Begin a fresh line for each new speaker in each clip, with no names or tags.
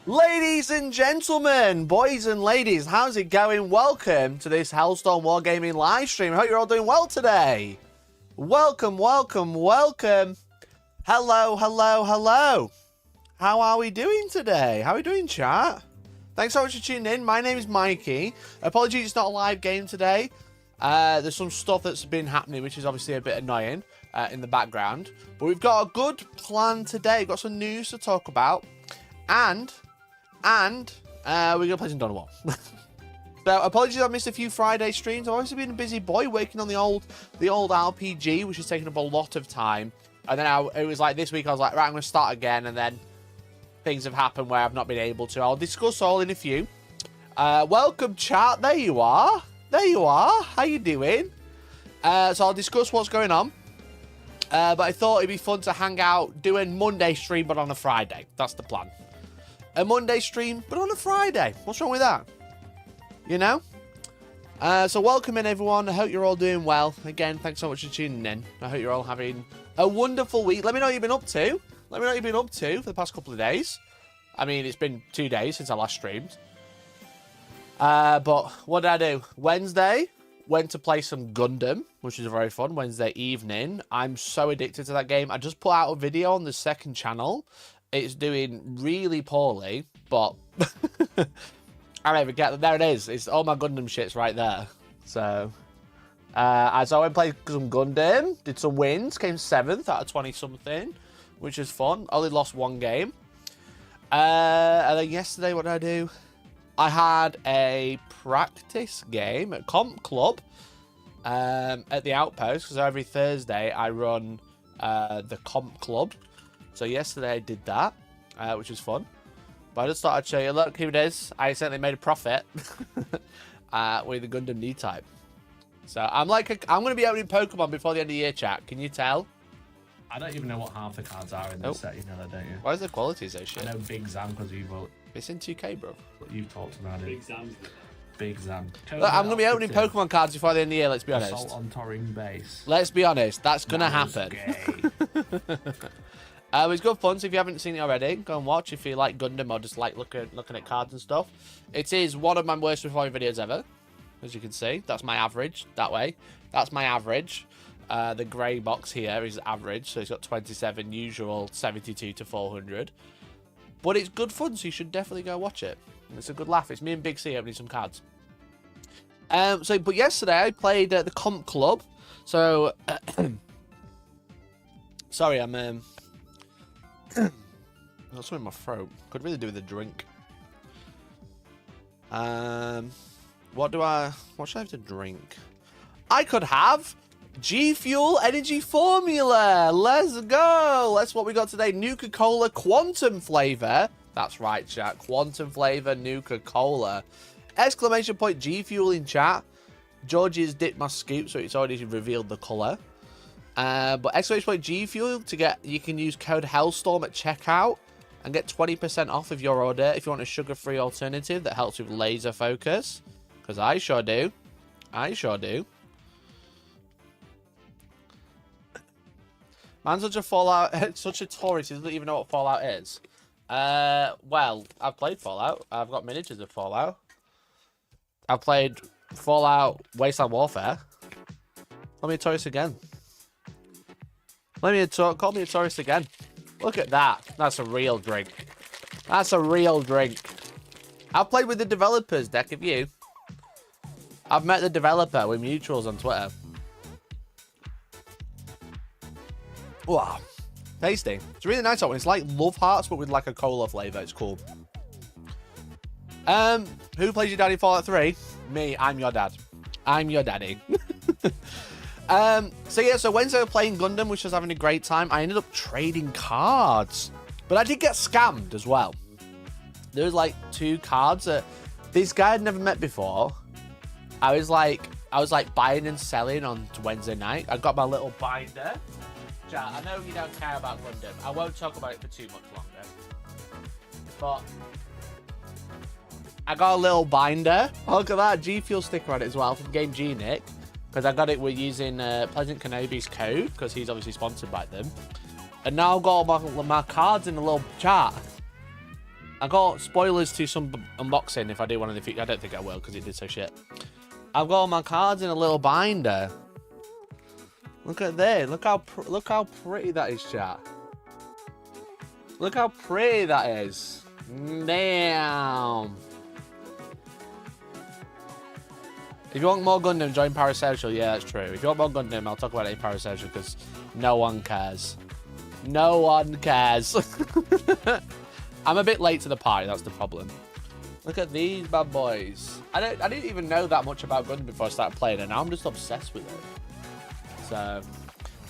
Ladies and gentlemen, boys and ladies, how's it going? Welcome to this Hellstorm Wargaming live stream. I hope you're all doing well today. Welcome, welcome, welcome. Hello, hello, hello. How are we doing today? How are we doing, chat? Thanks so much for tuning in. My name is Mikey. Apologies, it's not a live game today. There's some stuff that's been happening, which is obviously a bit annoying in the background. But we've got a good plan today. We've got some news to talk about. And we're going to play some Gundam. So, apologies I missed a few Friday streams. I've obviously been a busy boy working on the old RPG, which has taken up a lot of time. And then it was like this week, I was like, right, I'm going to start again. And then things have happened where I've not been able to. I'll discuss all in a few. Welcome, chat. There you are. There you are. How you doing? So, I'll discuss what's going on. But I thought it'd be fun to hang out, do a Monday stream, but on a Friday. That's the plan. A Monday stream, but on a Friday. What's wrong with that? You know? So welcome in, everyone. I hope you're all doing well. Again, thanks so much for tuning in. I hope you're all having a wonderful week. Let me know what you've been up to. Let me know what you've been up to for the past couple of days. I mean, it's been 2 days since I last streamed. But what did I do? Wednesday, went to play some Gundam, which is very fun. Wednesday evening. I'm so addicted to that game. I just put out a video on the second channel. It's doing really poorly, but I don't even get that. There it is. It's all my Gundam shits right there. So, so I went and played some Gundam, did some wins, came 7th out of 20-something, which is fun. Only lost 1 game. And then yesterday, what did I do? I had a practice game at Comp Club at the Outpost, because every Thursday I run the Comp Club. So yesterday I did that, which was fun. But I just thought I'd show you. Look, here it is. I certainly made a profit with the Gundam knee type. So I'm going to be opening Pokemon before the end of the year, chat. Can you tell?
I don't even know what half the cards are in this set. You know that, don't you?
Why is the quality so shit?
I know Big Zam because
It's in 2K, bro.
you've talked about it.
Big Zam's
Big Zam.
Look, I'm going to be opening Pokemon cards before the end of the year, let's be honest.
Assault on Torring Base.
Let's be honest. That's going to happen. It's good fun, so if you haven't seen it already, go and watch if you like Gundam or just like looking at cards and stuff. It is one of my worst performing videos ever, as you can see. That's my average, that way. That's my average. The grey box here is average, so it's got 27, usual 72 to 400. But it's good fun, so you should definitely go watch it. It's a good laugh. It's me and Big C opening some cards. But yesterday I played the Comp Club. So, sorry, I'm got something in my throat. Could really do with a drink. What should I have to drink? I could have G Fuel Energy Formula. Let's go. That's what we got today. Nuka-Cola Quantum flavor. That's right, chat. Quantum flavor Nuka-Cola. Exclamation point G Fuel in chat. Georgie's dipped my scoop, so it's already revealed the color. But exclamation point G Fuel you can use code Hellstorm at checkout and get 20% off of your order if you want a sugar-free alternative that helps with laser focus. Because I sure do. I sure do. Man's such a Fallout, such a tourist, he doesn't even know what Fallout is. Well, I've played Fallout. I've got miniatures of Fallout. I've played Fallout Wasteland Warfare. Let me a tourist again. Call me a tourist again. Look at that. That's a real drink. That's a real drink. I've played with the developers, Deck of you. I've met the developer with mutuals on Twitter. Wow. Tasty. It's a really nice one. It's like Love Hearts, but with like a cola flavour. It's cool. Who plays your dad in Fallout 3? Me. I'm your dad. I'm your daddy. So Wednesday we're playing Gundam, which was having a great time. I ended up trading cards. But I did get scammed as well. There was like 2 cards that this guy I'd never met before. I was like buying and selling on Wednesday night. I got my little binder. Chat, I know you don't care about Gundam. I won't talk about it for too much longer. But I got a little binder. Look at that G Fuel sticker on it as well from Game G Nick. Because I got it with using Pleasant Kenobi's code, because he's obviously sponsored by them. And now I've got all my cards in a little chart. I got spoilers to some unboxing if I do one in the future. I don't think I will because it did so shit. I've got all my cards in a little binder. Look at this. Look how pretty that is, chat. Look how pretty that is. Damn. If you want more Gundam, join Parasocial. Yeah, that's true. If you want more Gundam, I'll talk about it in Parasocial because no one cares. No one cares. I'm a bit late to the party. That's the problem. Look at these bad boys. I didn't even know that much about Gundam before I started playing, and now I'm just obsessed with it. So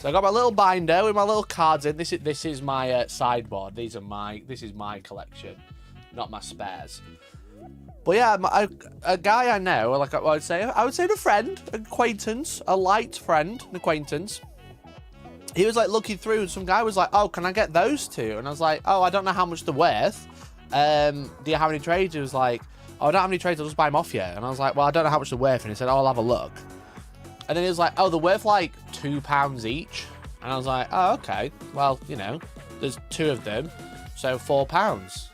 I got my little binder with my little cards in. This is my sideboard. This is my collection, not my spares. But yeah, a guy I know, like I would say a friend, acquaintance, a light friend, an acquaintance. He was like looking through, and some guy was like, "Oh, can I get those two?" And I was like, "Oh, I don't know how much they're worth. Do you have any trades?" He was like, "Oh, I don't have any trades. I'll just buy them off you." And I was like, "Well, I don't know how much they're worth." And he said, "Oh, I'll have a look." And then he was like, "Oh, they're worth like £2 each." And I was like, "Oh, okay. Well, you know, there's 2 of them, so £4." So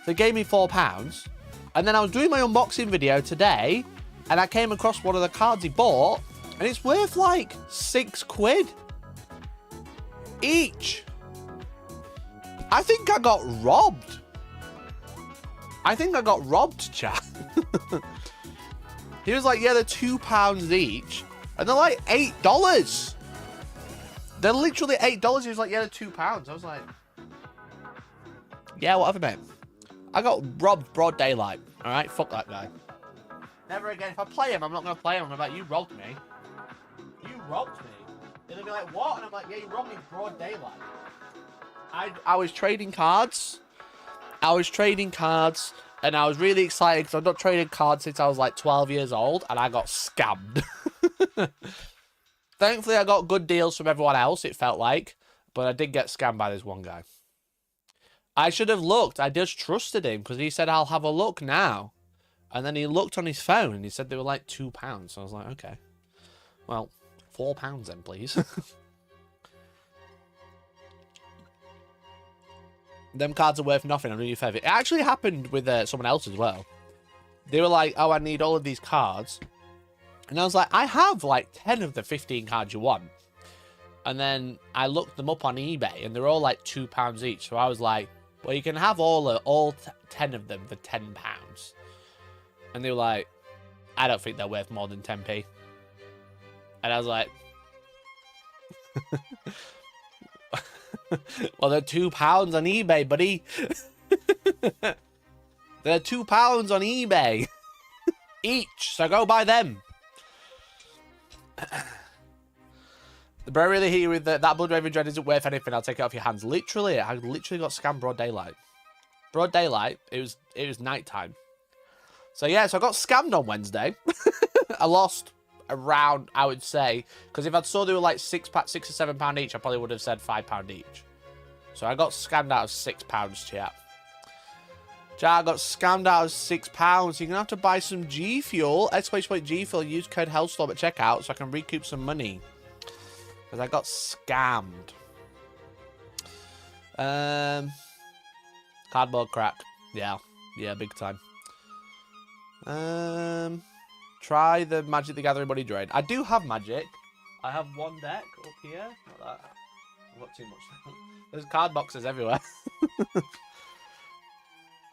he gave me £4. And then I was doing my unboxing video today, and I came across one of the cards he bought, and it's worth like £6 each. I think I got robbed. Chat. He was like, yeah, they're £2 each. And they're like $8. They're literally $8. He was like, yeah, they're £2. I was like, yeah, whatever, mate. I got robbed broad daylight. All right, fuck that guy. Never again. If I play him, I'm not going to play him. I'm like, you robbed me. You robbed me. And they'll be like, what? And I'm like, yeah, you robbed me broad daylight. I was trading cards. And I was really excited because I've not traded cards since I was like 12 years old, and I got scammed. Thankfully, I got good deals from everyone else, it felt like, but I did get scammed by this one guy. I should have looked. I just trusted him because he said, I'll have a look now. And then he looked on his phone and he said they were like £2. So I was like, okay. Well, £4 then, please. Them cards are worth nothing. I'm doing you a favour. It actually happened with someone else as well. They were like, oh, I need all of these cards. And I was like, I have like 10 of the 15 cards you want. And then I looked them up on eBay and they're all like £2 each. So I was like, well, you can have all 10 of them for £10. And they were like, I don't think they're worth more than 10p. And I was like, well, they're £2 on eBay, buddy. They're £2 on eBay. Each, so go buy them. The bro really here with that Blood Raven Dread isn't worth anything. I'll take it off your hands. Literally, I literally got scammed broad daylight. Broad daylight. It was nighttime. So yeah, so I got scammed on Wednesday. I lost around, I would say, because if I'd saw they were like £6 or £7 each, I probably would have said £5 each. So I got scammed out of £6, chat. I got scammed out of £6. You're gonna have to buy some G Fuel, !G Fuel. Use code Hellstorm at checkout so I can recoup some money. Because I got scammed. Cardboard crack. Yeah, big time. Try the Magic the Gathering Money Drain. I do have Magic. I have one deck up here. Like that. I've got too much now. There's card boxes everywhere.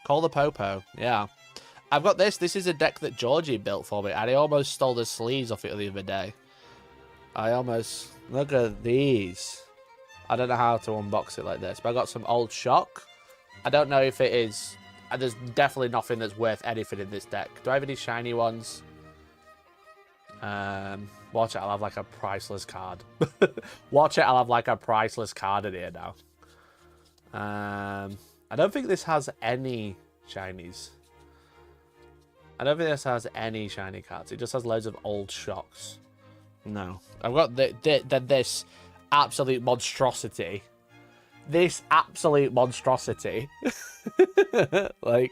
Call the Popo. Yeah. I've got this. This is a deck that Georgie built for me. And I almost stole the sleeves off it the other day. Look at these. I don't know how to unbox it like this. But I got some old Shock. I don't know if it is... There's definitely nothing that's worth anything in this deck. Do I have any shiny ones? Watch it, I'll have like a priceless card. Watch it, I'll have like a priceless card in here now. I don't think this has any shinies. I don't think this has any shiny cards. It just has loads of old Shocks. No. I've got this absolute monstrosity. This absolute monstrosity. Like,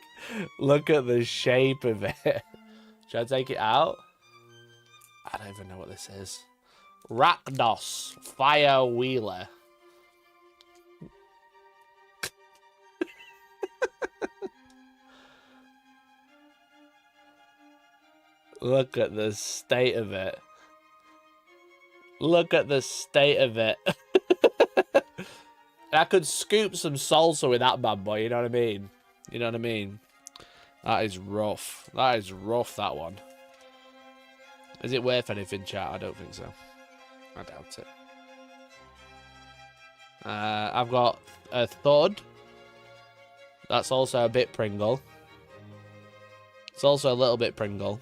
look at the shape of it. Should I take it out? I don't even know what this is. Rakdos Fire Wheeler. Look at the state of it. Look at the state of it. I could scoop some salsa with that bad boy, you know what I mean? You know what I mean? That is rough. That is rough, that one. Is it worth anything, chat? I don't think so. I doubt it. I've got a thud. That's also a bit Pringle. It's also a little bit Pringle.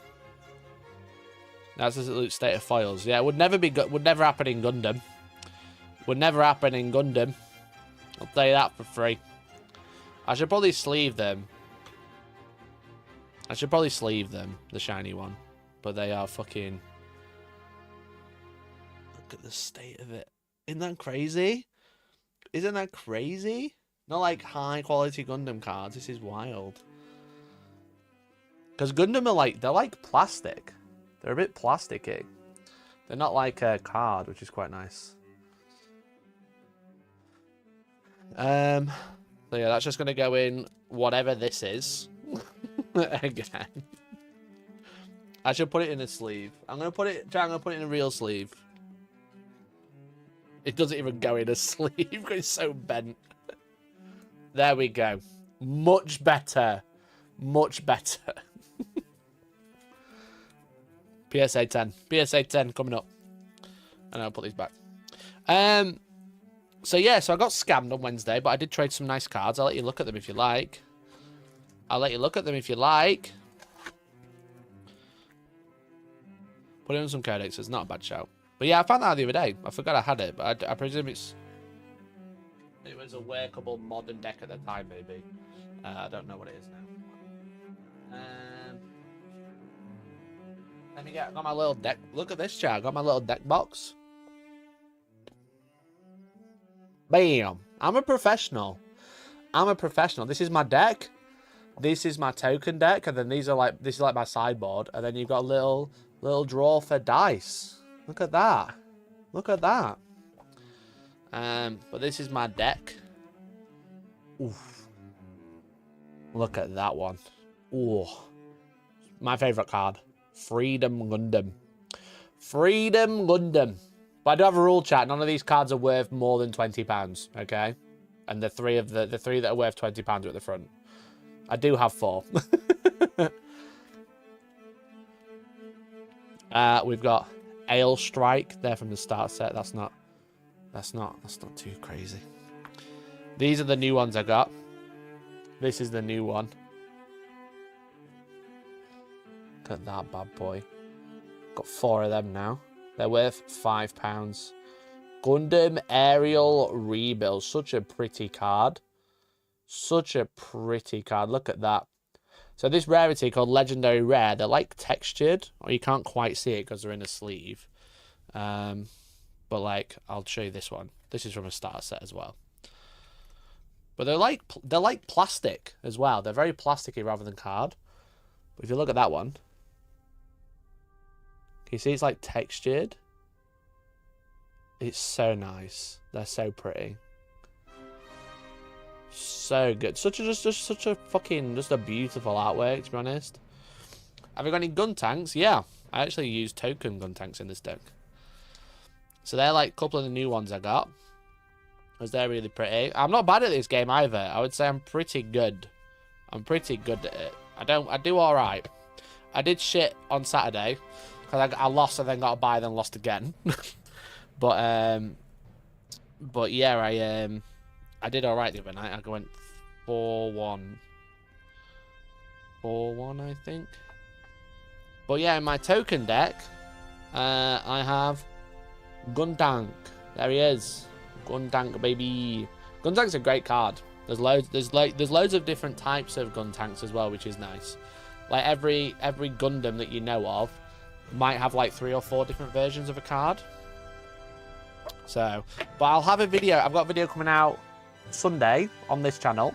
That's the absolute state of foils. Yeah, it would never happen in Gundam. Would never happen in Gundam. I'll tell you that for free. I should probably sleeve them. The shiny one. But they are fucking... Look at the state of it. Isn't that crazy? Isn't that crazy? Not like high quality Gundam cards. This is wild. Because Gundam are like... They're like plastic. They're a bit plasticky. They're not like a card, which is quite nice. So yeah, that's just going to go in whatever this is. Again. I should put it in a sleeve. I'm going to put it in a real sleeve. It doesn't even go in a sleeve because it's so bent. There we go. Much better. Much better. PSA 10. PSA 10 coming up. And I'll put these back. So yeah, so I got scammed on Wednesday, but I did trade some nice cards. I'll let you look at them if you like. Put in some codex. It's not a bad shout. But yeah, I found that out the other day. I forgot I had it, but I presume it was a workable modern deck at the time, maybe. I don't know what it is now. I got my little deck. Look at this, chat. I got my little deck box. Bam. I'm a professional. This is my deck. This is my token deck, and then this is like my sideboard, and then you've got a little drawer for dice. Look at that. Look at that. But this is my deck. Oof. Look at that one. Ooh. My favorite card. Freedom Gundam. Freedom Gundam. But I do have a rule, chat. None of these cards are worth more than £20, okay? And the three that are worth £20 are at the front. I do have 4. We've got Ale Strike there from the start set. That's not too crazy. These are the new ones I got. This is the new one. Look at that bad boy. Got 4 of them now. They're worth £5. Gundam Aerial Rebuild. Such a pretty card. Such a pretty card. Look at that. So this rarity called Legendary Rare, they're like textured, or you can't quite see it because they're in a sleeve. But like, I'll show you this one. This is from a starter set as well. But they're like plastic as well. They're very plasticky rather than card. But if you look at that one, can you see it's like textured? It's so nice. They're so pretty. So good. Such a beautiful artwork, to be honest. Have you got any gun tanks? Yeah. I actually use token gun tanks in this deck. So they're like a couple of the new ones I got. Because they're really pretty. I'm not bad at this game either. I would say I'm pretty good. I'm pretty good at it. I do alright. I did shit on Saturday. Because I lost and then got a bye, then lost again. But yeah, I did alright the other night. I went 4-1. 4-1, I think. But yeah, in my token deck, I have Guntank. There he is. Guntank, baby. Guntank's a great card. There's loads of different types of Guntanks as well, which is nice. Like every Gundam that you know of might have like 3 or 4 different versions of a card. So, but I'll have a video. I've got a video coming out Sunday on this channel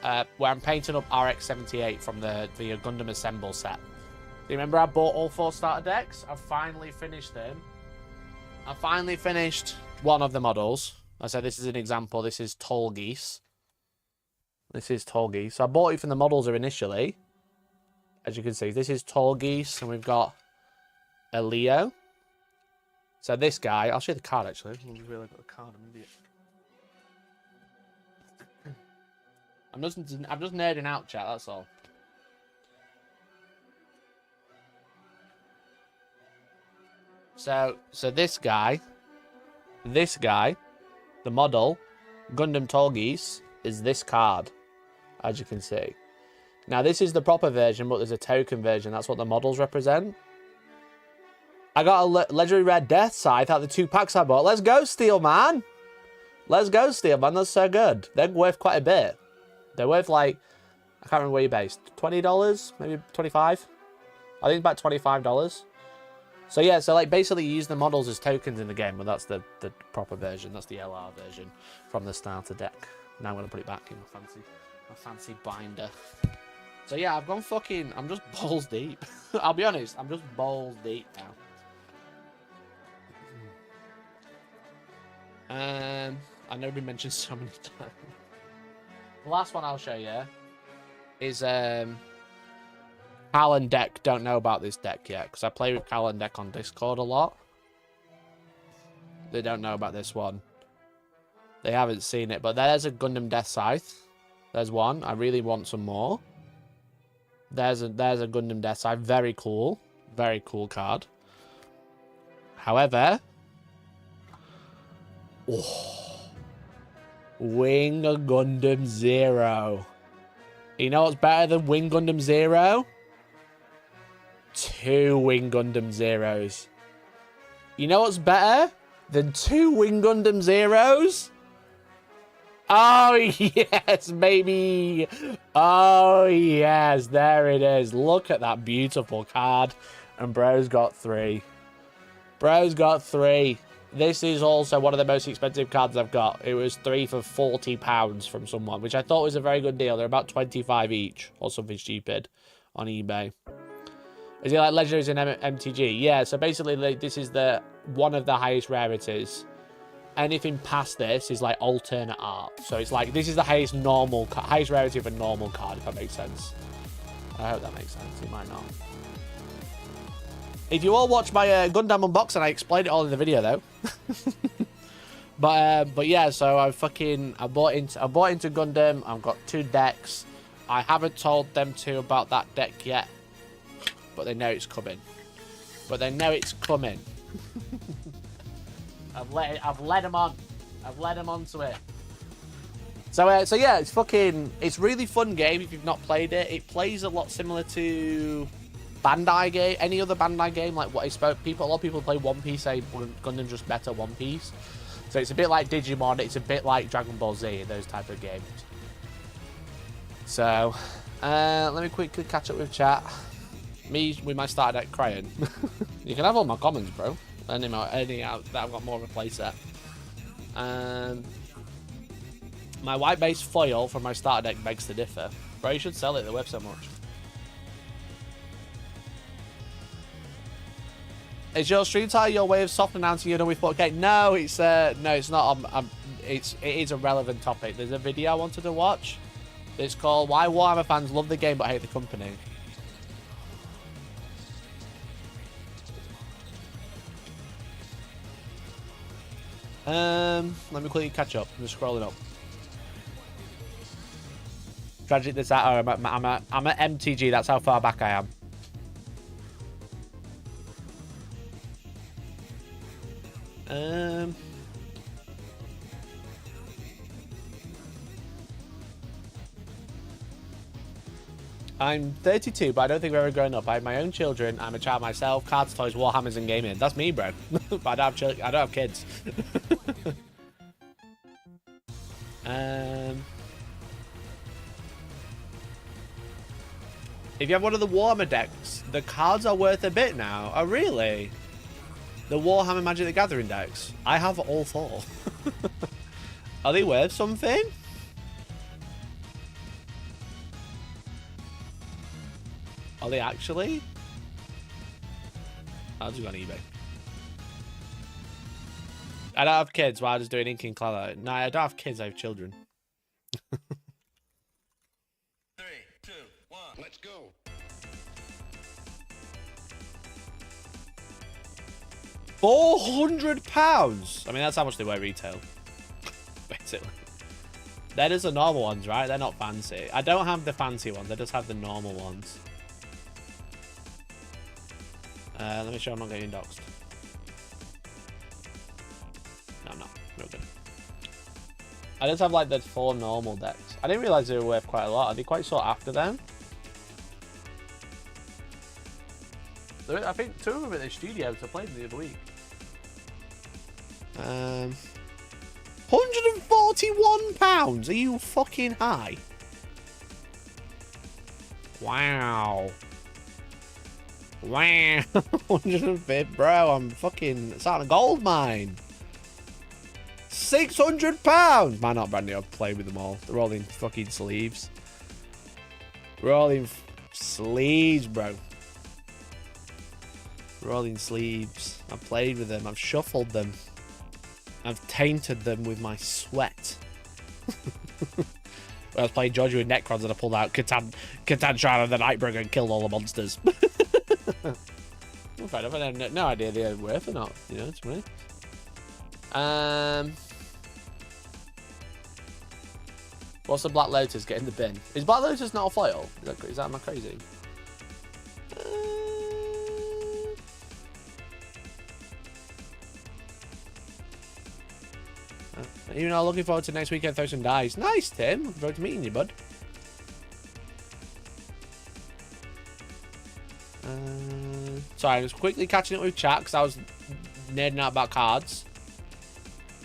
where I'm painting up RX-78 from the Gundam Assemble set. Do you remember I bought all 4 starter decks? I've finally finished them. I finally finished one of the models. I said this is an example. This is Tolgeese. This is Tolgeese. So I bought it from the models initially. As you can see, this is tall geese, and we've got a Leo. So this guy, I'll show you the card actually. I've really got the card. I'm an idiot. I'm just nerding out, chat. That's all. So this guy, the model, Gundam Tall Geese, is this card, as you can see. Now, this is the proper version, but there's a token version. That's what the models represent. I got a legendary rare Death Scythe out of the 2 packs I bought. Let's go, Steel Man. Let's go, Steel Man. That's so good. They're worth quite a bit. They're worth, like, I can't remember where you're based. $20? Maybe $25? I think about $25. So, yeah, so, like, basically you use the models as tokens in the game, but that's the proper version. That's the LR version from the starter deck. Now I'm going to put it back in my fancy binder. So, yeah, I've gone fucking... I'm just balls deep. I'll be honest. I'm just balls deep now. I've never been mentioned so many times. The last one I'll show you is Cal and Deck don't know about this deck yet, because I play with Cal and Deck on Discord a lot. They don't know about this one. They haven't seen it, but there's a Gundam Death Scythe. There's one. I really want some more. There's a Gundam Death Scythe. Very cool. Very cool card. However... Oh, Wing Gundam Zero. You know what's better than Wing Gundam Zero? 2 Wing Gundam Zeros. You know what's better than 2 Wing Gundam Zeros? Oh, yes, baby. Oh, yes, there it is. Look at that beautiful card. And bro's got 3. Bro's got 3. This is also one of the most expensive cards I've got. It was 3 for £40 from someone, which I thought was a very good deal. They're about 25 each or something stupid on eBay. Is it like legendaries in MTG? Yeah, so basically like, this is one of the highest rarities. Anything past this is like alternate art. So it's like, this is the highest rarity of a normal card, if that makes sense. I hope that makes sense. It might not. If you all watch my Gundam unboxing, I explained it all in the video though. but yeah, so I bought into Gundam. I've got 2 decks. I haven't told them about that deck yet, but they know it's coming. I've led them on. I've led them onto it. So yeah, it's really fun game if you've not played it. It plays a lot similar to Bandai game, any other Bandai game, like what a lot of people play One Piece, say Gundam just better One Piece. So it's a bit like Digimon, it's a bit like Dragon Ball Z, those type of games. So, let me quickly catch up with chat. Me, we might start at crying. You can have all my comments, bro. Any that I've got more of a play set. My white base foil from my starter deck begs to differ. Bro, you should sell it, they're worth so much. Is your stream title your way of soft announcing you're done with 4K? No, it's not. It is a relevant topic. There's a video I wanted to watch. It's called "Why Warhammer Fans Love the Game but Hate the Company." Let me quickly catch up. I'm just scrolling up. Tragic this out. I'm at MTG. That's how far back I am. I'm 32, but I don't think I've ever grown up. I have my own children. I'm a child myself. Cards, toys, Warhammers, and gaming. That's me, bro. But I don't have kids. If you have one of the Warhammer decks, the cards are worth a bit now. Oh, really? The Warhammer Magic the Gathering decks. I have all 4. Are they worth something? Are they actually? I'll just go on eBay. I don't have kids while I was doing inking Clara. No, I don't have kids, I have children.
3, 2, 1, let's go.
£400. I mean, that's how much they were retail. Basically. They're just the normal ones, right? They're not fancy. I don't have the fancy ones. I just have the normal ones. Let me show I'm not getting doxed. No, I'm not. Real good. I just have like the 4 normal decks. I didn't realize they were worth quite a lot. Are they quite sought after them? I think 2 of them at the studio, so I played them the other week. £141? Are you fucking high? Wow. Wow. 150, bro. I'm fucking. It's out of a gold mine. £600. Man, not brand new. I've played with them all. They're all in fucking sleeves. We're all in sleeves, bro. We're all in sleeves. I've played with them. I've shuffled them. I've tainted them with my sweat. I was playing Georgia with Necrons and I pulled out Catan Shrine of the Nightbringer and killed all the monsters. Fair enough. I have no idea they're worth or not. You know, it's funny. What's the Black Lotus? Get in the bin. Is Black Lotus not a foil? Is that am I crazy? You know, looking forward to next weekend. Throw some dice. Nice, Tim. Looking forward to meeting you, bud. Sorry, I was quickly catching up with chat because I was nerding out about cards.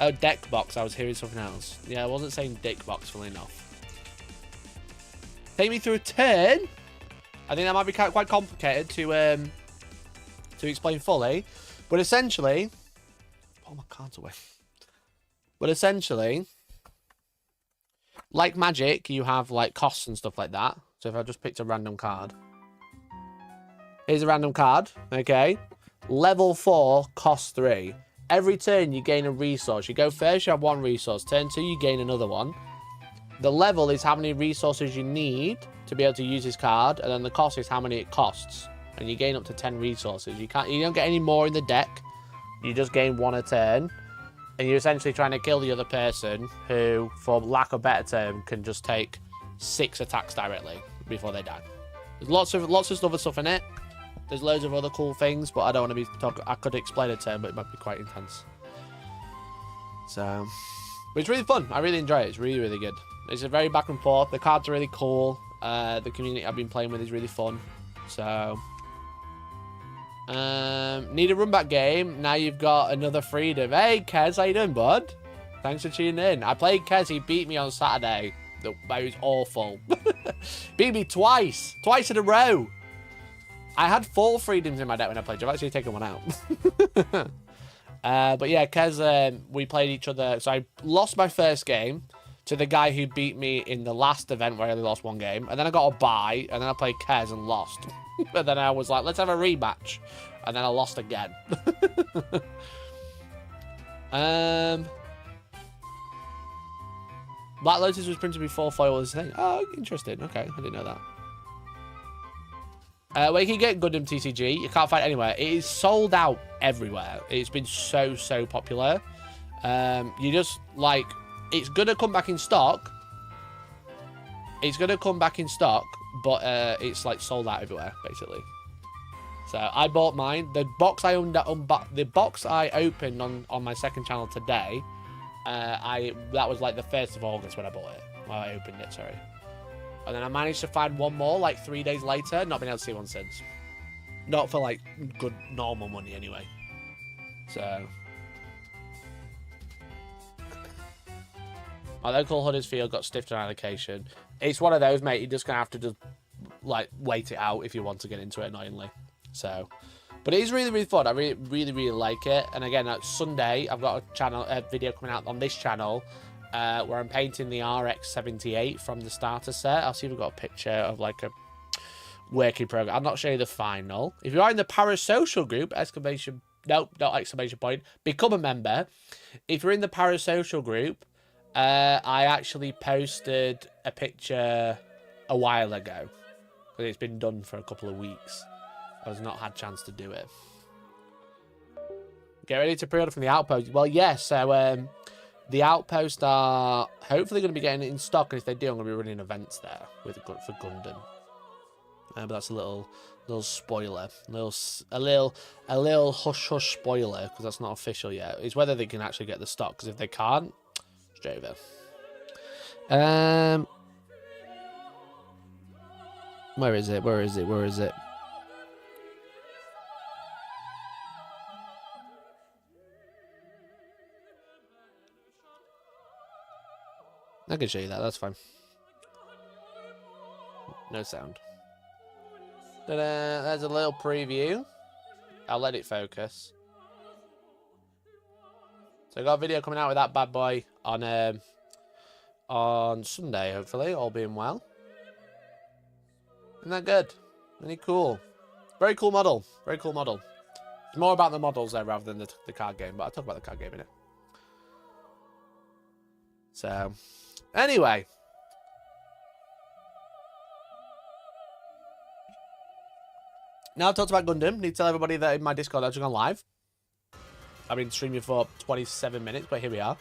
Oh, deck box. I was hearing something else. Yeah, I wasn't saying dick box, funnily enough. Take me through a turn. I think that might be quite complicated to explain fully, but essentially, pull my cards away. But essentially, like Magic, you have like costs and stuff like that. So if I just picked a random card. Here's a random card, okay? Level 4, cost 3. Every turn you gain a resource. You go first, you have 1 resource. Turn 2, you gain another one. The level is how many resources you need to be able to use this card. And then the cost is how many it costs. And you gain up to 10 resources. You don't get any more in the deck. You just gain 1 a turn. And you're essentially trying to kill the other person who, for lack of a better term, can just take 6 attacks directly before they die. There's lots of other stuff in it. There's loads of other cool things, but I don't want to be talking. I could explain a term, but it might be quite intense. So, but it's really fun. I really enjoy it. It's really, really good. It's a very back and forth. The cards are really cool. The community I've been playing with is really fun. So, need a run back game. Now you've got another freedom. Hey, Kez, how you doing, bud? Thanks for tuning in. I played Kez. He beat me on Saturday. It was awful. Beat me twice in a row. I had 4 freedoms in my deck when I played. I've actually taken one out. But yeah, Kez, we played each other. So I lost my first game to the guy who beat me in the last event where I only lost 1 game. And then I got a bye, and then I played Kez and lost. But then I was like, let's have a rematch. And then I lost again. Black Lotus was printed before foil was a thing. Oh, interesting. Okay, I didn't know that. Where you can get Gundam TCG, you can't find it anywhere. It is sold out everywhere. It's been so popular. You just, like, it's going to come back in stock. It's going to come back in stock, but it's, like, sold out everywhere, basically. So, I bought mine. The box I opened on my second channel today, that was, like, the 1st of August when I bought it. Well, I opened it, sorry. And then I managed to find one more, like, 3 days later. Not been able to see one since. Not for, like, good, normal money, anyway. So. My local Huddersfield got stiffed on allocation. It's one of those, mate. You're just going to have to just, like, wait it out if you want to get into it, annoyingly. So. But it is really, really fun. I really like it. And again, Sunday, I've got a video coming out on this channel. Where I'm painting the RX-78 from the starter set. I'll see if we've got a picture of like a working program. I'll not show you the final. If you are in the parasocial group, exclamation, nope, not exclamation point, become a member. If you're in the parasocial group, I actually posted a picture a while ago. Because it's been done for a couple of weeks. I've not had a chance to do it. Get ready to pre-order from the Outpost. Well, yes. So the Outpost are hopefully going to be getting it in stock, and if they do, I'm going to be running events there for Gundam. But that's a little spoiler, a little hush spoiler, because that's not official yet. It's whether they can actually get the stock, because if they can't, straight over. Where is it? Where is it? Where is it? I can show you that. That's fine. No sound. Ta-da, there's a little preview. I'll let it focus. So I got a video coming out with that bad boy on Sunday, hopefully, all being well. Isn't that good? Really cool. Very cool model. Very cool model. It's more about the models there rather than the card game, but I'll talk about the card game in it. So, anyway. Now I've talked about Gundam, need to tell everybody that in my Discord I've just gone live. I've been streaming for 27 minutes, but here we are.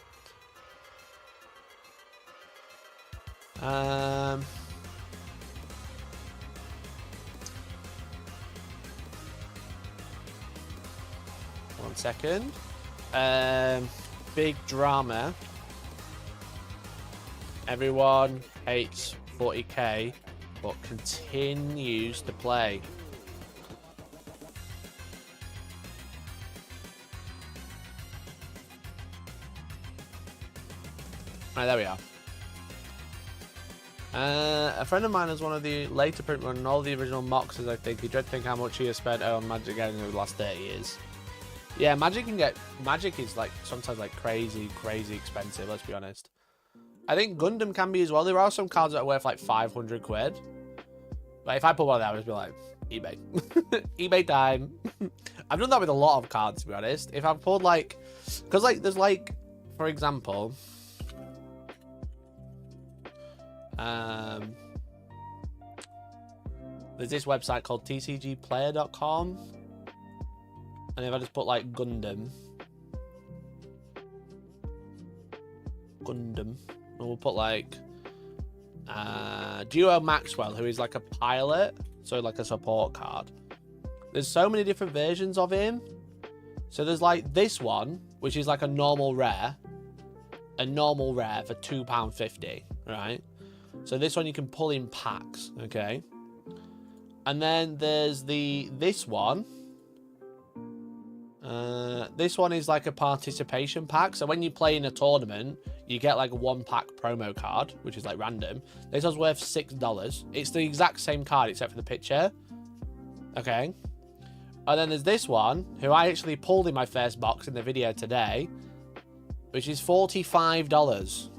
One second. Big drama. Everyone hates 40k, but continues to play. Right, there we are. A friend of mine is one of the later print run all the original Moxes, I think. He dread think how much he has spent on Magic Gathering over the last 30 years. Yeah, Magic is like sometimes like crazy expensive, let's be honest. I think Gundam can be as well. There are some cards that are worth like 500 quid. But if I put one of them, I would be like, eBay. eBay time. I've done that with a lot of cards, to be honest. If I've pulled like, because like there's like, for example, there's this website called tcgplayer.com, and if I just put like Gundam, and we'll put like Duo Maxwell, who is like a pilot, so like a support card. There's so many different versions of him. So there's like this one, which is like a normal rare for £2.50, right? So this one you can pull in packs, okay? And then there's this one. This one is like a participation pack. So when you play in a tournament, you get like a 1-pack promo card, which is like random. This one's worth $6. It's the exact same card except for the picture. Okay. And then there's this one, who I actually pulled in my first box in the video today, which is $45.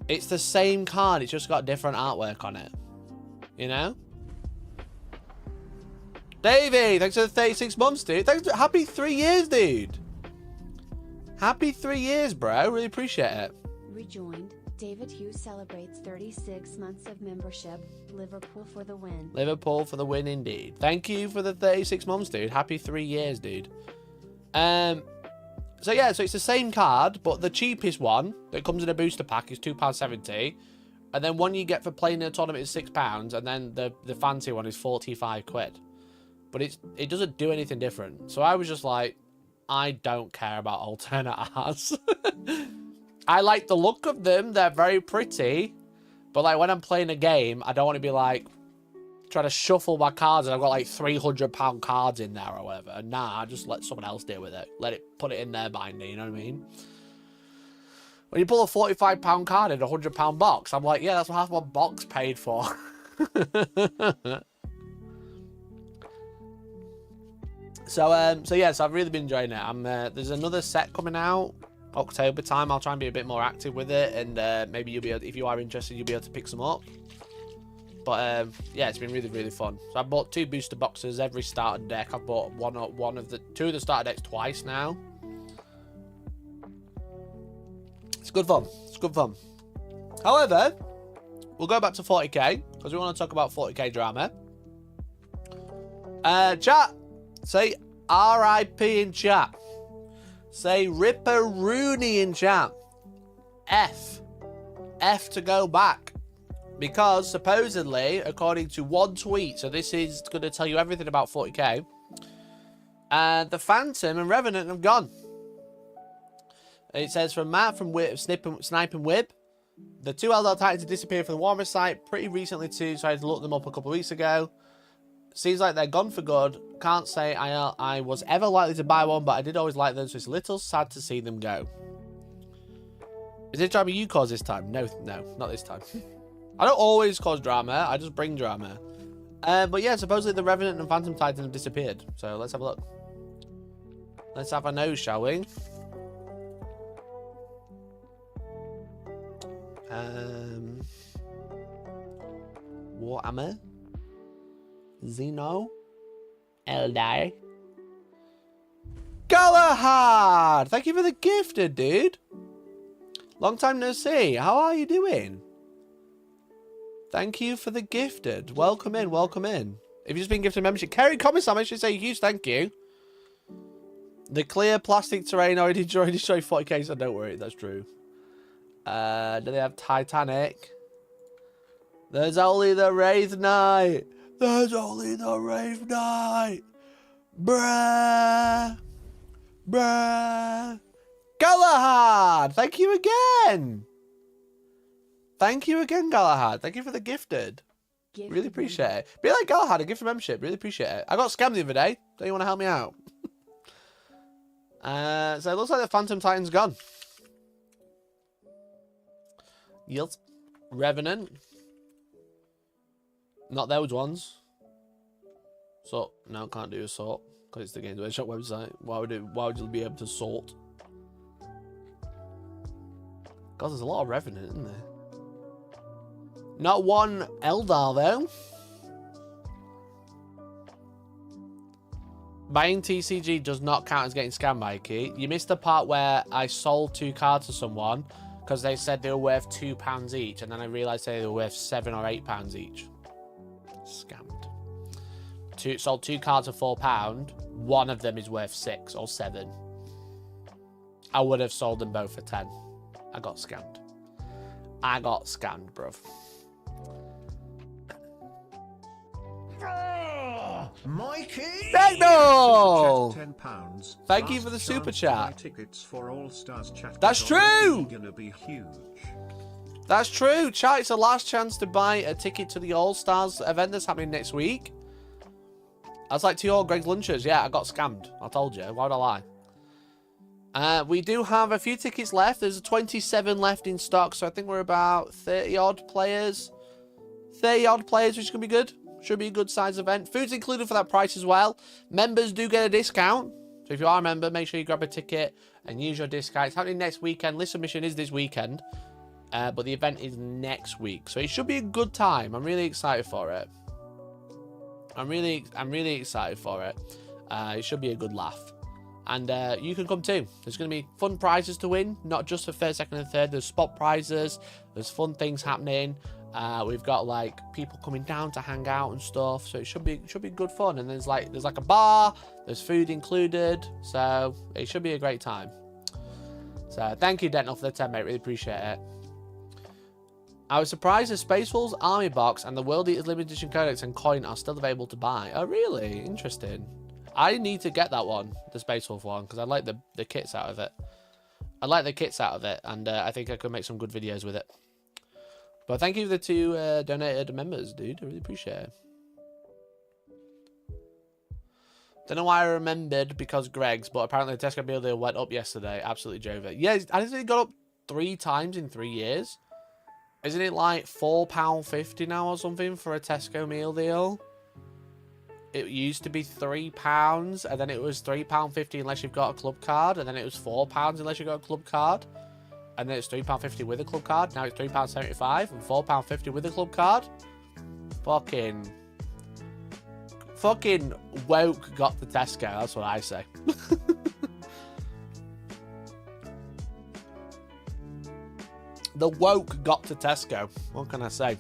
It's the same card, it's just got different artwork on it. You know? Davey, thanks for the 36 months, dude. Thanks. Happy 3 years, dude. Happy 3 years, bro. Really appreciate it.
Rejoined. David Hughes celebrates 36 months of membership. Liverpool for the win.
Liverpool for the win, indeed. Thank you for the 36 months, dude. Happy 3 years, dude. So yeah, so it's the same card, but the cheapest one that comes in a booster pack is £2.70. And then one you get for playing in a tournament is £6, and then the fancy one is 45 quid. But it doesn't do anything different. So I was just like, I don't care about alternate arts. I like the look of them. They're very pretty. But like when I'm playing a game, I don't want to be like trying to shuffle my cards and I've got like £300 cards in there or whatever. Nah, just let someone else deal with it. Put it in their binder, you know what I mean? When you pull a £45 card in a £100 box, I'm like, yeah, that's what half my box paid for. So yeah, so I've really been enjoying it. There's another set coming out October time. I'll try and be a bit more active with it, and maybe you'll be able, if you are interested, you'll be able to pick some up. But yeah, it's been really fun. So I bought 2 booster boxes every starter deck. I've bought two of the starter decks twice now. It's good fun. It's good fun. However, we'll go back to 40k because we want to talk about 40k drama. Chat. Say, R.I.P. in chat. Say Ripperoonie in chat. F. F to go back. Because supposedly, according to one tweet, so this is going to tell you everything about 40k, the Phantom and Revenant have gone. It says from Matt from Snipe and Wib, the two Eldar Titans have disappeared from the Warhammer site pretty recently too, so I had to look them up a couple of weeks ago. Seems like they're gone for good. Can't say I was ever likely to buy one, but I did always like them, so it's a little sad to see them go. Is it drama you cause this time? No, not this time. I don't always cause drama, I just bring drama. But yeah, supposedly the Revenant and Phantom Titan have disappeared. So let's have a look. Let's have a nose, shall we? Warhammer. Xeno. Eldar. Galahad! Thank you for the gifted, dude. Long time no see. How are you doing? Thank you for the gifted. Welcome in, welcome in. If you've just been gifted membership, Kerry comments on, I should say a huge thank you. The clear plastic terrain already destroyed 40k, so don't worry, that's true. Do they have Titanic? There's only the Wraith Knight. There's only the Wraith Knight. Bruh. Bruh. Galahad, thank you again. Thank you again, Galahad. Thank you for the gifted. Really appreciate it. Be like Galahad, a gift for membership. Really appreciate it. I got scammed the other day. Don't you want to help me out? So it looks like the Phantom Titan's gone. Yield. Revenant. Not those ones. So, no, can't do a sort. Because it's the Games Workshop website. Why would you be able to sort? God, there's a lot of Revenant, isn't there? Not one Eldar, though. Buying TCG does not count as getting scammed, Mikey. You missed the part where I sold 2 cards to someone because they said they were worth £2 each, and then I realised they were worth £7 or £8 each. Scammed. Sold 2 cards for £4. One of them is worth 6 or 7. I would have sold them both for 10. I got scammed. I got scammed, bruv.
Mikey!
Techno!
£10.
Thank you for the super chat.
Tickets for All Stars chat.
That's true!
Gonna be huge.
That's true. Chat, it's the last chance to buy a ticket to the All Stars event that's happening next week. That's like 2 old Greg's lunches. Yeah, I got scammed. I told you. Why would I lie? We do have a few tickets left. There's 27 left in stock, so I think we're about 30-odd players. 30-odd players, which is going to be good. Should be a good size event. Food's included for that price as well. Members do get a discount. So if you are a member, make sure you grab a ticket and use your discount. It's happening next weekend. List submission is this weekend. But the event is next week. So it should be a good time. I'm really excited for it. I'm really excited for it. It should be a good laugh. And you can come too. There's going to be fun prizes to win. Not just for first, second, and third. There's spot prizes. There's fun things happening. We've got like people coming down to hang out and stuff, so it should be good fun. And there's like a bar, there's food included, so it should be a great time. So thank you, Dental, for the 10, mate. Really appreciate it. I was surprised the Space Wolves Army box and the World Eaters Limited Edition Codex and coin are still available to buy. Oh, really? Interesting. I need to get that one, the Space Wolf one, because I like the kits out of it. I like the kits out of it, and I think I could make some good videos with it. But thank you to the 2 donated members, dude. I really appreciate it. Don't know why I remembered because Greg's, but apparently the Tesco meal deal went up yesterday. Absolutely drove it. Yeah, I think it got up 3 times in 3 years. Isn't it like £4.50 now or something for a Tesco meal deal? It used to be £3, and then it was £3.50 unless you've got a club card, and then it was £4 unless you've got a club card. And then it's £3.50 with a club card. Now it's £3.75 and £4.50 with a club card. Fucking woke got the Tesco. That's what I say. The woke got to Tesco. What can I say?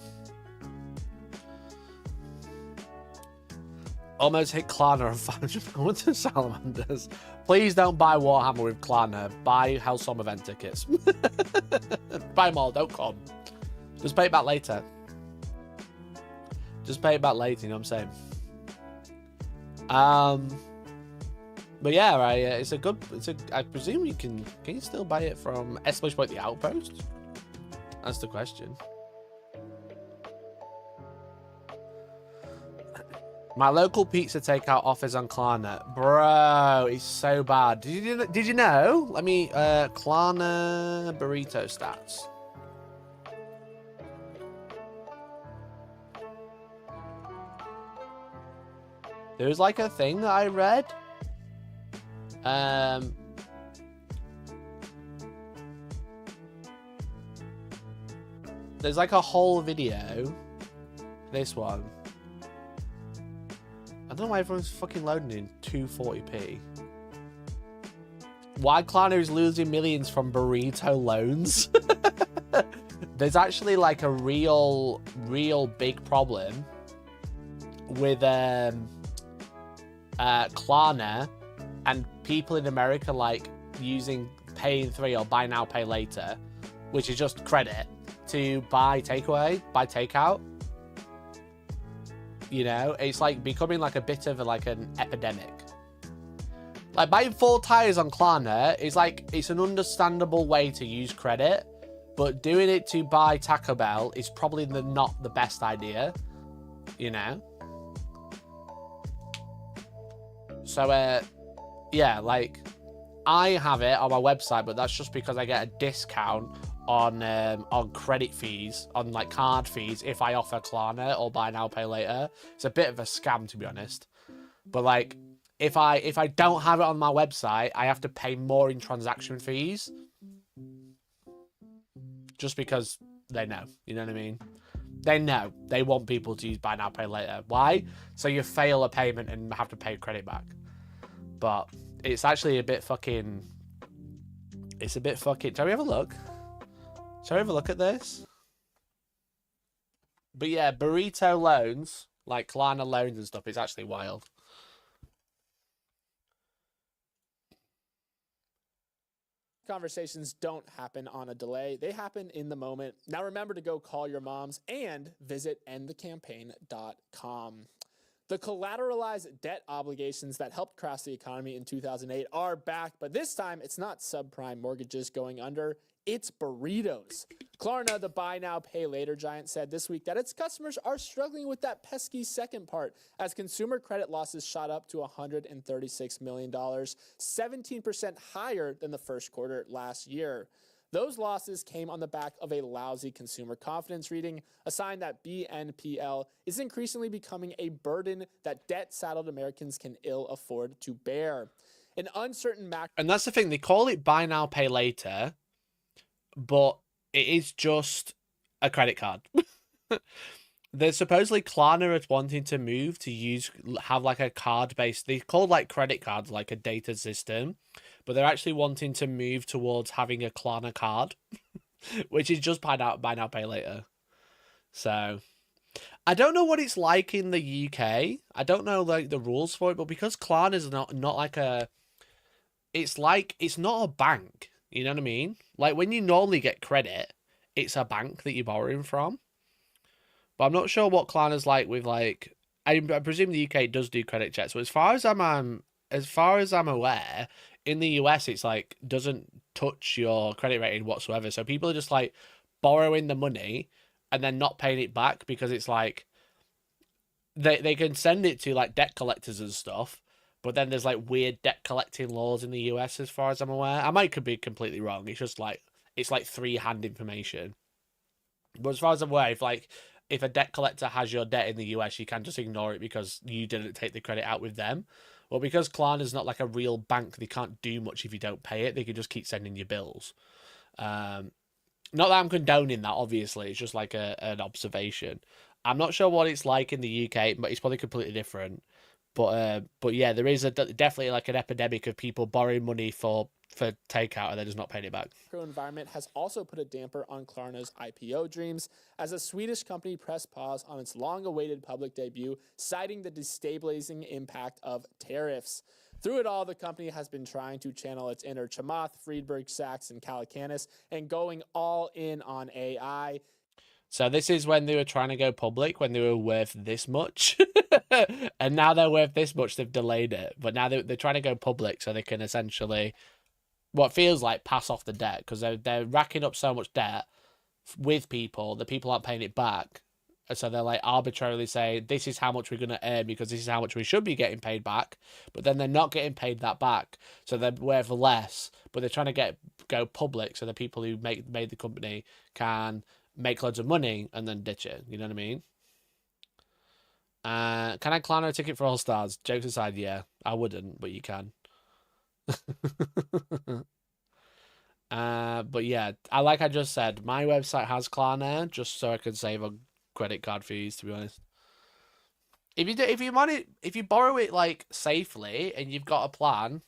Almost hit Klarna and 500 pounds to salamanders. Please don't buy Warhammer with Klarna. Buy Hellstorm event tickets. Buy them all. Don't come. Just pay it back later. Just pay it back later. You know what I'm saying? But yeah, right. It's a good. I presume you can. Can you still buy it from !the Outpost? That's the question. My local pizza takeout offers on Klarna. Bro, it's so bad. Did you know? Let me Klarna burrito stats. There was like a thing that I read. There's like a whole video. This one. I don't know why everyone's fucking loading in 240p. Why Klarna is losing millions from burrito loans? There's actually like a real big problem with Klarna and people in America like using pay in 3 or buy now, pay later, which is just credit, to buy takeout. You know, it's like becoming like a bit of an epidemic. Like buying 4 tires on Klarna is like, it's an understandable way to use credit, but doing it to buy Taco Bell is probably not the best idea, you know? So, yeah, like I have it on my website, but that's just because I get a discount on credit fees, on like card fees, if I offer Klarna or buy now, pay later. It's a bit of a scam, to be honest. But like, if I don't have it on my website, I have to pay more in transaction fees, just because they know. You know what I mean? They know. They want people to use buy now, pay later. Why? So you fail a payment and have to pay credit back. But it's actually a bit fucking. It's a bit fucking. Shall we have a look? Shall we have a look at this? But yeah, burrito loans, like Klarna loans and stuff, is actually wild.
Conversations don't happen on a delay. They happen in the moment. Now remember to go call your moms and visit endthecampaign.com. The collateralized debt obligations that helped crash the economy in 2008 are back, but this time it's not subprime mortgages going under. It's burritos. Klarna, the buy now, pay later giant, said this week that its customers are struggling with that pesky second part as consumer credit losses shot up to $136 million, 17% higher than the first quarter last year. Those losses came on the back of a lousy consumer confidence reading, a sign that BNPL is increasingly becoming a burden that debt-saddled Americans can ill afford to bear. An uncertain macro...
And that's the thing, they call it buy now, pay later, but it is just a credit card. There's supposedly Klarna is wanting to move to have like a card based, they call like credit cards like a data system, but they're actually wanting to move towards having a Klarna card, which is just buy now, pay later. So I don't know what it's like in the UK. I don't know like the rules for it, but because Klarna is not like a, it's not a bank. You know what I mean? Like when you normally get credit, it's a bank that you're borrowing from. But I'm not sure what Klarna's like with like. I presume the UK does do credit checks. But as far as I'm aware, in the US it's like doesn't touch your credit rating whatsoever. So people are just like borrowing the money and then not paying it back because it's like they can send it to like debt collectors and stuff. But then there's like weird debt collecting laws in the US as far as I'm aware. I could be completely wrong. It's just like, it's like free-hand information. But as far as I'm aware, if a debt collector has your debt in the US, you can just ignore it because you didn't take the credit out with them. Well, because Klarna's not like a real bank, they can't do much if you don't pay it. They can just keep sending you bills. Not that I'm condoning that, obviously. It's just like an observation. I'm not sure what it's like in the UK, but it's probably completely different. But yeah, there is definitely like an epidemic of people borrowing money for for takeout and they're just not paying it back.
Environment has also put a damper on Klarna's IPO dreams, as a Swedish company pressed pause on its long-awaited public debut, citing the destabilizing impact of tariffs. Through it all, the company has been trying to channel its inner Chamath, Friedberg, Sachs, and Calacanis, and going all in on AI.
So this is when they were trying to go public, when they were worth this much. And now they're worth this much, they've delayed it. But now they're trying to go public so they can essentially, what feels like, pass off the debt. Because they're racking up so much debt with people, the people aren't paying it back. So they're like arbitrarily saying, this is how much we're going to earn because this is how much we should be getting paid back. But then they're not getting paid that back. So they're worth less. But they're trying to go public so the people who made the company can make loads of money and then ditch it. You know what I mean? Can I Klarna a ticket for All Stars? Jokes aside, yeah. I wouldn't, but you can. But yeah, like I just said, my website has Klarna just so I can save on credit card fees, to be honest. If you borrow it like safely and you've got a plan,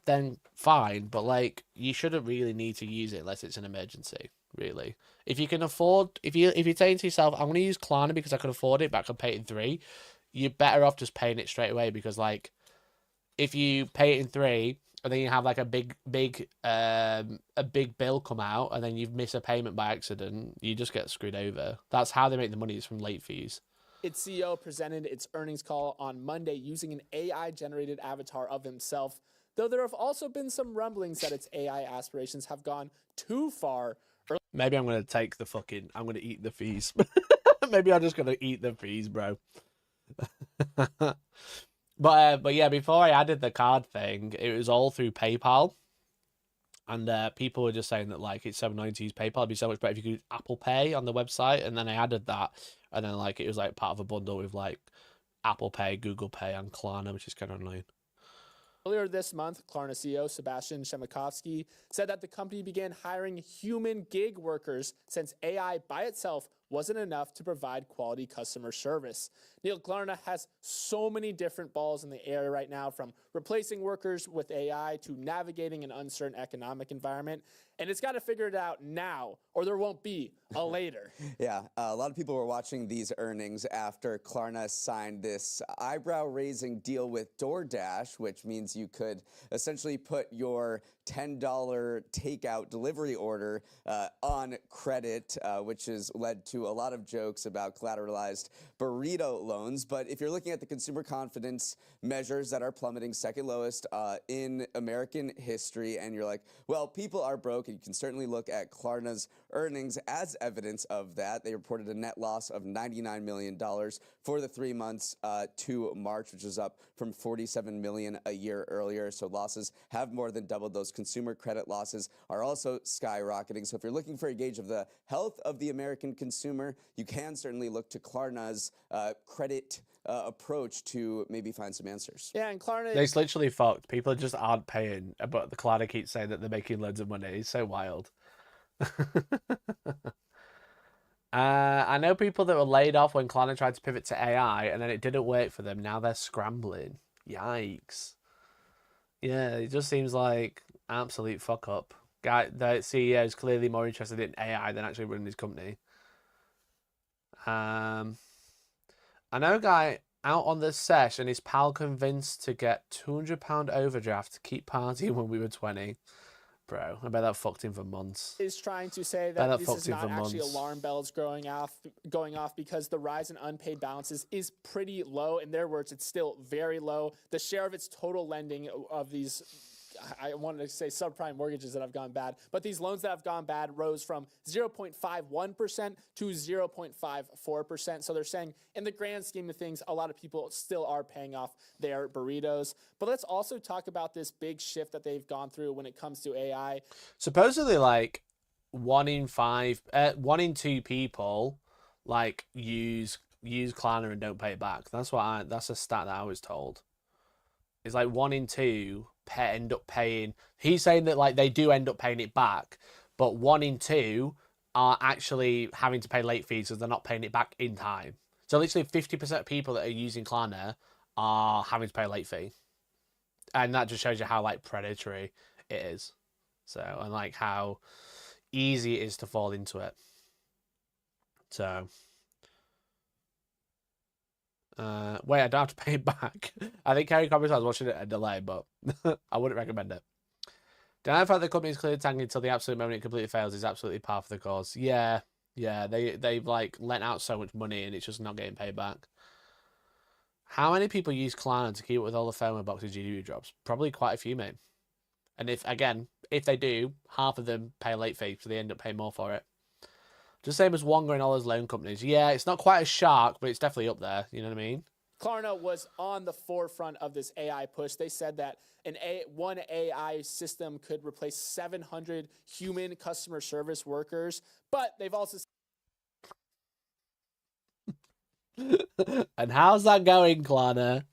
then fine. But like, you shouldn't really need to use it unless it's an emergency. Really, if you can afford, if you're saying to yourself, I'm going to use Klarna because I can afford it, but I can pay it in 3, you're better off just paying it straight away. Because like, if you pay it in 3 and then you have like a big bill come out and then you miss a payment by accident, you just get screwed over. That's how they make the money, is from late fees.
Its CEO presented its earnings call on Monday using an AI-generated avatar of himself, though there have also been some rumblings that its AI aspirations have gone too far.
Maybe I'm going to I'm going to eat the fees. Maybe I'm just going to eat the fees, bro. But yeah, before I added the card thing, it was all through PayPal. And people were just saying that like it's $7.90 to use PayPal. It'd be so much better if you could use Apple Pay on the website. And then I added that. And then like it was like part of a bundle with like Apple Pay, Google Pay, and Klarna, which is kind of annoying.
Earlier this month, Klarna CEO Sebastian Shemakovsky said that the company began hiring human gig workers since AI by itself wasn't enough to provide quality customer service. Neil, Klarna has so many different balls in the air right now, from replacing workers with AI to navigating an uncertain economic environment. And it's got to figure it out now, or there won't be a later.
Yeah, a lot of people were watching these earnings after Klarna signed this eyebrow-raising deal with DoorDash, which means you could essentially put your $10 takeout delivery order on credit, which has led to a lot of jokes about collateralized burrito loans. But if you're looking at the consumer confidence measures that are plummeting, second lowest in American history, and you're like, well, people are broke, and you can certainly look at Klarna's earnings as evidence of that. They reported a net loss of $99 million for the 3 months to March, which is up from $47 million a year earlier. So losses have more than doubled. Those consumer credit losses are also skyrocketing. So if you're looking for a gauge of the health of the American consumer, you can certainly look to Klarna's credit approach to maybe find some answers.
Yeah, and Klarna...
It's literally fucked. People just aren't paying, but the Klarna keeps saying that they're making loads of money. It's so wild. I know people that were laid off when Klarna tried to pivot to AI, and then it didn't work for them. Now they're scrambling. Yikes. Yeah, it just seems like absolute fuck up. The CEO is clearly more interested in AI than actually running his company. I know a guy out on the sesh and his pal convinced to get £200 overdraft to keep partying when we were 20. Bro, I bet that fucked him for months.
Is trying to say that this is not actually alarm bells going off because the rise in unpaid balances is pretty low. In their words, it's still very low. The share of its total lending of these, I wanted to say subprime mortgages that have gone bad, but these loans that have gone bad rose from 0.51% to 0.54%. So they're saying in the grand scheme of things, a lot of people still are paying off their burritos. But let's also talk about this big shift that they've gone through when it comes to AI.
Supposedly, like 1 in 2 people like use Klarna and don't pay it back. That's a stat that I was told. It's like 1 in 2 end up paying. He's saying that like they do end up paying it back, but 1 in 2 are actually having to pay late fees because they're not paying it back in time. So literally 50% of people that are using Klarna are having to pay a late fee. And that just shows you how like predatory it is. So, and like how easy it is to fall into it. So, wait, I don't have to pay it back. I think Kerry Commons was watching it at a delay, but I wouldn't recommend it. Denying the fact the company is clearly tanking until the absolute moment it completely fails is absolutely par for the course. Yeah, they've like lent out so much money and it's just not getting paid back. How many people use Klarna to keep up with all the FOMO boxes GDP drops? Probably quite a few, mate. And if they do, half of them pay a late fee, so they end up paying more for it. Just same as Wonga and all those loan companies. Yeah, it's not quite a shark, but it's definitely up there. You know what I mean?
Klarna was on the forefront of this AI push. They said that one AI system could replace 700 human customer service workers, but they've also
And how's that going, Klarna?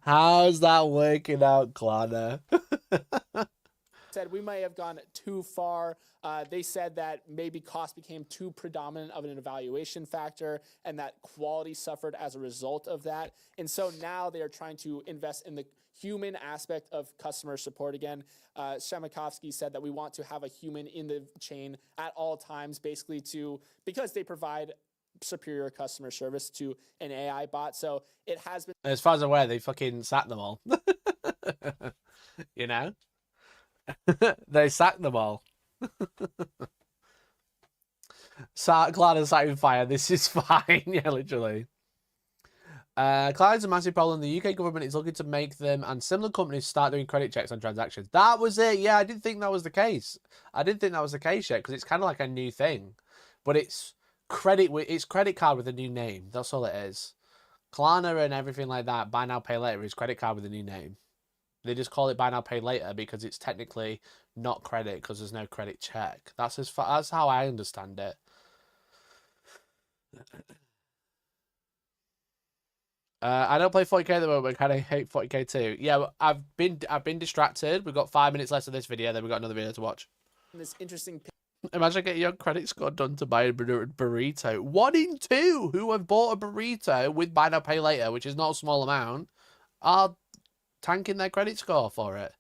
How's that working out, Klarna?
said we may have gone too far. They said that maybe cost became too predominant of an evaluation factor and that quality suffered as a result of that. And so now they are trying to invest in the human aspect of customer support again. Shemakovsky said that we want to have a human in the chain at all times, basically because they provide superior customer service to an AI bot. So it has been.
As far as I'm aware, they fucking sacked them all. You know? They sacked them all. Cloud is sat in fire. This is fine. Yeah, literally. Cloud is a massive problem. The UK government is looking to make them and similar companies start doing credit checks on transactions. That was it. Yeah, I didn't think that was the case. I didn't think that was the case yet because it's kind of like a new thing, but it's credit card with a new name. That's all it is. Klarna and everything like that. Buy now, pay later is credit card with a new name. They just call it buy now, pay later because it's technically not credit because there's no credit check. That's how I understand it. I don't play 40k at the moment, but I kind of hate 40k too. Yeah, I've been distracted. We've got 5 minutes left of this video, then we've got another video to watch.
This interesting.
Imagine getting your credit score done to buy a burrito. 1 in 2 who have bought a burrito with buy now, pay later, which is not a small amount, are tanking their credit score for it.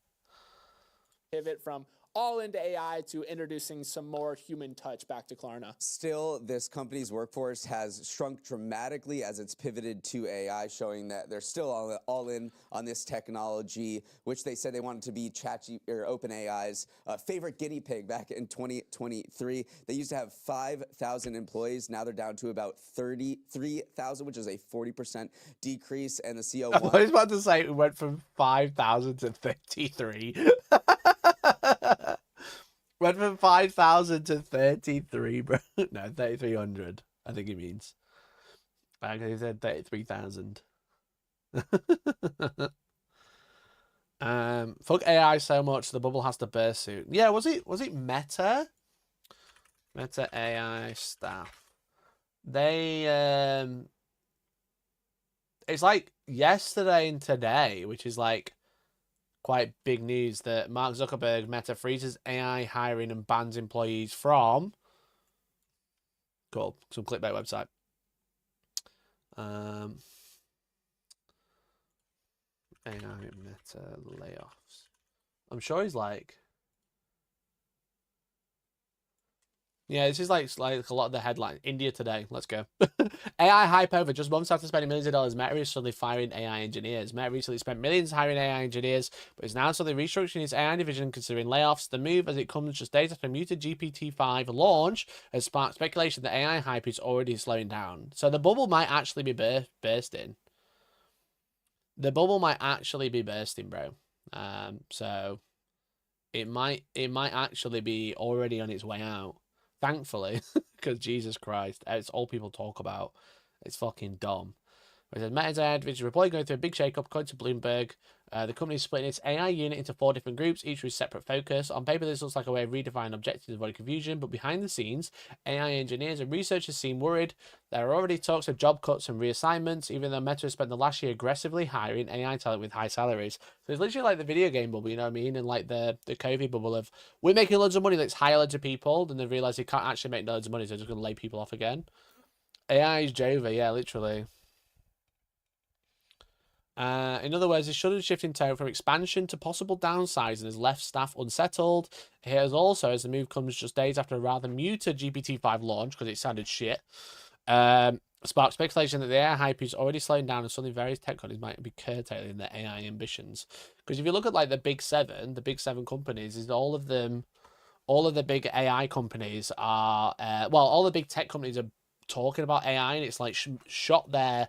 Pivot from all into AI to introducing some more human touch back to Klarna.
Still, this company's workforce has shrunk dramatically as it's pivoted to AI, showing that they're still all in on this technology, which they said they wanted to be OpenAI's favorite guinea pig back in 2023. They used to have 5,000 employees. Now they're down to about 33,000, which is a 40% decrease. And the CEO
I was about to say it went from 5,000 to 33. Went from 5,000 to 33, bro. No, 3,300. I think he means. I think he said 33,000. Fuck AI so much the bubble has to burst soon. Yeah, was it Meta? Meta AI staff. They it's like yesterday and today, which is like quite big news that Mark Zuckerberg, Meta, freezes AI hiring and bans employees from some clickbait website. AI Meta layoffs. I'm sure he's like, yeah, this is like a lot of the headline. India today, let's go. AI hype over. Just months after spending millions of dollars, Meta is suddenly firing AI engineers. Meta recently spent millions hiring AI engineers, but is now suddenly restructuring its AI division, considering layoffs. The move, as it comes just days after muted GPT-5 launch, has sparked speculation that AI hype is already slowing down. So the bubble might actually be bursting. The bubble might actually be bursting, bro. So it might actually be already on its way out. Thankfully, because Jesus Christ, it's all people talk about. It's fucking dumb. It says Meta's AI division reportedly going through a big shake-up. According to Bloomberg, the company is splitting its AI unit into 4 different groups, each with separate focus. On paper, this looks like a way of redefining objectives to avoid confusion, but behind the scenes, AI engineers and researchers seem worried. There are already talks of job cuts and reassignments, even though Meta has spent the last year aggressively hiring AI talent with high salaries. So it's literally like the video game bubble, you know what I mean? And like the COVID bubble of, we're making loads of money, let's hire loads of people, then they realise they can't actually make loads of money, so they're just going to lay people off again. AI is Jova, yeah, literally. In other words, this sudden shift in tone from expansion to possible downsizing has left staff unsettled. Here is also, as the move comes just days after a rather muted GPT-5 launch, because it sounded shit, sparked speculation that the AI hype is already slowing down and suddenly various tech companies might be curtailing their AI ambitions. Because if you look at like the big seven companies, is all of the big AI companies are, all the big tech companies are talking about AI, and it's like shot their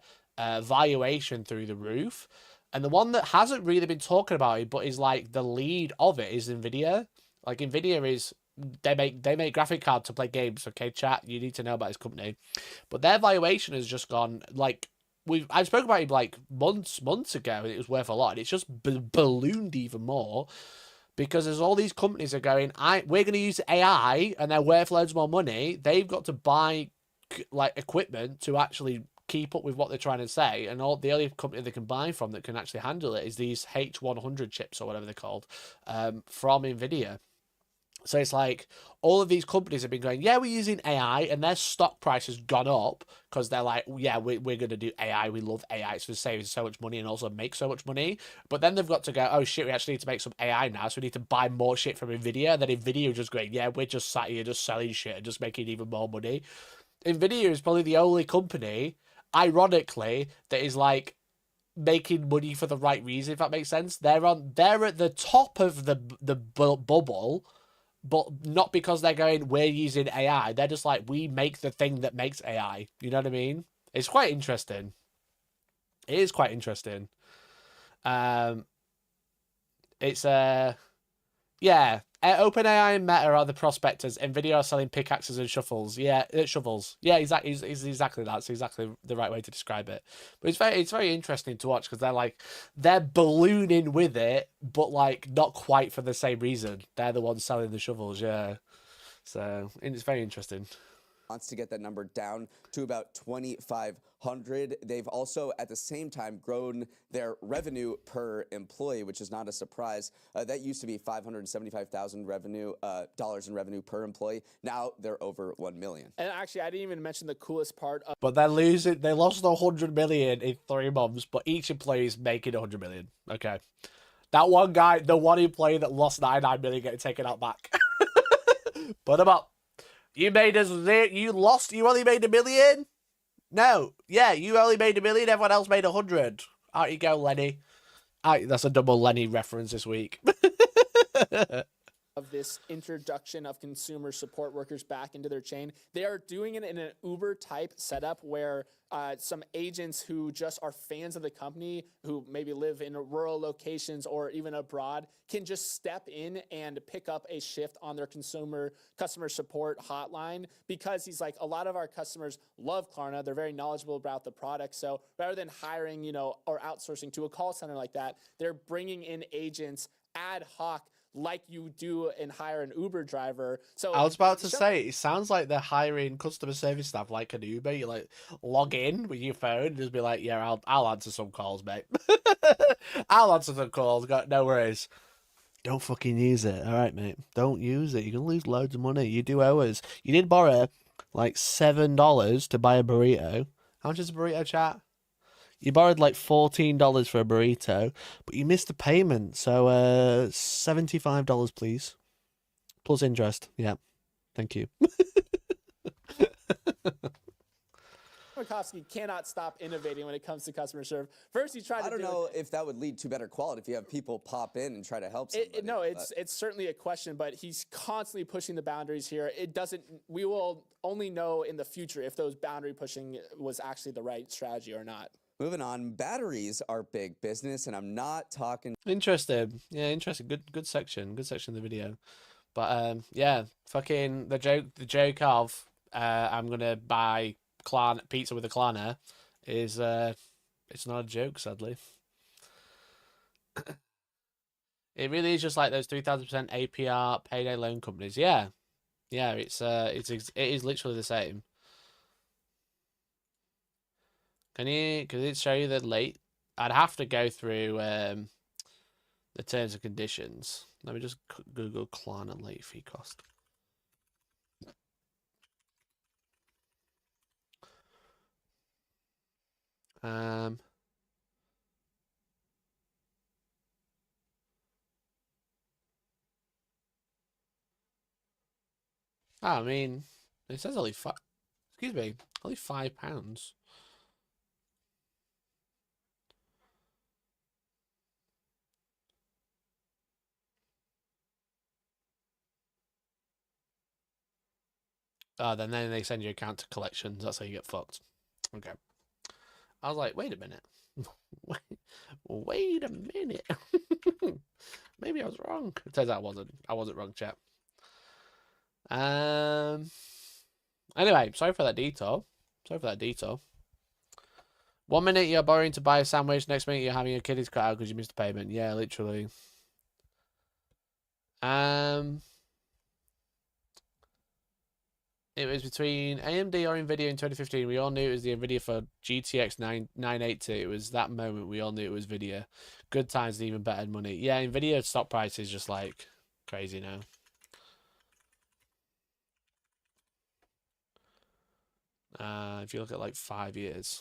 valuation through the roof. And the one that hasn't really been talking about it, but is like the lead of it, is Nvidia. Like Nvidia is, they make graphic cards to play games. Okay, chat, you need to know about this company. But their valuation has just gone like, I've spoken about it like months ago, and it was worth a lot. And it's just ballooned even more because there's all these companies are going, we're going to use AI, and they're worth loads more money. They've got to buy like equipment to actually keep up with what they're trying to say, and the only company they can buy from that can actually handle it is these H100 chips or whatever they're called from Nvidia. So it's like all of these companies have been going, yeah, we're using AI, and their stock price has gone up because they're like, yeah, we're going to do AI. We love AI. It's going to save us so much money and also make so much money. But then they've got to go, oh shit, we actually need to make some AI now, so we need to buy more shit from Nvidia. And then Nvidia is just going, yeah, we're just sat here just selling shit and just making even more money. Nvidia is probably the only company, ironically, that is like making money for the right reason, if that makes sense. They're at the top of the bubble, but not because they're going, we're using AI. They're just like, we make the thing that makes AI. You know what I mean? It's quite interesting. It is quite interesting. It's yeah. OpenAI and Meta are the prospectors. Nvidia are selling pickaxes and shovels. Yeah, shovels. Yeah, exactly. It's exactly that. It's exactly the right way to describe it. But it's very interesting to watch because they're ballooning with it, but like not quite for the same reason. They're the ones selling the shovels. Yeah. So it's very interesting.
Wants to get that number down to about 2,500. They've also, at the same time, grown their revenue per employee, which is not a surprise. That used to be $575,000 dollars in revenue per employee. Now they're over 1 million.
And actually, I didn't even mention the coolest part of.
But they're losing. They lost 100 million in 3 months, but each employee is making 100 million. Okay, that one guy, the one employee that lost 99 million, getting taken out back. Put him up. You only made $1 million? No. Yeah, you only made $1 million, everyone else made 100. Out you go, Lenny. That's a double Lenny reference this week.
Of this introduction of consumer support workers back into their chain. They are doing it in an Uber type setup where some agents who just are fans of the company, who maybe live in rural locations or even abroad, can just step in and pick up a shift on their customer support hotline, because he's like, a lot of our customers love Klarna. They're very knowledgeable about the product. So rather than hiring, or outsourcing to a call center like that, they're bringing in agents ad hoc, like you do and hire an Uber driver. So
I was about to say, it sounds like they're hiring customer service staff like an Uber. You like log in with your phone and just be like, yeah, I'll answer some calls, mate. I'll answer some calls. Got no worries. Don't fucking use it. All right, mate. Don't use it. You're gonna lose loads of money. You do hours. You did borrow like $7 to buy a burrito. How much is a burrito, chat? You borrowed like $14 for a burrito, but you missed the payment. So $75, please. Plus interest. Yeah. Thank you.
Markovsky cannot stop innovating when it comes to customer service. First, he tried to
I don't know if that would lead to better quality if you have people pop in and try to help somebody.
No, it's certainly a question, but he's constantly pushing the boundaries here. We will only know in the future if those boundary pushing was actually the right strategy or not.
Moving on, batteries are big business, and I'm not talking.
Interesting. Yeah, interesting. Good section. Good section of the video. But yeah, fucking the joke of I'm gonna buy pizza with a Klarna is it's not a joke, sadly. It really is just like those 3,000% APR payday loan companies. Yeah, it is literally the same. Can it show you the late? I'd have to go through the terms and conditions. Let me just Google Klarna late fee cost. I mean, it says only excuse me, only £5. Then they send your account to collections. That's how you get fucked. Okay. I was like, wait a minute. Wait a minute. Maybe I was wrong. It turns out I wasn't wrong, chat. Anyway, sorry for that detour. 1 minute you're borrowing to buy a sandwich, next minute you're having your kiddies cut out because you missed a payment. Yeah, literally. It was between AMD or Nvidia in 2015. We all knew it was the Nvidia for GTX 980. It was that moment we all knew it was Nvidia. Good times, even better money. Yeah, Nvidia stock price is just like crazy now. If you look at like 5 years,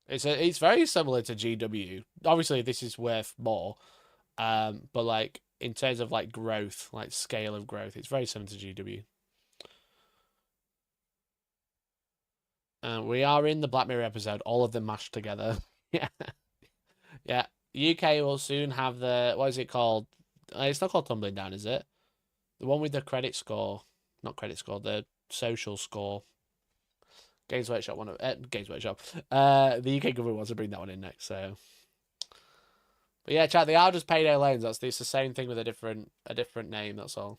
it's very similar to GW. Obviously, this is worth more, but like in terms of like growth, like scale of growth, it's very similar to GW. We are in the Black Mirror episode, all of them mashed together. Yeah. Yeah. UK will soon have the, what is it called? It's not called Tumbling Down, is it? The one with the credit score. Not credit score, the social score. Games Workshop, Games Workshop. The UK government wants to bring that one in next, so. But yeah, chat, they are just payday loans. It's the same thing with a different name, that's all.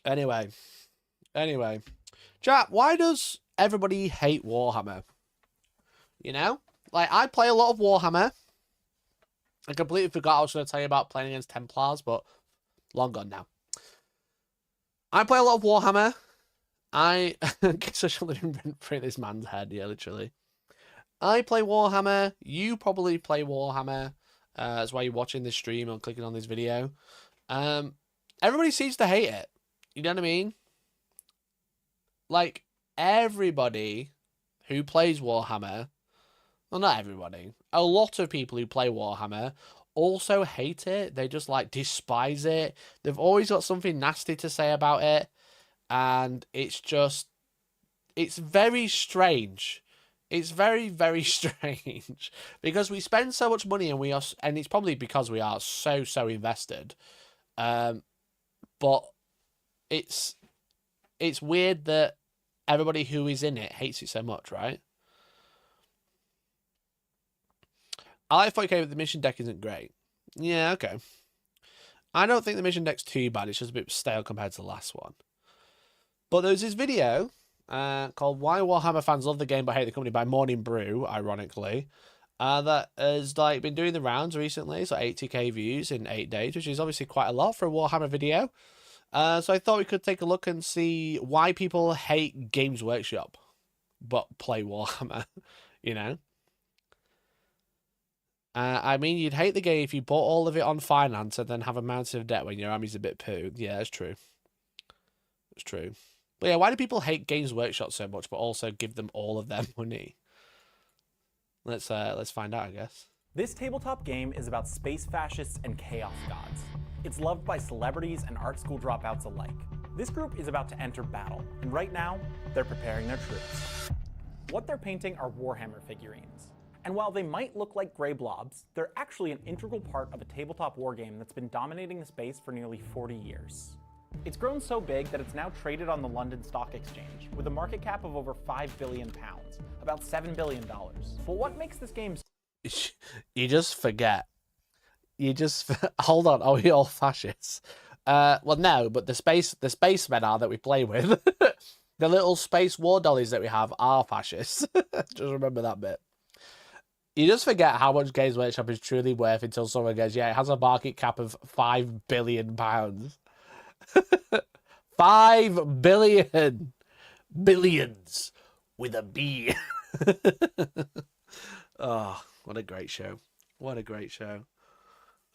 Anyway. Chat, why does everybody hate Warhammer? You know? Like, I play a lot of Warhammer. I completely forgot I was going to tell you about playing against Templars, but long gone now. I play a lot of Warhammer. I guess I should have print this man's head, yeah, literally. I play Warhammer. You probably play Warhammer. That's why you're watching this stream or clicking on this video. Everybody seems to hate it. You know what I mean? Like, everybody who plays Warhammer, well, not everybody, a lot of people who play Warhammer also hate it. They just, like, despise it. They've always got something nasty to say about it. And it's just, it's very strange. It's very, very strange. Because we spend so much money and it's probably because we are so invested. But it's weird that everybody who is in it hates it so much, right? I like 40k, but the mission deck isn't great. Yeah, okay. I don't think the mission deck's too bad. It's just a bit stale compared to the last one. But there's this video called Why Warhammer Fans Love the Game but Hate the Company by Morning Brew, ironically, that has like been doing the rounds recently. So 80k views in 8 days, which is obviously quite a lot for a Warhammer video. So I thought we could take a look and see why people hate Games Workshop but play Warhammer, you know? I mean, you'd hate the game if you bought all of it on finance and then have a mountain of debt when your army's a bit poo. Yeah, that's true. It's true. But yeah, why do people hate Games Workshop so much but also give them all of their money? Let's find out, I guess.
This tabletop game is about space fascists and chaos gods. It's loved by celebrities and art school dropouts alike. This group is about to enter battle, and right now, they're preparing their troops. What they're painting are Warhammer figurines. And while they might look like gray blobs, they're actually an integral part of a tabletop wargame that's been dominating the space for nearly 40 years. It's grown so big that it's now traded on the London Stock Exchange, with a market cap of over £5 billion, about $7 billion. But what makes this game
You just forget. Hold on, are we all fascists? Well, no, but the spacemen are that we play with. The little space war dollies that we have are fascists. Just remember that bit. You just forget how much Games Workshop is truly worth until someone goes, yeah, it has a market cap of £5 billion. 5 billion. Billions. With a B. Oh, what a great show. What a great show.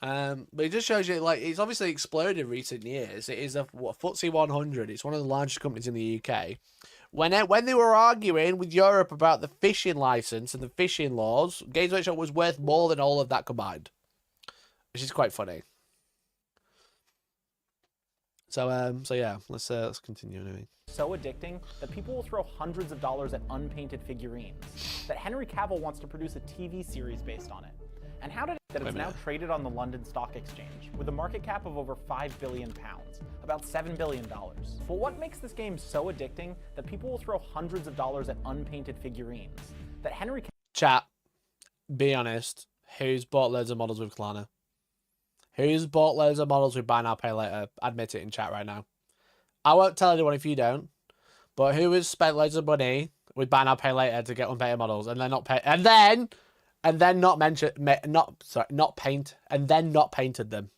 But it just shows you, like, it's obviously exploded in recent years. It is a FTSE 100. It's one of the largest companies in the UK. When they were arguing with Europe about the fishing license and the fishing laws, Games Workshop was worth more than all of that combined, which is quite funny. So yeah, let's continue anyway.
So addicting that people will throw hundreds of dollars at unpainted figurines, that Henry Cavill wants to produce a TV series based on it. And how did it that it's now traded on the London Stock Exchange with a market cap of over £5 billion, about $7 billion. But what makes this game so addicting that people will throw hundreds of dollars at unpainted figurines, that Henry
Chat, be honest, who's bought loads of models with Klarna? Who's bought loads of models with buy now, pay later? Admit it in chat right now. I won't tell anyone if you don't, but who has spent loads of money with buy now, pay later to get unpainted models and then not pay, and then not mention, not paint, and then not painted them?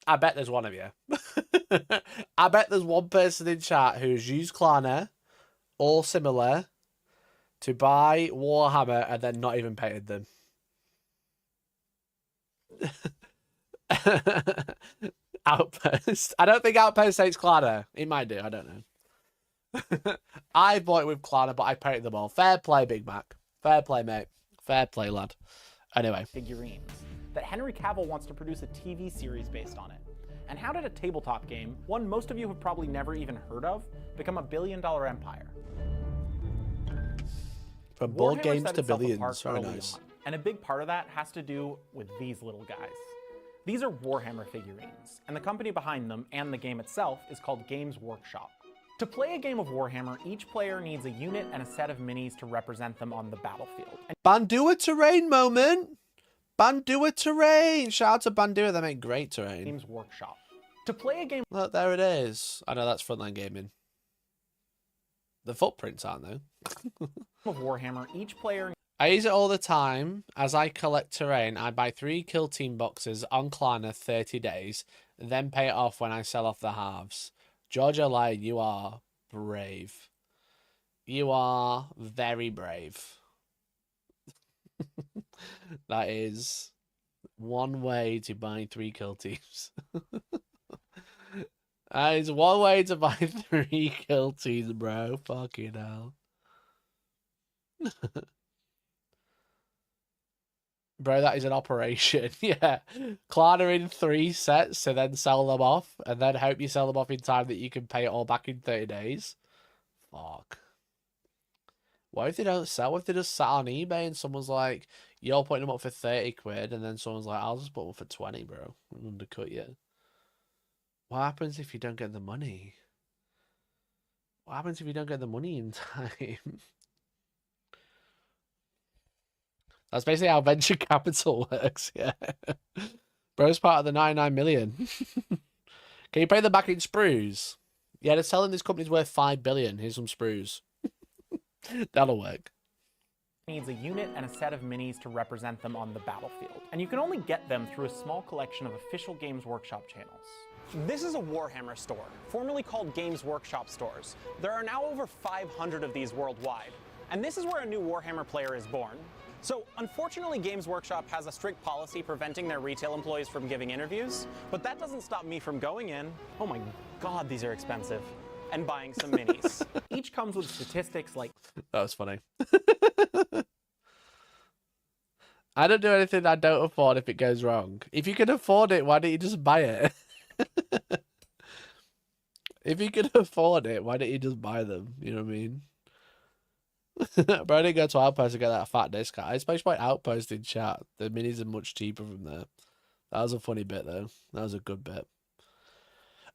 I bet there's one of you. I bet there's one person in chat who's used Klarna or similar to buy Warhammer and then not even painted them. Outpost. I don't think Outpost hates Klarna. It might do. I don't know. I bought it with Klarna, but I painted them all. Fair play, Big Mac. Fair play, mate. Fair play, lad. Anyway.
Figurines, that Henry Cavill wants to produce a TV series based on it. And how did a tabletop game, one most of you have probably never even heard of, become a billion-dollar empire?
From board
Warhammer
games
set
to
itself
billions.
apart
Very
early
nice.
on, and a big part of that has to do with these little guys. These are Warhammer figurines, and the company behind them and the game itself is called Games Workshop. To play a game of Warhammer, each player needs a unit and a set of minis to represent them on the battlefield. And
Bandua terrain moment. Bandua terrain. Shout out to Bandua. They make great terrain.
Games Workshop. To play a game
Look, there it is. I know that's Frontline Gaming. The footprints aren't they?
of Warhammer, each player
I use it all the time. As I collect terrain, I buy 3 kill team boxes on Klarna 30 days, then pay it off when I sell off the halves. Georgia Lion, you are brave. You are very brave. That is one way to buy 3 kill teams. That is one way to buy 3 kill teams, bro. Fucking hell. Bro, that is an operation. Yeah. Klarna in 3 sets to then sell them off, and then hope you sell them off in time that you can pay it all back in 30 days. Fuck. What if they don't sell? What if they just sat on eBay and someone's like, you're putting them up for 30 quid, and then someone's like, I'll just put them for 20, bro. And undercut you. What happens if you don't get the money? What happens if you don't get the money in time? That's basically how venture capital works, yeah. Bro's part of the 99 million. Can you pay them back in sprues? Yeah, they're selling this company's worth 5 billion. Here's some sprues. That'll work.
needs a unit and a set of minis to represent them on the battlefield. And you can only get them through a small collection of official Games Workshop channels.
This is a Warhammer store, formerly called Games Workshop stores. There are now over 500 of these worldwide. And this is where a new Warhammer player is born. So, unfortunately, Games Workshop has a strict policy preventing their retail employees from giving interviews, but that doesn't stop me from going in, oh my god, these are expensive, and buying some minis.
Each comes with statistics like...
That was funny. I don't do anything I don't afford if it goes wrong. If you can afford it, why don't you just buy it? If you can afford it, why don't you just buy them? You know what I mean? But I didn't go to Outpost to get that fat discount. I especially by Outpost in chat. The minis are much cheaper from there. That was a funny bit though. That was a good bit.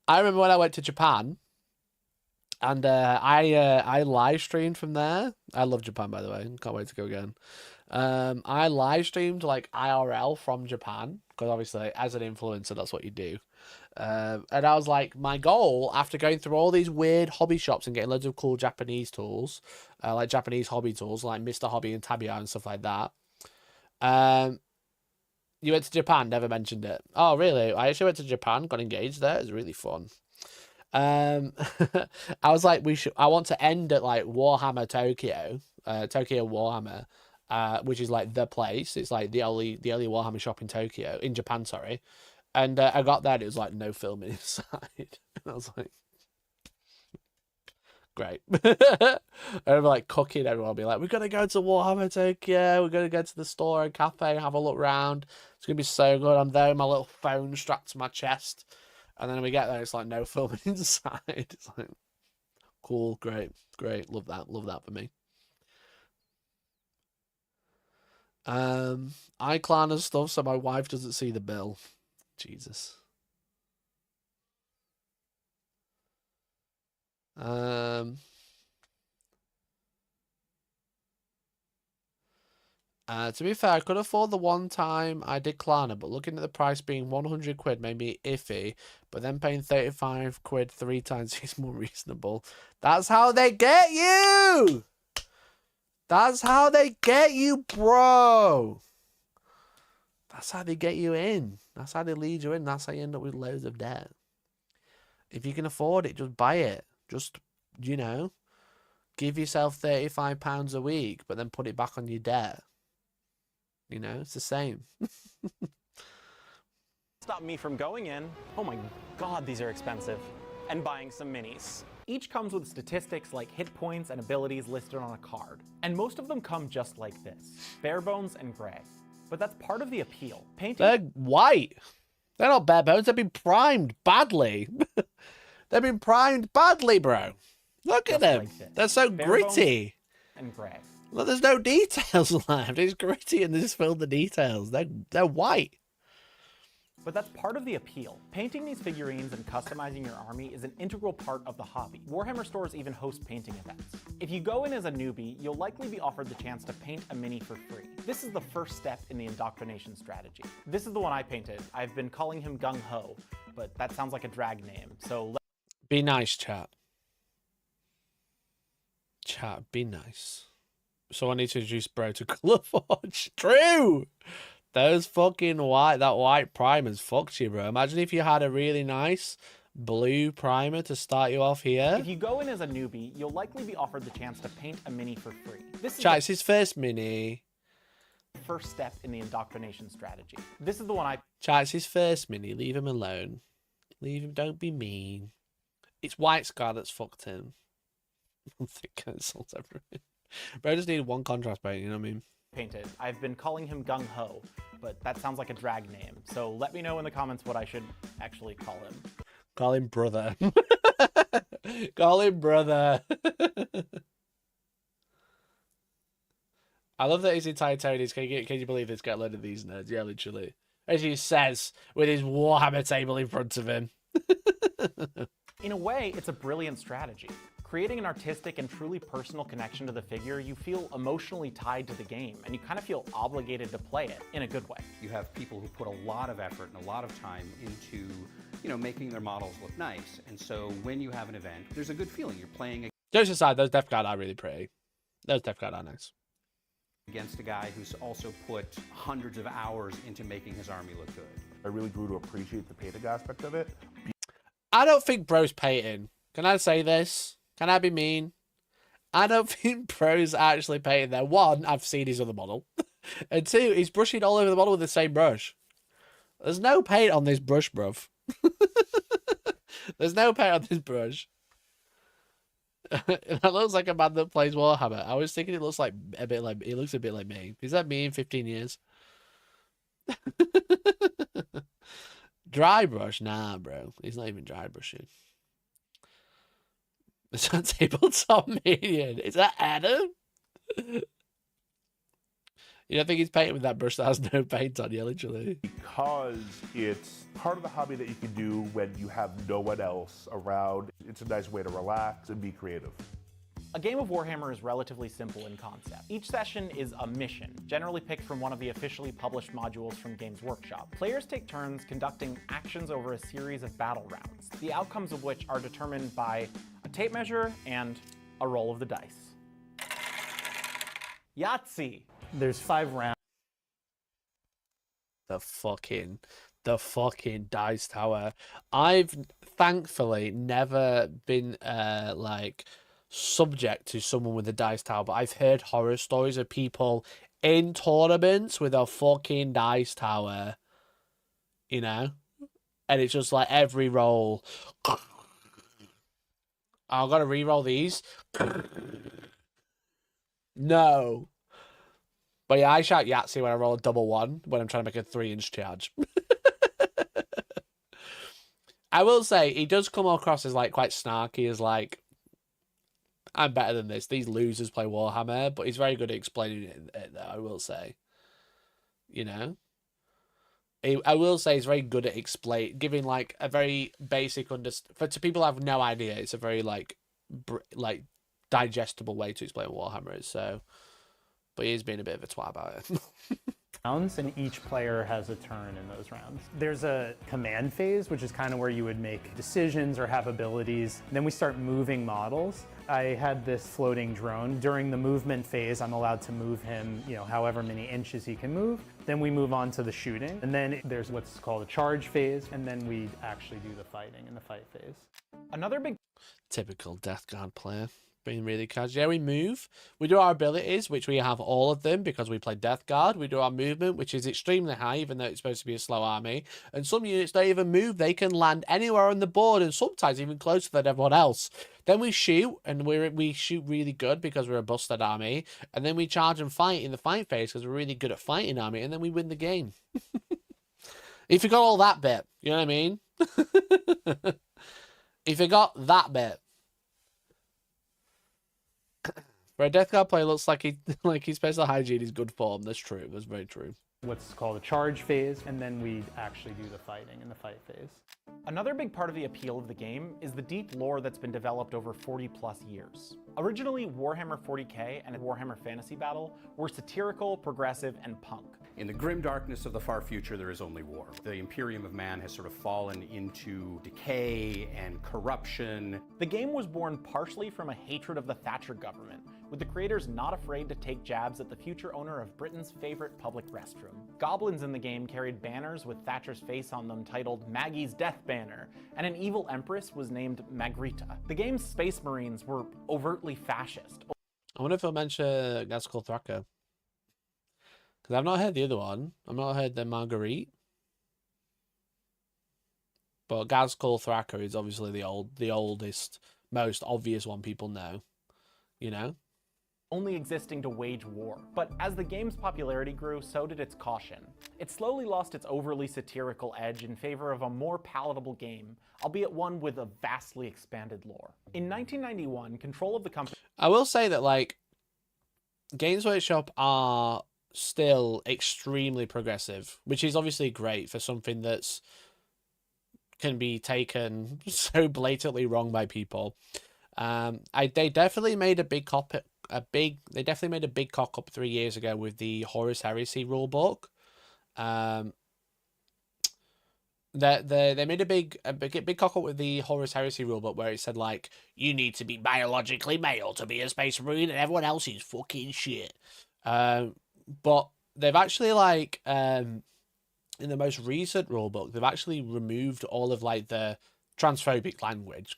I remember when I went to Japan, and I live streamed from there. I love Japan, by the way. Can't wait to go again. I live streamed like IRL from Japan because obviously as an influencer, that's what you do. And I was like, my goal after going through all these weird hobby shops and getting loads of cool Japanese tools, like Japanese hobby tools, like Mr. Hobby and Tabia and stuff like that. You went to Japan, never mentioned it. Oh, really? I actually went to Japan, got engaged there. It was really fun. I was like, I want to end at like Warhammer Tokyo, Tokyo Warhammer, which is like the place. It's like the only Warhammer shop in Tokyo, in Japan, sorry. And I got there, and it was like no filming inside. And I was like, Great. And I'm like cooking, everyone will be like, we're going to go to Warhammer Tokyo, we're going to go to the store and cafe, have a look round. It's going to be so good. I'm there with my little phone strapped to my chest. And then we get there, it's like no filming inside. It's like, cool, great, great. Love that for me. I Klarna stuff so my wife doesn't see the bill. Jesus. To be fair, I could afford the one time I did Klarna, but looking at the price being 100 quid made me iffy, but then paying 35 quid 3 times is more reasonable. That's how they get you! That's how they get you, bro! That's how they get you in. That's how they lead you in. That's how you end up with loads of debt. If you can afford it, just buy it. Just, you know, give yourself £35 a week, but then put it back on your debt. You know, it's the same.
Stop me from going in. Oh my god, these are expensive. And buying some minis.
Each comes with statistics like hit points and abilities listed on a card. And most of them come just like this, bare bones and gray. But that's part of the appeal.
They're white. They're not bare bones, they've been primed badly. They've been primed badly, bro. Look at them. Like they're so gritty.
And gray.
Look, there's no details left. It's gritty and they just filled the details. They're white.
But that's part of the appeal. Painting these figurines and customizing your army is an integral part of the hobby. Warhammer stores even host painting events. If you go in as a newbie, you'll likely be offered the chance to paint a mini for free. This is the first step in the indoctrination strategy. This is the one I painted. I've been calling him Gung Ho, but that sounds like a drag name, so
be nice, chat. Chat, be nice. So I need to introduce bro to Colourforge. True! Those fucking that white primer's fucked you, bro. Imagine if you had a really nice blue primer to start you off here.
If you go in as a newbie, you'll likely be offered the chance to paint a mini for free. This is
chat, it's his first mini.
First step in the indoctrination strategy. This is the one I...
Chat, it's his first mini. Leave him alone. Leave him, don't be mean. It's White Scar that's fucked him. I think insults everything. Bro, I just need one contrast paint, you know what I mean?
Painted. I've been calling him Gung Ho, but that sounds like a drag name. So let me know in the comments what I should actually call him.
Call him brother. Call him brother. I love that his entire tyranids. Can you believe this? Get a load of these nerds. Yeah, literally. As he says, with his Warhammer table in front of him.
In a way, it's a brilliant strategy. Creating an artistic and truly personal connection to the figure, you feel emotionally tied to the game, and you kind of feel obligated to play it in a good way.
You have people who put a lot of effort and a lot of time into, you know, making their models look nice. And so when you have an event, there's a good feeling. You're playing
Jokes aside, those Death Guard are really pretty. Those Death Guard are nice.
Against a guy who's also put hundreds of hours into making his army look good.
I really grew to appreciate the painting aspect of it.
I don't think bro's painting. Can I say this? Can I be mean? I don't think bro's actually painting there. One, I've seen his other model. And two, he's brushing all over the model with the same brush. There's no paint on this brush, bruv. There's no paint on this brush. That looks like a man that plays Warhammer. I was thinking it looks like a bit like me. Is that me in 15 years? Dry brush? Nah, bro. He's not even dry brushing. It's a tabletop minion. Is that Adam? You don't think he's painting with that brush that has no paint on? Yeah, literally.
Because it's part of the hobby that you can do when you have no one else around. It's a nice way to relax and be creative.
A game of Warhammer is relatively simple in concept. Each session is a mission, generally picked from one of the officially published modules from Games Workshop. Players take turns conducting actions over a series of battle rounds, the outcomes of which are determined by a tape measure and a roll of the dice. Yahtzee! There's 5 rounds.
The fucking dice tower. I've thankfully never been like subject to someone with a dice tower, but I've heard horror stories of people in tournaments with a fucking dice tower, you know, and it's just like every roll I've got to re-roll these. No. But yeah, I shout Yahtzee when I roll a double one when I'm trying to make a 3-inch charge. I will say, he does come across as like quite snarky, as like, I'm better than this. These losers play Warhammer, but he's very good at explaining it though, I will say. You know? I will say he's very good at giving like a very basic to people who have no idea. It's a very like digestible way to explain what Warhammer is. So, but he's been a bit of a twat about it.
Rounds, and each player has a turn in those rounds. There's a command phase, which is kind of where you would make decisions or have abilities. Then we start moving models. I had this floating drone. During the movement phase, I'm allowed to move him, however many inches he can move. Then we move on to the shooting. And then there's what's called a charge phase. And then we actually do the fighting in the fight phase.
Another big...
Typical Death Guard player. Being really casual. Yeah, we move. We do our abilities, which we have all of them because we play Death Guard. We do our movement, which is extremely high, even though it's supposed to be a slow army. And some units don't even move. They can land anywhere on the board and sometimes even closer than everyone else. Then we shoot, and we shoot really good because we're a busted army. And then we charge and fight in the fight phase because we're really good at fighting army. And then we win the game. If you got all that bit, you know what I mean? If you got that bit. For a Death Guard player, looks like his special hygiene is good form. That's true. That's very true.
What's called a charge phase, and then we actually do the fighting in the fight phase.
Another big part of the appeal of the game is the deep lore that's been developed over 40 plus years. Originally, Warhammer 40k and Warhammer Fantasy Battle were satirical, progressive, and punk.
In the grim darkness of the far future, there is only war. The Imperium of Man has sort of fallen into decay and corruption.
The game was born partially from a hatred of the Thatcher government, with the creators not afraid to take jabs at the future owner of Britain's favorite public restroom. Goblins in the game carried banners with Thatcher's face on them titled Maggie's Death Banner, and an evil empress was named Magritta. The game's space marines were overtly fascist.
I wonder if I'll mention Gaskell Thraka. Because I've not heard the other one. I've not heard the Marguerite. But Gaskell Thraka is obviously the oldest, most obvious one people know. You know?
Only existing to wage war. But as the game's popularity grew, so did its caution. It slowly lost its overly satirical edge in favor of a more palatable game, albeit one with a vastly expanded lore. In 1991, control of the company...
I will say that, like, Games Workshop are still extremely progressive, which is obviously great for something that's can be taken so blatantly wrong by people. They definitely made a big cock up 3 years ago with the Horus Heresy rulebook. They made a big cock up with the Horus Heresy rulebook where it said like you need to be biologically male to be a space marine and everyone else is fucking shit. But they've actually like in the most recent rulebook they've actually removed all of like the transphobic language.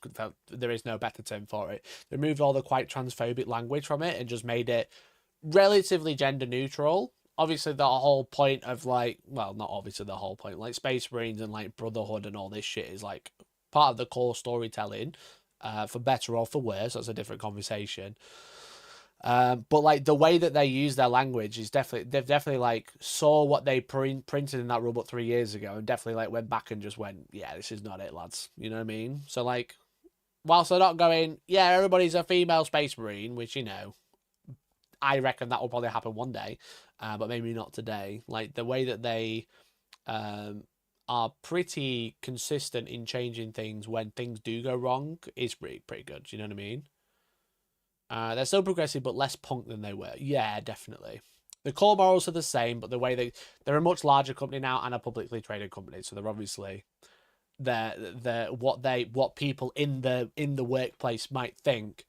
There is no better term for it. They removed all the quite transphobic language from it and just made it relatively gender neutral. Obviously the whole point of like, well, not obviously the whole point, like Space Marines and like Brotherhood and all this shit is like part of the core storytelling, for better or for worse. That's a different conversation. But like the way that they use their language is they've definitely like saw what they printed in that rulebook 3 years ago and definitely like went back and just went, yeah, this is not it, lads. You know what I mean? So like, whilst they're not going, yeah, everybody's a female space marine, which, you know, I reckon that will probably happen one day, but maybe not today. Like the way that they are pretty consistent in changing things when things do go wrong is pretty good. You know what I mean? They're still progressive, but less punk than they were. Yeah, definitely. The core morals are the same, but the way they're a much larger company now and a publicly traded company, so they're obviously what people in the workplace might think.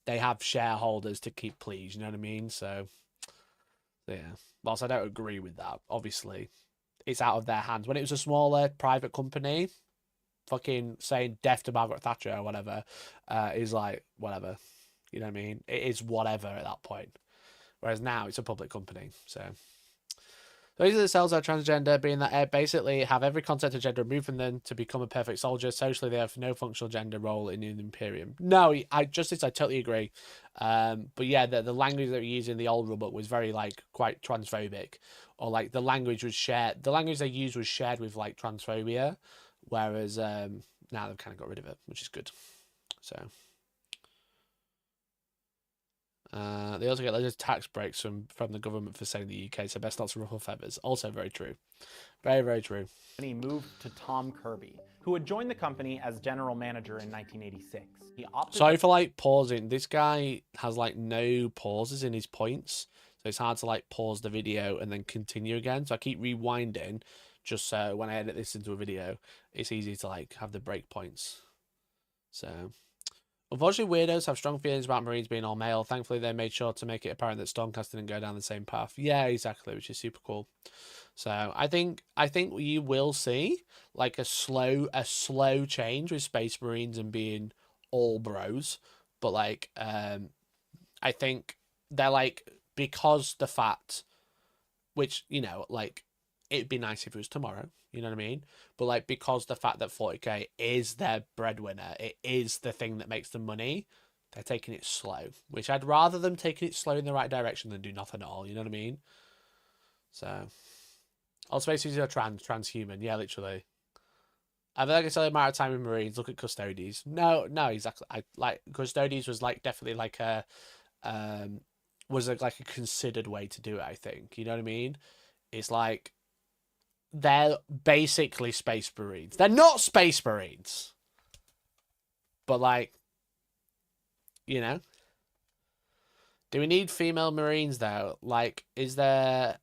They have shareholders to keep pleased. You know what I mean? So yeah. Whilst I don't agree with that, obviously, it's out of their hands. When it was a smaller private company, fucking saying death to Margaret Thatcher or whatever is like whatever. You know what I mean? It is whatever at that point. Whereas now it's a public company. So So these are the cells are transgender, being that basically have every concept of gender removed from them to become a perfect soldier. Socially, they have no functional gender role in the Imperium. No, I totally agree. But yeah, the language that we used in the old rulebook was very like quite transphobic, or like the language was shared. The language they used was shared with like transphobia, whereas now they've kind of got rid of it, which is good. So. They also get loads of tax breaks from the government for saying the UK, so best not to ruffle feathers. Also very true. Very, very true.
And he moved to Tom Kirby, who had joined the company as general manager in 1986. He opted
Sorry for like pausing. This guy has like no pauses in his points, so it's hard to like pause the video and then continue again. So I keep rewinding just so when I edit this into a video, it's easy to like have the break points. So... Unfortunately, weirdos have strong feelings about Marines being all male. Thankfully, they made sure to make it apparent that Stormcast didn't go down the same path. Yeah, exactly, which is super cool. So I think you will see like a slow change with Space Marines and being all bros. But like, I think they're like, because the fact, which, you know, like, it'd be nice if it was tomorrow. You know what I mean? But like, because the fact that 40k is their breadwinner, it is the thing that makes them money, they're taking it slow. Which I'd rather them taking it slow in the right direction than do nothing at all. You know what I mean? So, all space users are transhuman. Yeah, literally. I feel like it's only a matter of time in Marines. Look at Custodes. No, exactly. I like Custodes was like definitely like a like a considered way to do it. I think. You know what I mean? It's like. They're basically Space Marines. They're not Space Marines. But, like, you know. Do we need female Marines, though? Like, is there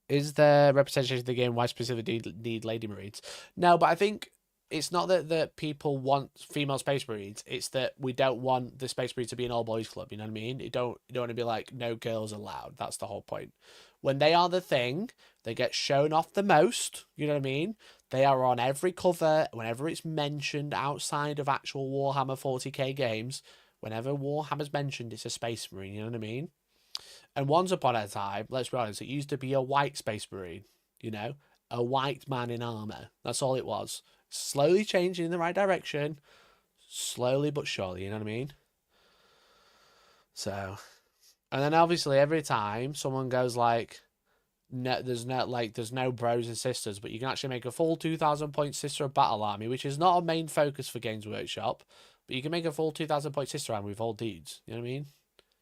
representation of the game why specifically need Lady Marines? No, but I think it's not that people want female Space Marines. It's that we don't want the Space Marines to be an all-boys club, you know what I mean? You don't want to be like, no girls allowed. That's the whole point. When they are the thing, they get shown off the most, you know what I mean? They are on every cover, whenever it's mentioned outside of actual Warhammer 40k games, whenever Warhammer's mentioned, it's a Space Marine, you know what I mean? And once upon a time, let's be honest, it used to be a white Space Marine, you know? A white man in armour. That's all it was. Slowly changing in the right direction, slowly but surely, you know what I mean? So... And then obviously every time someone goes like, no, there's no bros and sisters, but you can actually make a full 2,000 point sister of battle army, which is not a main focus for Games Workshop, but you can make a full 2,000 point sister army with all dudes. You know what I mean?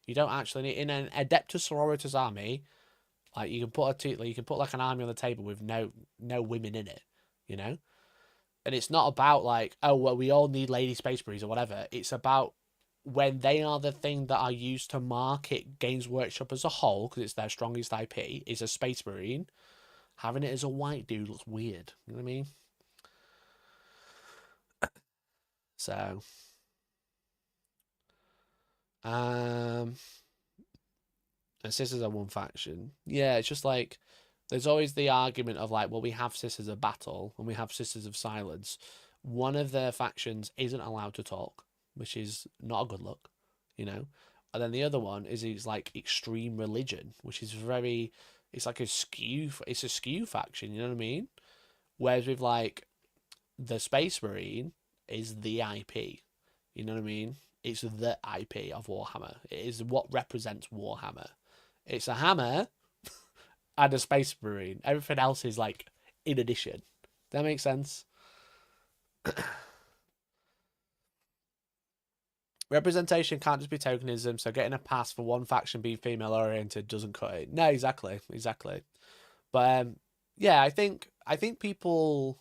You don't actually need in an Adeptus Sororitas army, like you can put like an army on the table with no women in it, you know. And it's not about like, oh well, we all need Lady Space Marines or whatever. It's about when they are the thing that are used to market Games Workshop as a whole, because it's their strongest IP, is a Space Marine. Having it as a white dude looks weird. You know what I mean? So, and sisters are one faction. Yeah, it's just like there's always the argument of like, well, we have sisters of battle and we have sisters of silence. One of their factions isn't allowed to talk, which is not a good look, you know. And then the other one is like extreme religion, which is very, it's like it's a skew faction, you know what I mean? Whereas with like the Space Marine is the IP, you know what I mean? It's the IP of Warhammer. It is what represents Warhammer. It's a hammer and a Space Marine. Everything else is like in addition. That makes sense? Representation can't just be tokenism, so getting a pass for one faction being female oriented doesn't cut it. No, exactly. But yeah, I think people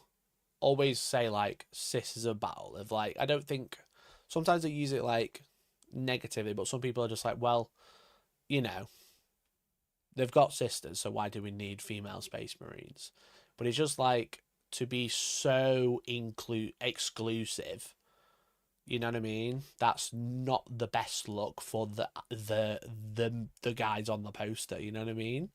always say like cis is a battle of like, I don't think sometimes they use it like negatively, but some people are just like, well, you know, they've got sisters, so why do we need female Space Marines? But it's just like to be so exclusive. You know what I mean? That's not the best look for the guys on the poster. You know what I mean?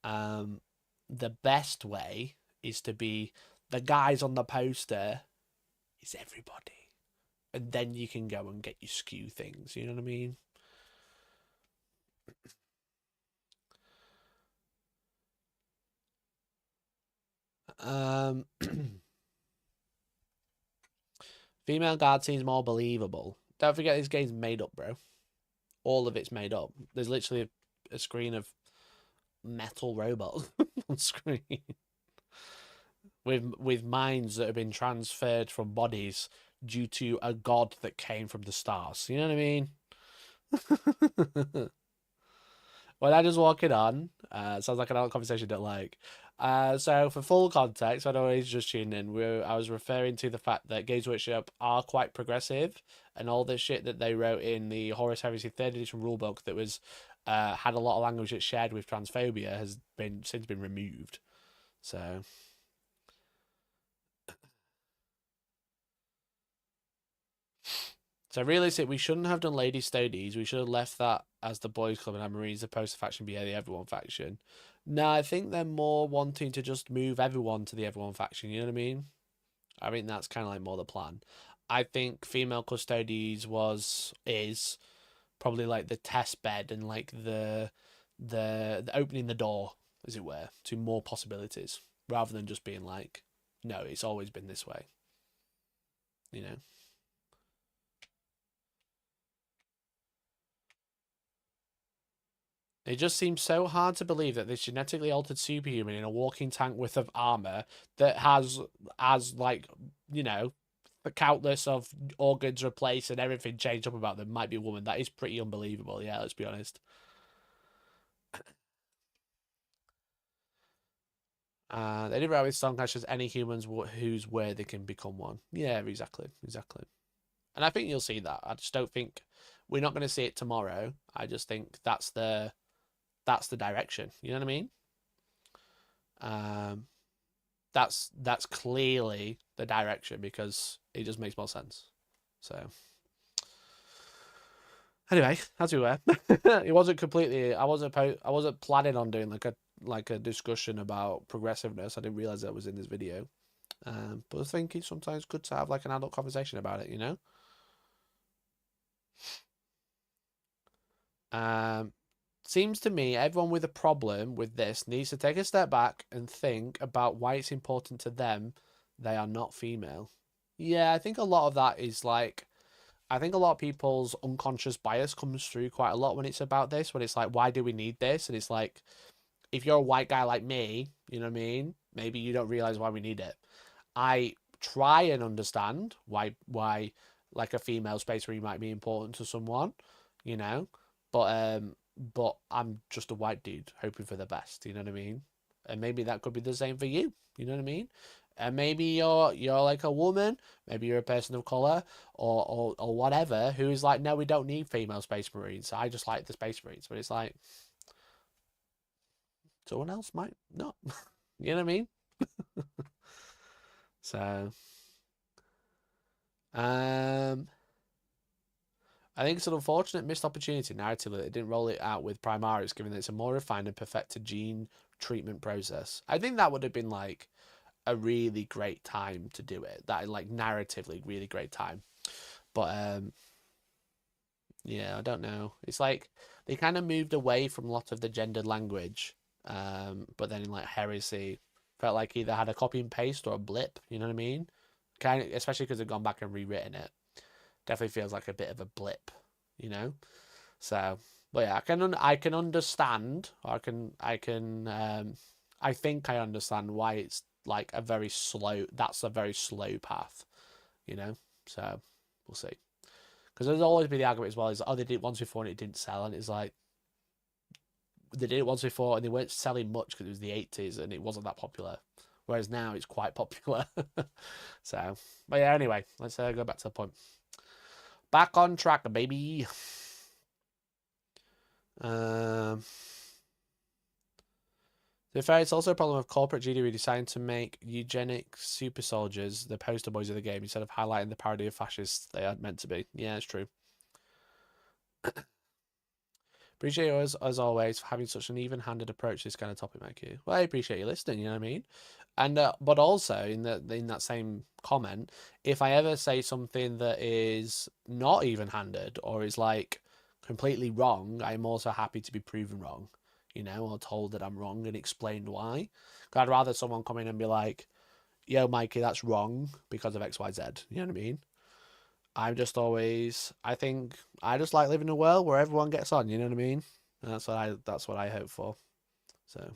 The best way is to be the guys on the poster is everybody, and then you can go and get your skew things. You know what I mean? Female guard seems more believable. Don't forget this game's made up, bro. All of it's made up. There's literally a screen of metal robots on screen with minds that have been transferred from bodies due to a god that came from the stars. You know what I mean? When I just walk it on, sounds like an adult conversation that like. So for full context, I know he's just tuning in. I was referring to the fact that Games Workshop are quite progressive, and all the shit that they wrote in the Horus Heresy 3rd edition rulebook that was had a lot of language that's shared with transphobia has since been removed. So. So realistic, we shouldn't have done Lady Stodies. We should have left that as the Boys Club and have Marines opposed to faction be the Everyone faction. No, I think they're more wanting to just move everyone to the Everyone faction, you know what I mean? I think that's kind of like more the plan. I think Female Custodies is probably like the test bed and like the opening the door, as it were, to more possibilities, rather than just being like, no, it's always been this way. You know? It just seems so hard to believe that this genetically altered superhuman in a walking tank worth of armor that has like, you know, the countless of organs replaced and everything changed up about them might be a woman. That is pretty unbelievable. Yeah, let's be honest. They didn't write with Songcash as any humans whose way they can become one. Yeah, exactly. And I think you'll see that. I just don't think we're not going to see it tomorrow. I just think that's the direction. You know what I mean? That's clearly the direction because it just makes more sense. So anyway, as we were, it wasn't completely. I wasn't planning on doing like a discussion about progressiveness. I didn't realize that was in this video. But I think it's sometimes good to have like an adult conversation about it. You know. Seems to me everyone with a problem with this needs to take a step back and think about why it's important to them they are not female. Yeah, I think a lot of that is like, I think a lot of people's unconscious bias comes through quite a lot when it's about this, when it's like, why do we need this? And it's like, if you're a white guy like me, you know what I mean? Maybe you don't realize why we need it. I try and understand why like a female space marine might be important to someone, you know, but I'm just a white dude hoping for the best, you know what I mean? And maybe that could be the same for you, you know what I mean? And maybe you're like a woman, maybe you're a person of color or whatever, who is like, no, we don't need female space marines. I just like the space marines. But it's like, someone else might not, you know what I mean? So, I think it's an unfortunate missed opportunity narratively that they didn't roll it out with Primaris, given that it's a more refined and perfected gene treatment process. I think that would have been like a really great time to do it. That like narratively really great time. But yeah, I don't know. It's like they kind of moved away from a lot of the gendered language. But then in like Heresy, felt like either had a copy and paste or a blip, you know what I mean? Kind of, especially because they've gone back and rewritten it. Definitely feels like a bit of a blip, you know. So, but yeah, I can understand. Or I think I understand why it's like a very slow. That's a very slow path, you know. So we'll see. Because there's always been the argument as well is, oh, they did it once before and it didn't sell, and it's like they did it once before and they weren't selling much because it was the 80s and it wasn't that popular. Whereas now it's quite popular. So, but yeah, anyway, let's go back to the point. Back on track, baby. To be fair, it's also a problem of corporate GDP deciding to make eugenic super soldiers the poster boys of the game instead of highlighting the parody of fascists they are meant to be. Yeah, it's true. Appreciate you as always for having such an even-handed approach to this kind of topic, Mikey. Well, I appreciate you listening, you know what I mean? And but also in that same comment, if I ever say something that is not even-handed or is like completely wrong, I'm also happy to be proven wrong. you know, or told that I'm wrong and explained why. I'd rather someone come in and be like, yo, Mikey, that's wrong because of XYZ. You know what I mean? I'm just always, I think, I just like living in a world where everyone gets on, you know what I mean? And that's what I hope for. So,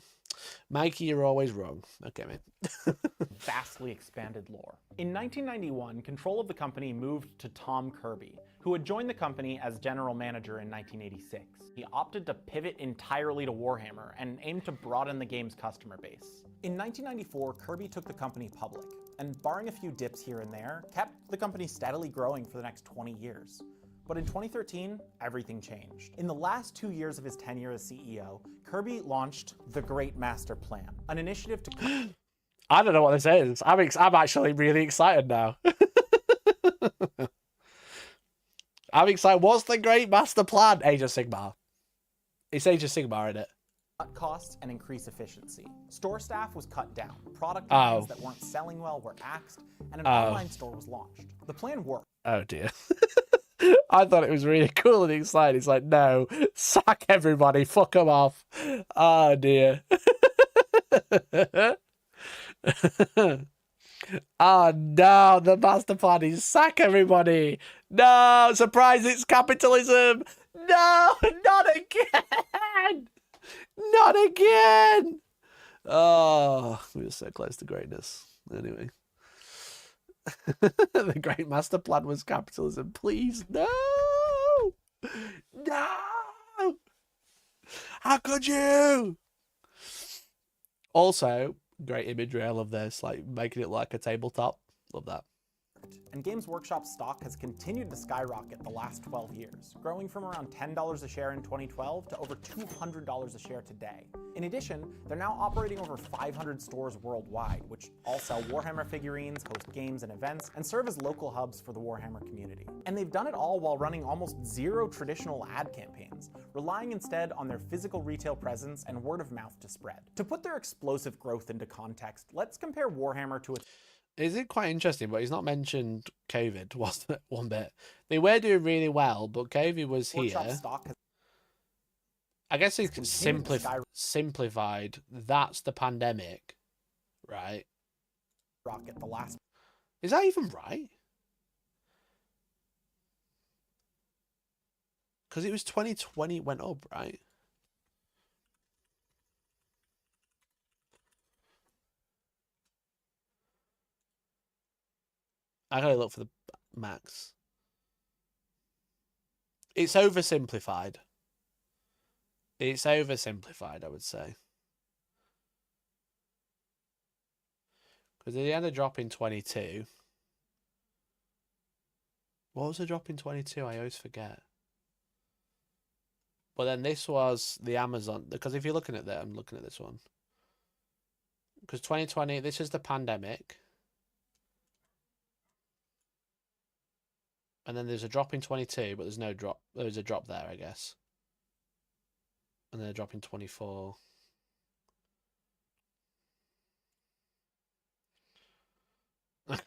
Mikey, you're always wrong. Okay, mate.
Vastly expanded lore. In 1991, control of the company moved to Tom Kirby, who had joined the company as general manager in 1986. He opted to pivot entirely to Warhammer and aimed to broaden the game's customer base. In 1994, Kirby took the company public, and barring a few dips here and there, kept the company steadily growing for the next 20 years. But in 2013, everything changed. In the last 2 years of his tenure as CEO, Kirby launched the Great Master Plan, an initiative to...
I don't know what this is. I'm actually really excited now. I'm excited. What's the Great Master Plan? Age of Sigmar. It's Age of Sigmar, isn't it?
Cut costs and increase efficiency. Store staff was cut down, product lines that weren't selling well were axed, and an online store was launched. The plan worked.
Oh dear. I thought it was really cool and exciting. It's like, no, sack everybody, fuck them off. Oh dear. Oh no, the master plan is sack everybody. No, surprise, it's capitalism. No, not again. Not again. Oh, we were so close to greatness. Anyway. The Great Master Plan was capitalism. Please, no. No. How could you? Also, great imagery. I love this. Like making it like a tabletop. Love that.
And Games Workshop's stock has continued to skyrocket the last 12 years, growing from around $10 a share in 2012 to over $200 a share today. In addition, they're now operating over 500 stores worldwide, which all sell Warhammer figurines, host games and events, and serve as local hubs for the Warhammer community. And they've done it all while running almost zero traditional ad campaigns, relying instead on their physical retail presence and word of mouth to spread. To put their explosive growth into context, let's compare Warhammer to a...
Is it quite interesting, but he's not mentioned COVID, wasn't it? One bit. They were doing really well, but COVID was here. I guess it's simplified. That's the pandemic, right?
Rocket the last.
Is that even right? Because it was 2020 went up, right? I gotta look for the max. It's oversimplified. It's oversimplified, I would say. Because they had a drop in 22. What was the drop in 22? I always forget. But then this was the Amazon. Because if you're looking at that, I'm looking at this one. Because 2020, this is the pandemic. And then there's a drop in 22, but there's no drop. There's a drop there, I guess. And then a drop in 24.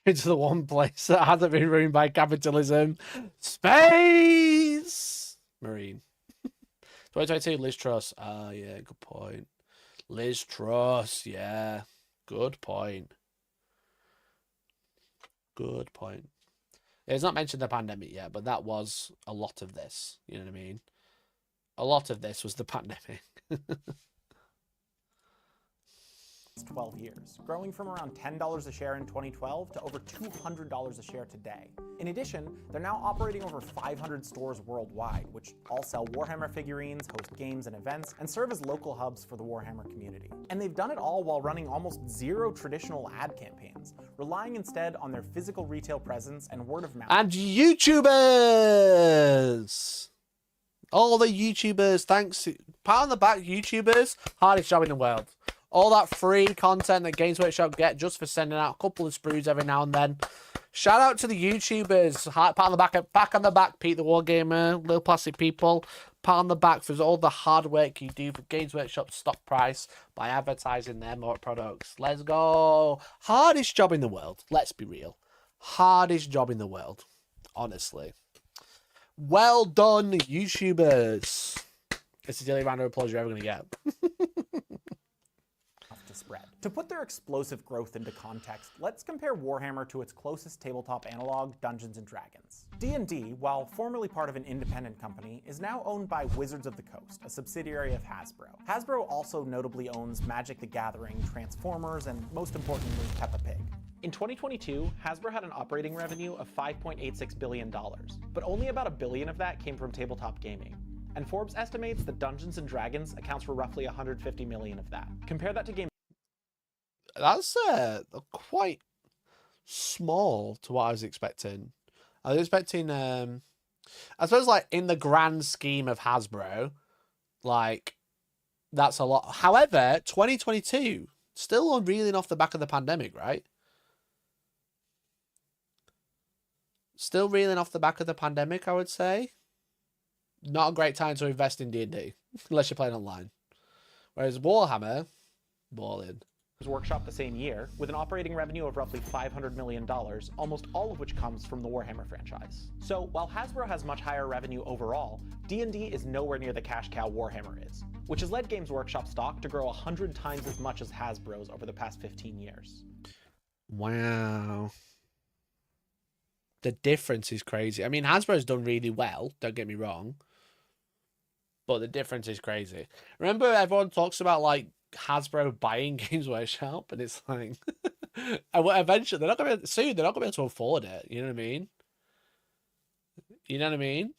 Into the one place that hasn't been ruined by capitalism. Space Marine. 2022, Liz Truss. Ah, yeah, good point. Liz Truss, yeah. Good point. Good point. It's not mentioned the pandemic yet, but that was a lot of this. You know what I mean? A lot of this was the pandemic.
12 years, growing from around $10 a share in 2012 to over $200 a share today. In addition, they're now operating over 500 stores worldwide, which all sell Warhammer figurines, host games and events, and serve as local hubs for the Warhammer community. And they've done it all while running almost zero traditional ad campaigns, relying instead on their physical retail presence and word of mouth.
And YouTubers! All the YouTubers, thanks. Pat on the back, YouTubers, hardest job in the world. All that free content that Games Workshop get just for sending out a couple of sprues every now and then. Shout out to the YouTubers. Pat on the back on the back, Pete the Wargamer, Little Plastic People. Pat on the back for all the hard work you do for Games Workshop stock price by advertising their more products. Let's go. Hardest job in the world. Let's be real. Hardest job in the world. Honestly. Well done, YouTubers. It's the only round of applause you're ever going to get.
spread. To put their explosive growth into context, let's compare Warhammer to its closest tabletop analog, Dungeons & Dragons. D&D, while formerly part of an independent company, is now owned by Wizards of the Coast, a subsidiary of Hasbro. Hasbro also notably owns Magic the Gathering, Transformers, and most importantly, Peppa Pig.
In 2022, Hasbro had an operating revenue of $5.86 billion, but only about $1 billion of that came from tabletop gaming. And Forbes estimates that Dungeons & Dragons accounts for roughly $150 million of that. Compare that to game.
That's quite small to what I was expecting. I was expecting, I suppose, like, in the grand scheme of Hasbro, like, that's a lot. However, 2022, still reeling off the back of the pandemic, right? Still reeling off the back of the pandemic, I would say. Not a great time to invest in D&D, unless you're playing online. Whereas Warhammer, balling.
Workshop the same year, with an operating revenue of roughly $500 million, almost all of which comes from the Warhammer franchise. So, while Hasbro has much higher revenue overall, D&D is nowhere near the cash cow Warhammer is, which has led Games Workshop stock to grow 100 times as much as Hasbro's over the past 15 years.
Wow. The difference is crazy. I mean, Hasbro's done really well, don't get me wrong, but the difference is crazy. Remember, everyone talks about, like, Hasbro buying Games Workshop, and it's like, eventually, they're not going to be able to afford it. You know what I mean? You know what I mean?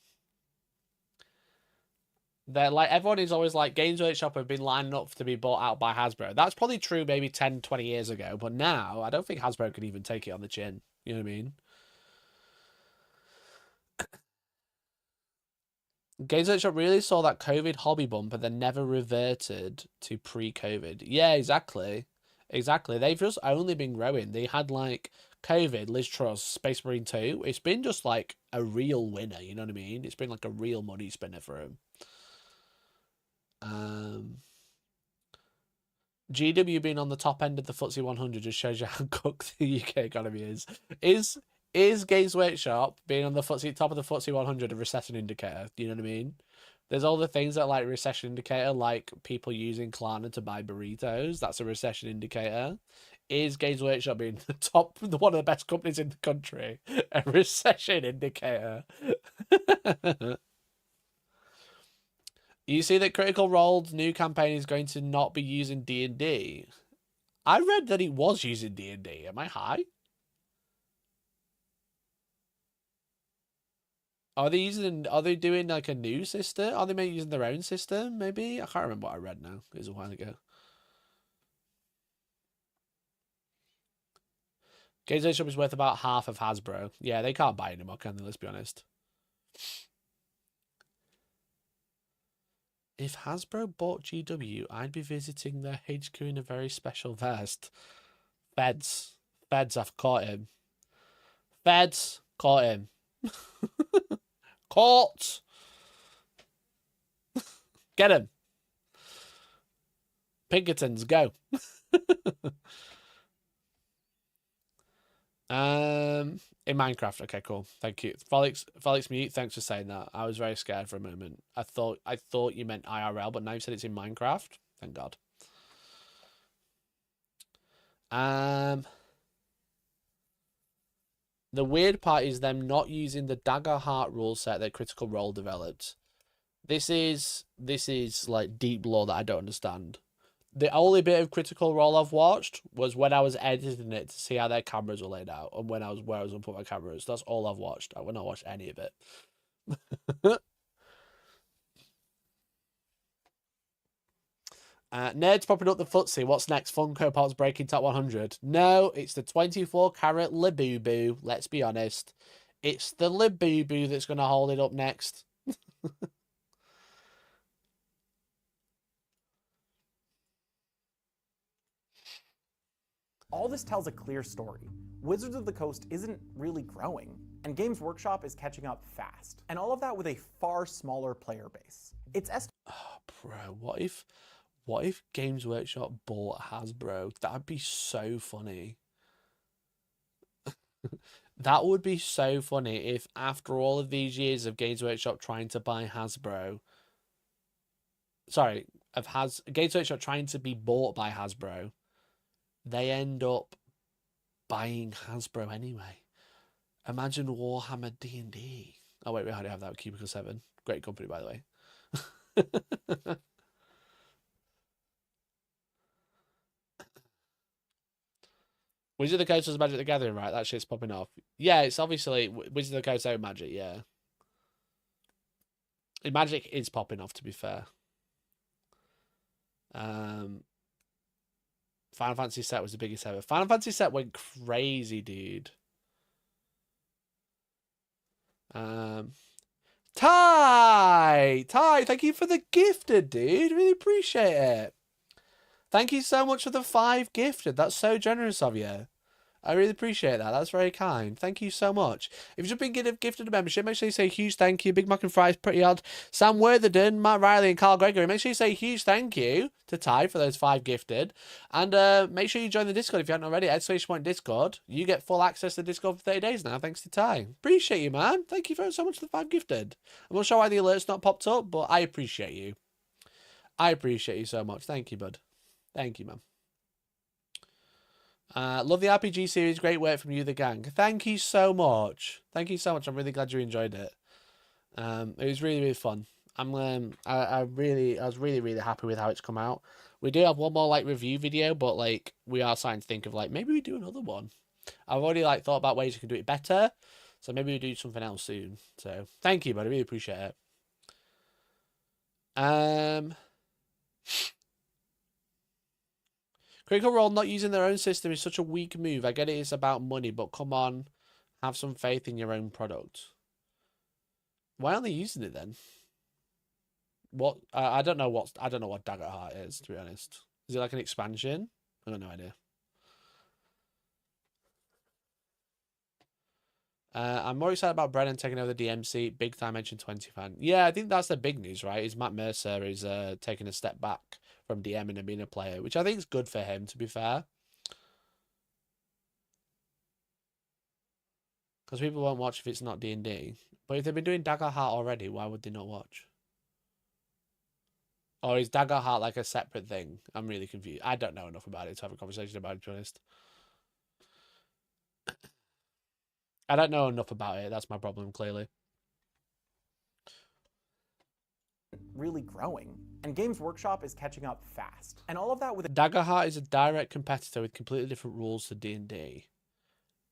They're like, everyone is always like, Games Workshop have been lining up to be bought out by Hasbro. That's probably true maybe 10, 20 years ago, but now I don't think Hasbro could even take it on the chin. You know what I mean? Games Workshop really saw that COVID hobby bump and then never reverted to pre-COVID. Yeah, exactly. Exactly. They've just only been growing. They had, like, COVID, Liz Truss, Space Marine 2. It's been just, like, a real winner, you know what I mean? It's been, like, a real money spinner for him. GW being on the top end of the FTSE 100 just shows you how cooked the UK economy is. Is Games Workshop being on the top of the FTSE 100 a recession indicator? Do you know what I mean? There's all the things that like recession indicator, like people using Klarna to buy burritos. That's a recession indicator. Is Games Workshop being the top, one of the best companies in the country, a recession indicator? You see that Critical Role's new campaign is going to not be using D&D. I read that it was using D&D. Am I high? Are they doing like a new system? Are they maybe using their own system? Maybe? I can't remember what I read now. It was a while ago. Games Workshop is worth about half of Hasbro. Yeah, they can't buy anymore, can they? Let's be honest. If Hasbro bought GW, I'd be visiting their HQ in a very special vest. Feds, I've caught him. Feds, caught him. Caught. Get him. Pinkertons, go. In Minecraft. Okay, cool. Thank you. Felix Mute, thanks for saying that. I was very scared for a moment. I thought you meant IRL, but now you said it's in Minecraft. Thank God. The weird part is them not using the Dagger Heart rule set that Critical Role developed. This is like deep lore that I don't understand. The only bit of Critical Role I've watched was when I was editing it to see how their cameras were laid out and where I was going to put my cameras. That's all I've watched. I will not watch any of it. Nerds popping up the footsie. What's next? Funko Pop's breaking top 100. No, it's the 24-carat Labubu. Let's be honest. It's the Labubu that's going to hold it up next.
All this tells a clear story. Wizards of the Coast isn't really growing, and Games Workshop is catching up fast. And all of that with a far smaller player base. It's
bro, what if Games Workshop bought Hasbro? That'd be so funny. That would be so funny if after all of these years of Games Workshop trying to buy Hasbro, Games Workshop trying to be bought by Hasbro, they end up buying Hasbro anyway. Imagine Warhammer D&D. Oh, wait, we already have that with Cubicle 7. Great company, by the way. Wizard of the Coast was Magic the Gathering, right? That shit's popping off. Yeah, it's obviously Wizard of the Coast own Magic, yeah. Magic is popping off, to be fair. Final Fantasy set was the biggest ever. Final Fantasy set went crazy, dude. Ty, thank you for the gifted, dude. Really appreciate it. Thank you so much for the 5 gifted. That's so generous of you. I really appreciate that. That's very kind. Thank you so much. If you've just been gifted a membership, make sure you say a huge thank you. Big Mac and Fries, Pretty Odd, Sam Worthington, Matt Riley, and Carl Gregory. Make sure you say a huge thank you to Ty for those 5 gifted. And make sure you join the Discord if you haven't already. !Discord. You get full access to Discord for 30 days now, thanks to Ty. Appreciate you, man. Thank you so much for the 5 gifted. I'm not sure why the alert's not popped up, but I appreciate you. I appreciate you so much. Thank you, bud. Thank you, man. Love the RPG series. Great work from you, the gang. Thank you so much. Thank you so much. I'm really glad you enjoyed it. It was really, really fun. I was really happy with how it's come out. We do have one more like review video, but like we are starting to think of like maybe we do another one. I've already like thought about ways we can do it better, so maybe we do something else soon. So thank you, but I really appreciate it. Critical Role not using their own system is such a weak move. I get it's about money, but come on, have some faith in your own product. Why aren't they using it then? What I don't know what Daggerheart is, to be honest. Is it like an expansion? I got no idea. I'm more excited about Brennan taking over the DMC. Big Dimension 20 fan. Yeah, I think that's the big news, right? Is Matt Mercer is taking a step back from DMing and being a player, which I think is good for him, to be fair. Because people won't watch if it's not D&D. But if they've been doing Daggerheart already, why would they not watch? Or is Daggerheart like a separate thing? I'm really confused. I don't know enough about it to have a conversation about it, to be honest. I don't know enough about it. That's my problem, clearly.
Really growing, and Games Workshop is catching up fast. And all of that with
Daggerheart is a direct competitor with completely different rules to D&D.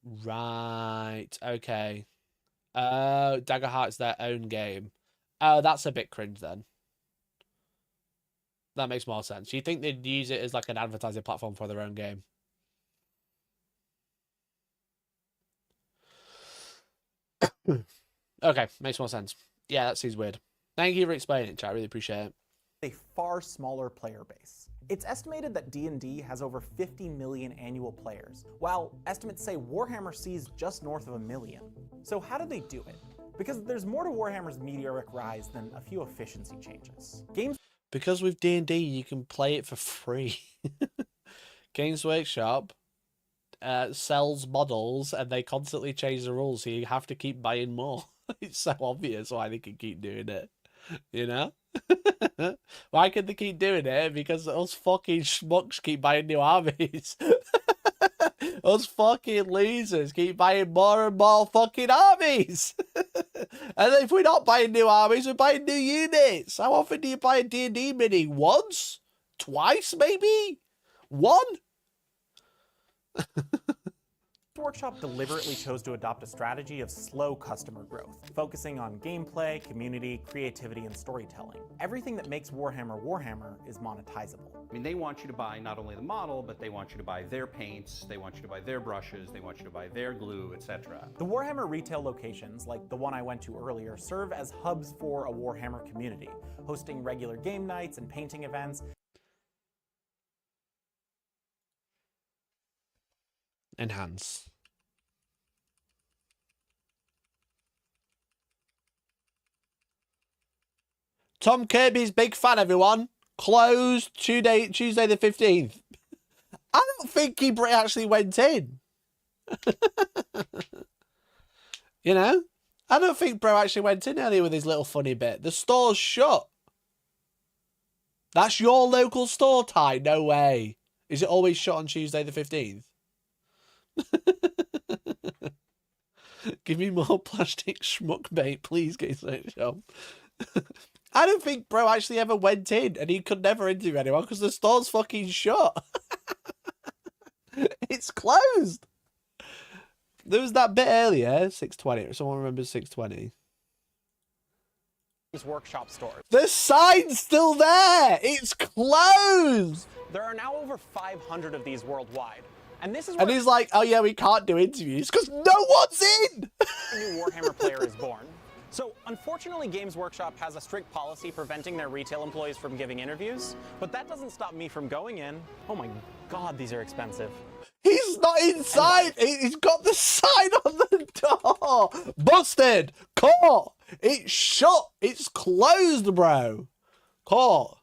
Right. Okay. Daggerheart is their own game. Oh, that's a bit cringe then. That makes more sense. You think they'd use it as like an advertising platform for their own game? Okay, makes more sense. Yeah, that seems weird. Thank you for explaining it, chat. I really appreciate it.
a far smaller player base. It's estimated that D&D has over 50 million annual players, while estimates say Warhammer sees just north of 1 million. So how did they do it? Because there's more to Warhammer's meteoric rise than a few efficiency changes.
Because with D&D, you can play it for free. Games Workshop sells models and they constantly change the rules, so you have to keep buying more. It's so obvious why they can keep doing it, you know? Why can they keep doing it? Because us fucking schmucks keep buying new armies. Us fucking losers keep buying more and more fucking armies. And if we're not buying new armies, we're buying new units. How often do you buy a D&D mini? Once? Twice, maybe? One?
Workshop deliberately chose to adopt a strategy of slow customer growth, focusing on gameplay, community, creativity, and storytelling. Everything that makes Warhammer Warhammer is monetizable.
I mean, they want you to buy not only the model, but they want you to buy their paints, they want you to buy their brushes, they want you to buy their glue, etc.
The Warhammer retail locations, like the one I went to earlier, serve as hubs for a Warhammer community, hosting regular game nights and painting events.
Enhance. Tom Kirby's big fan, everyone. Closed Tuesday the 15th. I don't think he actually went in. You know? I don't think bro actually went in earlier with his little funny bit. The store's shut. That's your local store, Ty? No way. Is it always shot on Tuesday the 15th? Give me more plastic schmuck bait, please, Shop. I don't think bro actually ever went in, and he could never interview anyone because the store's fucking shut. It's closed. There was that bit earlier, 6:20. Someone remembers 6:20.
Workshop stores.
The sign's still there. It's closed.
There are now over 500 of these worldwide. And this is
and he's like, oh yeah, we can't do interviews because no one's in.
A new Warhammer player is born. So unfortunately, Games Workshop has a strict policy preventing their retail employees from giving interviews, but that doesn't stop me from going in. Oh my God, these are expensive.
He's not inside. He's got the sign on the door. Busted. Caught. It's shut. It's closed, bro. Caught.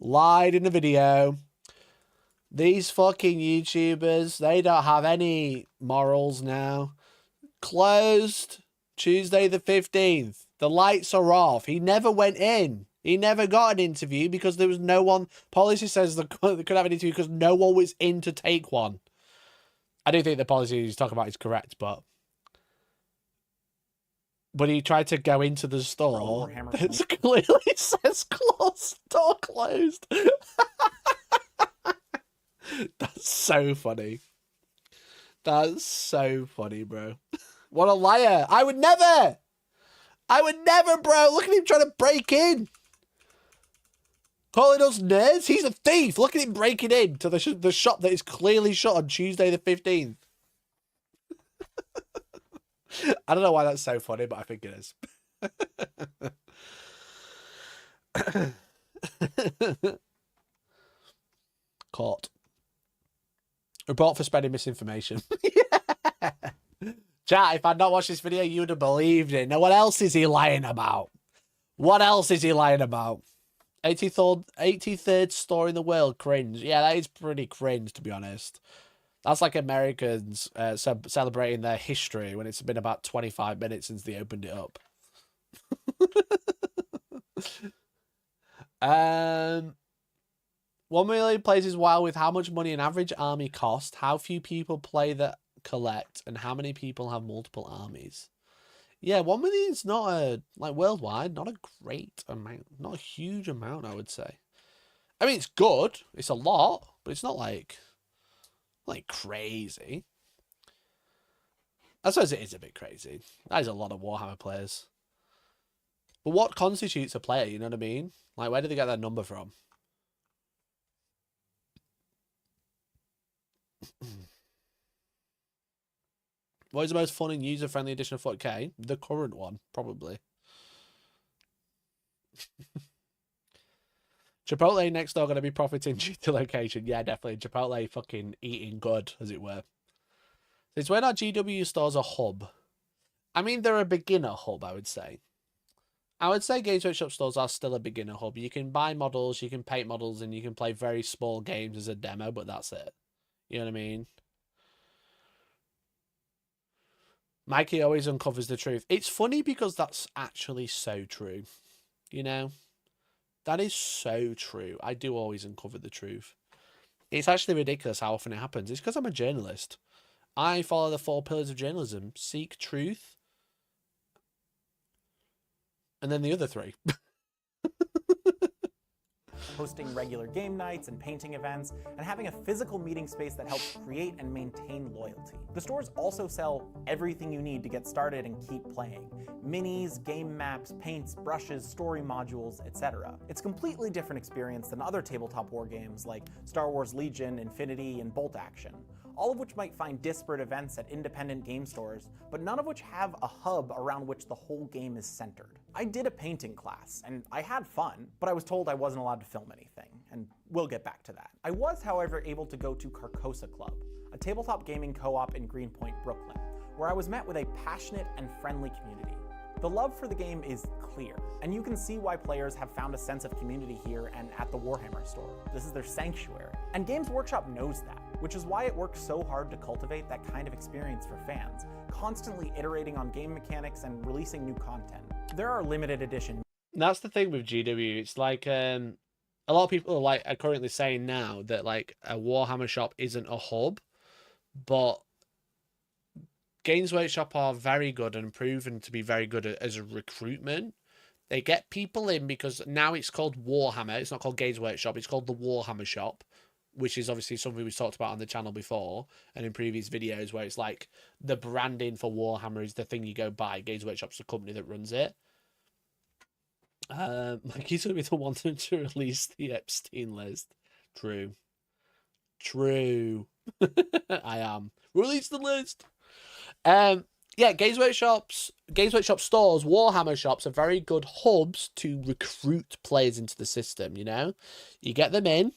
Lied in the video. These fucking YouTubers, they don't have any morals now. Closed Tuesday the 15th. The lights are off. He never went in. He never got an interview because there was no one. Policy says they could have an interview because no one was in to take one. I do think the policy he's talking about is correct, but he tried to go into the store. It clearly says closed, door closed. That's so funny. That's so funny, bro. What a liar. I would never, bro. Look at him trying to break in. Calling us nerds? He's a thief. Look at him breaking in to the shop that is clearly shut on Tuesday the 15th. I don't know why that's so funny, but I think it is. Caught. Report for spreading misinformation. Yeah. Chat, if I'd not watched this video, you would have believed it. Now, what else is he lying about? What else is he lying about? 83rd store in the world, cringe. Yeah, that is pretty cringe, to be honest. That's like Americans celebrating their history when it's been about 25 minutes since they opened it up. 1 million players is wild with how much money an average army costs, how few people play that collect, and how many people have multiple armies. Yeah, 1 million is not a, like, worldwide, not a great amount, not a huge amount, I would say. I mean, it's good, it's a lot, but it's not like crazy. I suppose it is a bit crazy. That is a lot of Warhammer players. But what constitutes a player, you know what I mean? Like, where did they get that number from? What is the most fun and user-friendly edition of 40k? The current one, probably. Chipotle next door going to be profiting due to location. Yeah, definitely. Chipotle fucking eating good, as it were. Since when are GW stores a hub? I mean, they're a beginner hub, I would say. I would say Games Workshop stores are still a beginner hub. You can buy models, you can paint models, and you can play very small games as a demo, but that's it. You know what I mean? Mikey always uncovers the truth. It's funny because that's actually so true. You know? That is so true. I do always uncover the truth. It's actually ridiculous how often it happens. It's because I'm a journalist. I follow the 4 pillars of journalism. Seek truth. And then the other 3.
Hosting regular game nights and painting events, and having a physical meeting space that helps create and maintain loyalty. The stores also sell everything you need to get started and keep playing. Minis, game maps, paints, brushes, story modules, etc. It's a completely different experience than other tabletop war games like Star Wars Legion, Infinity, and Bolt Action, all of which might find disparate events at independent game stores, but none of which have a hub around which the whole game is centered. I did a painting class, and I had fun, but I was told I wasn't allowed to film anything, and we'll get back to that. I was, however, able to go to Carcosa Club, a tabletop gaming co-op in Greenpoint, Brooklyn, where I was met with a passionate and friendly community. The love for the game is clear, and you can see why players have found a sense of community here and at the Warhammer store. This is their sanctuary. And Games Workshop knows that, which is why it works so hard to cultivate that kind of experience for fans, constantly iterating on game mechanics and releasing new content. There are limited edition.
That's the thing with GW. It's like a a lot of people are currently saying now that like a Warhammer shop isn't a hub, but Games Workshop are very good and proven to be very good as a recruitment. They get people in because now it's called Warhammer. It's not called Games Workshop. It's called the Warhammer Shop, which is obviously something we've talked about on the channel before and in previous videos, where it's like the branding for Warhammer is the thing you go buy. Games Workshop's the company that runs it. Like he's going to be the one to release the Epstein list. True. I am. Release the list. Yeah, Games Workshop stores, Warhammer shops are very good hubs to recruit players into the system, you know? You get them in,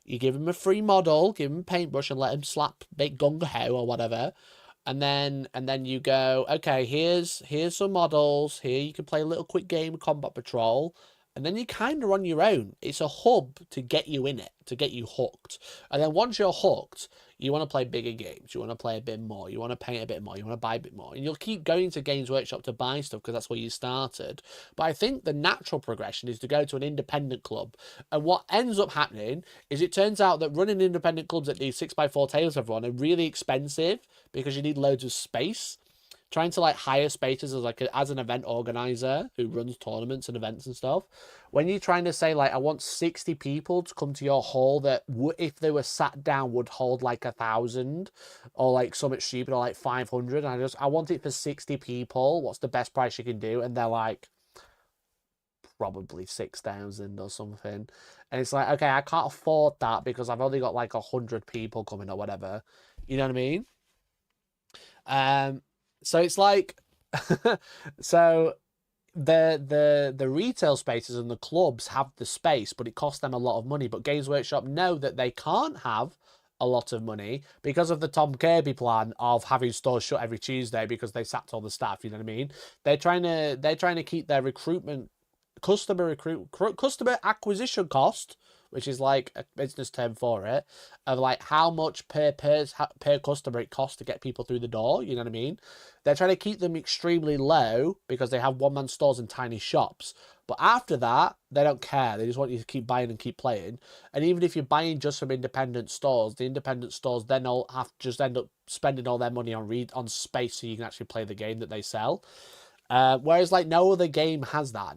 you give them a free model, give them a paintbrush and let them make gung ho or whatever. And then you go, okay, here's some models, here you can play a little quick game of Combat Patrol. And then you're kind of on your own. It's a hub to get you in it, to get you hooked. And then once you're hooked, you want to play bigger games. You want to play a bit more. You want to paint a bit more. You want to buy a bit more. And you'll keep going to Games Workshop to buy stuff because that's where you started. But I think the natural progression is to go to an independent club. And what ends up happening is it turns out that running independent clubs that do 6x4 tables for everyone are really expensive because you need loads of space. Trying to like hire spaces as an event organizer who runs tournaments and events and stuff. When you're trying to say like, I want 60 people to come to your hall that if they were sat down would hold like 1,000 or like something stupid or like 500. And I want it for 60 people. What's the best price you can do? And they're like, probably 6,000 or something. And it's like, okay, I can't afford that because I've only got like 100 people coming or whatever. You know what I mean? So it's like, so the retail spaces and the clubs have the space, but it costs them a lot of money. But Games Workshop know that they can't have a lot of money because of the Tom Kirby plan of having stores shut every Tuesday because they sacked all the staff. You know what I mean? They're trying to keep their customer acquisition cost, which is like a business term for it, of like how much per customer it costs to get people through the door, you know what I mean? They're trying to keep them extremely low because they have one-man stores and tiny shops. But after that, they don't care. They just want you to keep buying and keep playing. And even if you're buying just from independent stores, the independent stores then all have to just end up spending all their money on space so you can actually play the game that they sell. Whereas like no other game has that.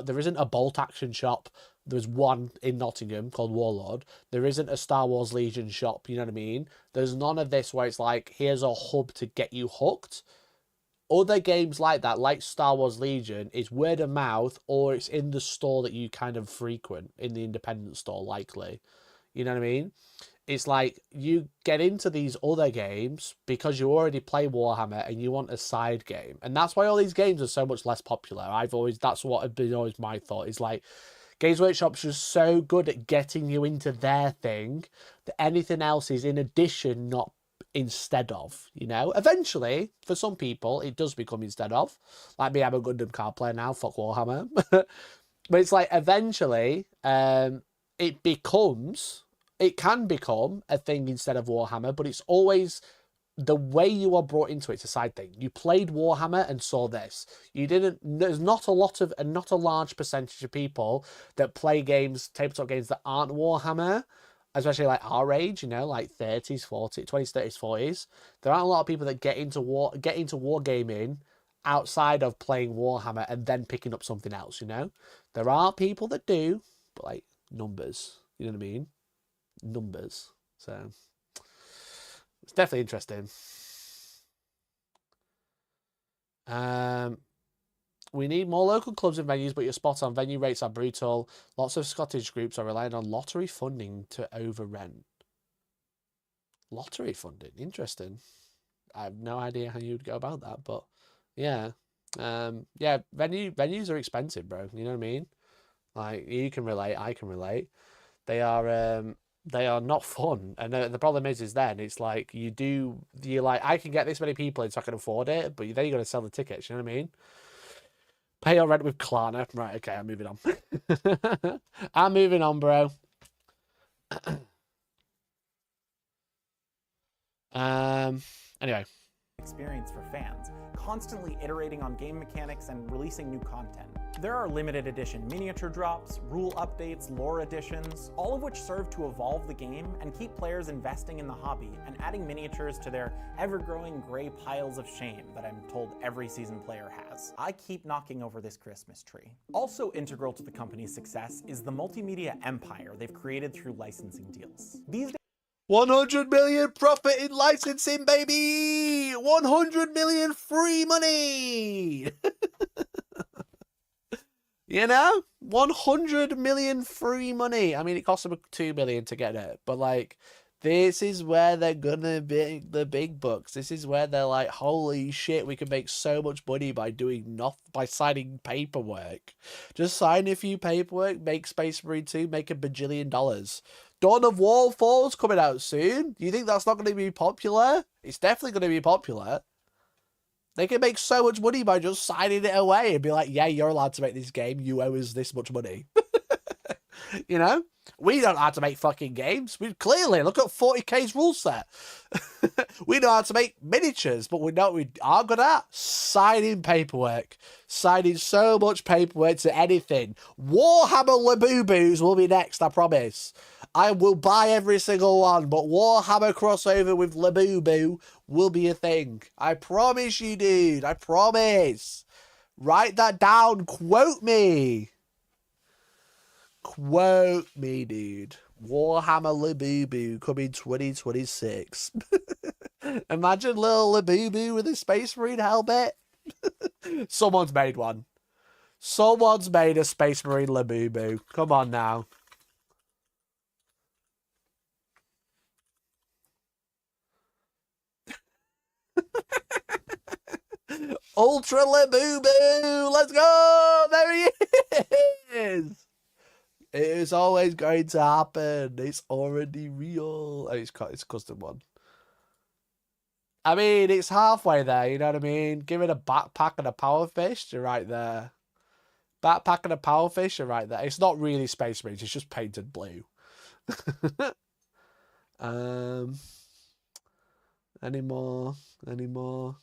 There isn't a bolt action shop. There's one in Nottingham called Warlord. There isn't a Star Wars Legion shop, you know what I mean? There's none of this where it's like, here's a hub to get you hooked. Other games like that, like Star Wars Legion, is word of mouth or it's in the store that you kind of frequent, in the independent store likely. You know what I mean? It's like you get into these other games because you already play Warhammer and you want a side game. And that's why all these games are so much less popular. That's what has been always my thought, is like, Games Workshop's just so good at getting you into their thing that anything else is in addition, not instead of, you know? Eventually, for some people, it does become instead of. Like me, I'm a Gundam card player now, fuck Warhammer. But it's like, eventually, it can become a thing instead of Warhammer, but it's always the way you are brought into it's a side thing. You played Warhammer and saw this. There's not a large percentage of people that play tabletop games that aren't Warhammer, especially like our age, you know, like 30s, 40s, 20s, 30s, 40s. There aren't a lot of people that get into wargaming outside of playing Warhammer and then picking up something else, you know? There are people that do, but like numbers, you know what I mean? Numbers. So it's definitely interesting. We need more local clubs and venues, but you're spot on. Venue rates are brutal. Lots of Scottish groups are relying on lottery funding to over-rent. Lottery funding? Interesting. I have no idea how you'd go about that, but yeah. Yeah, venues are expensive, bro. You know what I mean? Like, you can relate, I can relate. They are not fun. And the problem is then it's like you're like, I can get this many people in so I can afford it, but then you got to sell the tickets, you know what I mean? Pay your rent with Klarna. Right, okay, I'm moving on. I'm moving on, bro. Anyway.
experience for fans, constantly iterating on game mechanics and releasing new content. There are limited edition miniature drops, rule updates, lore additions, all of which serve to evolve the game and keep players investing in the hobby and adding miniatures to their ever-growing gray piles of shame that I'm told every seasoned player has. I keep knocking over this Christmas tree. Also integral to the company's success is the multimedia empire they've created through licensing deals. These
100 million profit in licensing, baby! 100 million free money! You know? 100 million free money. I mean, it cost them 2 million to get it, but like, this is where they're gonna be the big bucks. This is where they're like, holy shit, we can make so much money by doing nothing, by signing paperwork. Just sign a few paperwork, make Space Marine 2, make $1 bajillion. Dawn of War 4's coming out soon. Do you think that's not going to be popular? It's definitely going to be popular. They can make so much money by just signing it away and be like, yeah, you're allowed to make this game. You owe us this much money. You know? We don't know how to make fucking games. We clearly look at 40k's rule set. We know how to make miniatures, but we know what we are good at signing paperwork. Signing so much paperwork to anything. Warhammer Laboobos will be next, I promise. I will buy every single one, but Warhammer crossover with Labooboo will be a thing. I promise you, dude. I promise. Write that down. Quote me. Quote me, dude. Warhammer Labooboo coming 2026. Imagine little Labooboo with a Space Marine helmet. Someone's made one. Someone's made a Space Marine Labooboo. Come on now. Ultra Labooboo! Let's go! There he is! It is always going to happen. It's already real. Oh, it's a custom one. I mean, it's halfway there, you know what I mean? Give it a backpack and a powerfish, you're right there. Backpack and a powerfish, you're right there. It's not really Space Marines, it's just painted blue. Any more? Any more?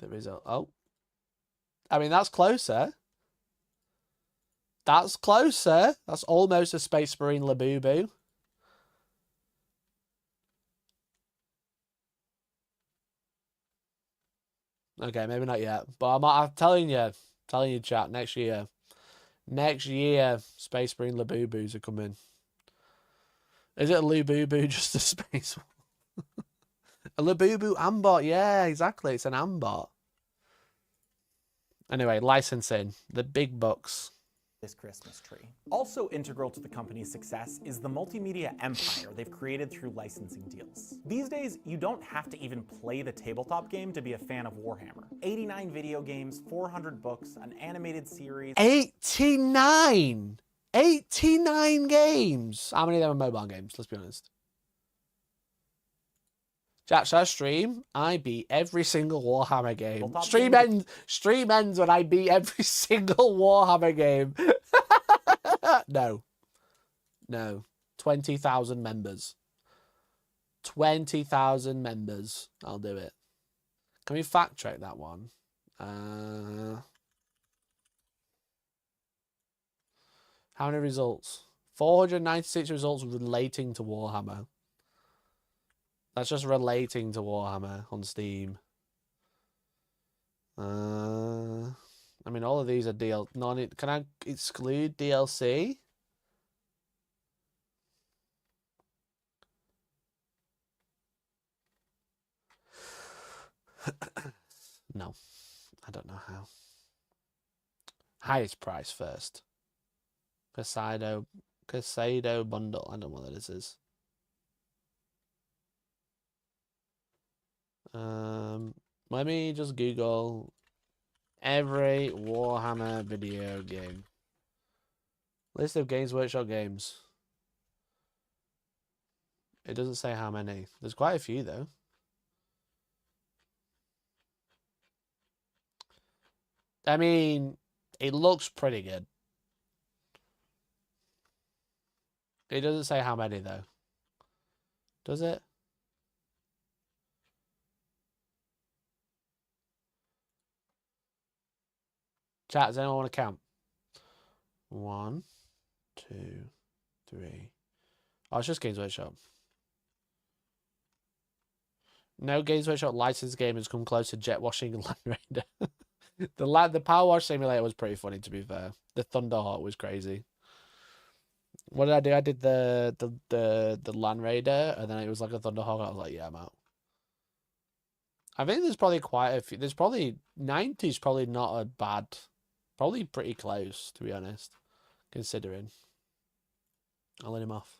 There is a... Oh. I mean, that's closer. That's closer. That's almost a Space Marine Labooboo. Okay, maybe not yet. But I'm telling you, chat, next year. Next year, Space Marine Laboobos are coming. Is it a Labooboo just a space one? A Labooboo Ambot, yeah, exactly. It's an Ambot. Anyway, licensing. The big bucks.
This Christmas tree. Also integral to the company's success is the multimedia empire they've created through licensing deals. These days, you don't have to even play the tabletop game to be a fan of Warhammer. 89 video games, 400 books, an animated series.
89! 89 games! How many of them are mobile games? Let's be honest. Chat, should I stream? I beat every single Warhammer game. Stream ends when I beat every single Warhammer game. No. No. 20,000 members. 20,000 members. I'll do it. Can we fact check that one? How many results? 496 results relating to Warhammer. That's just relating to Warhammer on Steam. I mean, all of these are can I exclude DLC? No, I don't know how. Highest price first. Casado bundle. I don't know what that is. Let me just Google every Warhammer video game. List of Games Workshop games. It doesn't say how many. There's quite a few though. I mean, it looks pretty good. It doesn't say how many though. Does it? Chat, does anyone want to count? 1, 2, 3. Oh, it's just Games Workshop. No Games Workshop licensed game has come close to jet washing and Land Raider. The Power Wash Simulator was pretty funny, to be fair. The Thunderhawk was crazy. What did I do? I did the Land Raider, and then it was like a Thunderhawk. I was like, yeah, I'm out. I think there's probably quite a few. There's probably 90 is probably not a bad, probably pretty close, to be honest, considering. I'll let him off.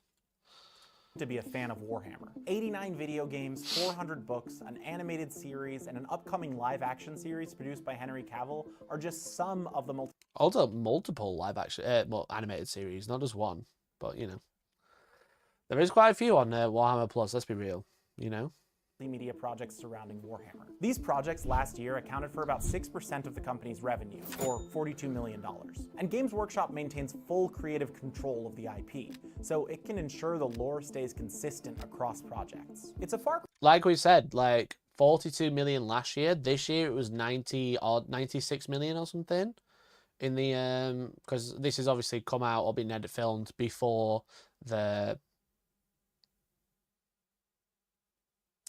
To be a fan of Warhammer. 89 video games, 400 books, an animated series, and an upcoming live-action series produced by Henry Cavill are just some of the
Also, multiple live-action, animated series, not just one. But, you know, there is quite a few on Warhammer Plus, let's be real, you know?
media projects surrounding Warhammer. These projects last year accounted for about 6% of the company's revenue, or $42 million. And Games Workshop maintains full creative control of the IP, so it can ensure the lore stays consistent across projects. It's a far...
Like we said, like 42 million last year. This year it was 96 million or something. In the, because this has obviously come out or been filmed before the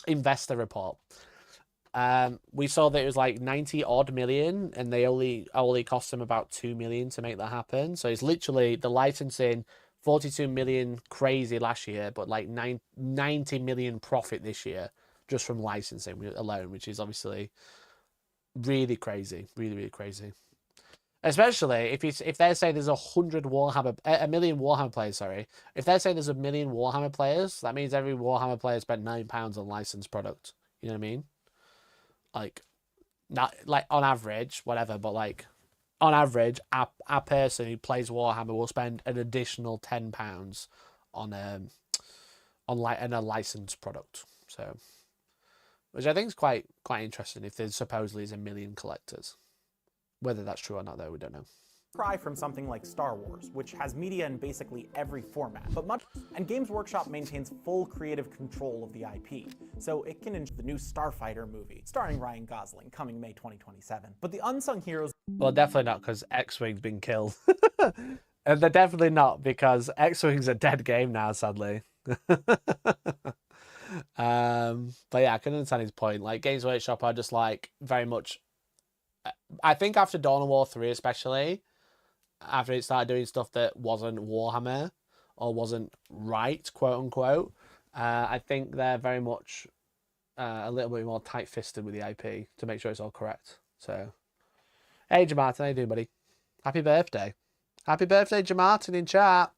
investor report. We saw that it was like 90 odd million, and they only cost them about 2 million to make that happen. So it's literally the licensing 42 million crazy last year, but like 90 million profit this year just from licensing alone, which is obviously really crazy, really crazy. Especially if they're saying there's a million Warhammer players, sorry. If they're saying there's a million Warhammer players, that means every Warhammer player spent £9 on licensed product. You know what I mean? Like, not like on average, whatever, but like on average, a person who plays Warhammer will spend an additional £10 on a licensed product. So, which I think is quite interesting. If there supposedly is a million collectors. Whether that's true or not, though, we don't know.
Cry from something like Star Wars, which has media in basically every format, and Games Workshop maintains full creative control of the IP, so it can enjoy the new Starfighter movie, starring Ryan Gosling, coming May 2027. But the unsung heroes...
Well, definitely not, because X-Wing's been killed. And they're definitely not, because X-Wing's a dead game now, sadly. But yeah, I can understand his point. Like, Games Workshop are just, like, very much... I think after Dawn of War 3 especially, after it started doing stuff that wasn't Warhammer, or wasn't right, quote unquote, I think they're very much a little bit more tight-fisted with the IP to make sure it's all correct. So, hey Jamartin, how you doing, buddy? Happy birthday. Happy birthday, Jamartin, in chat.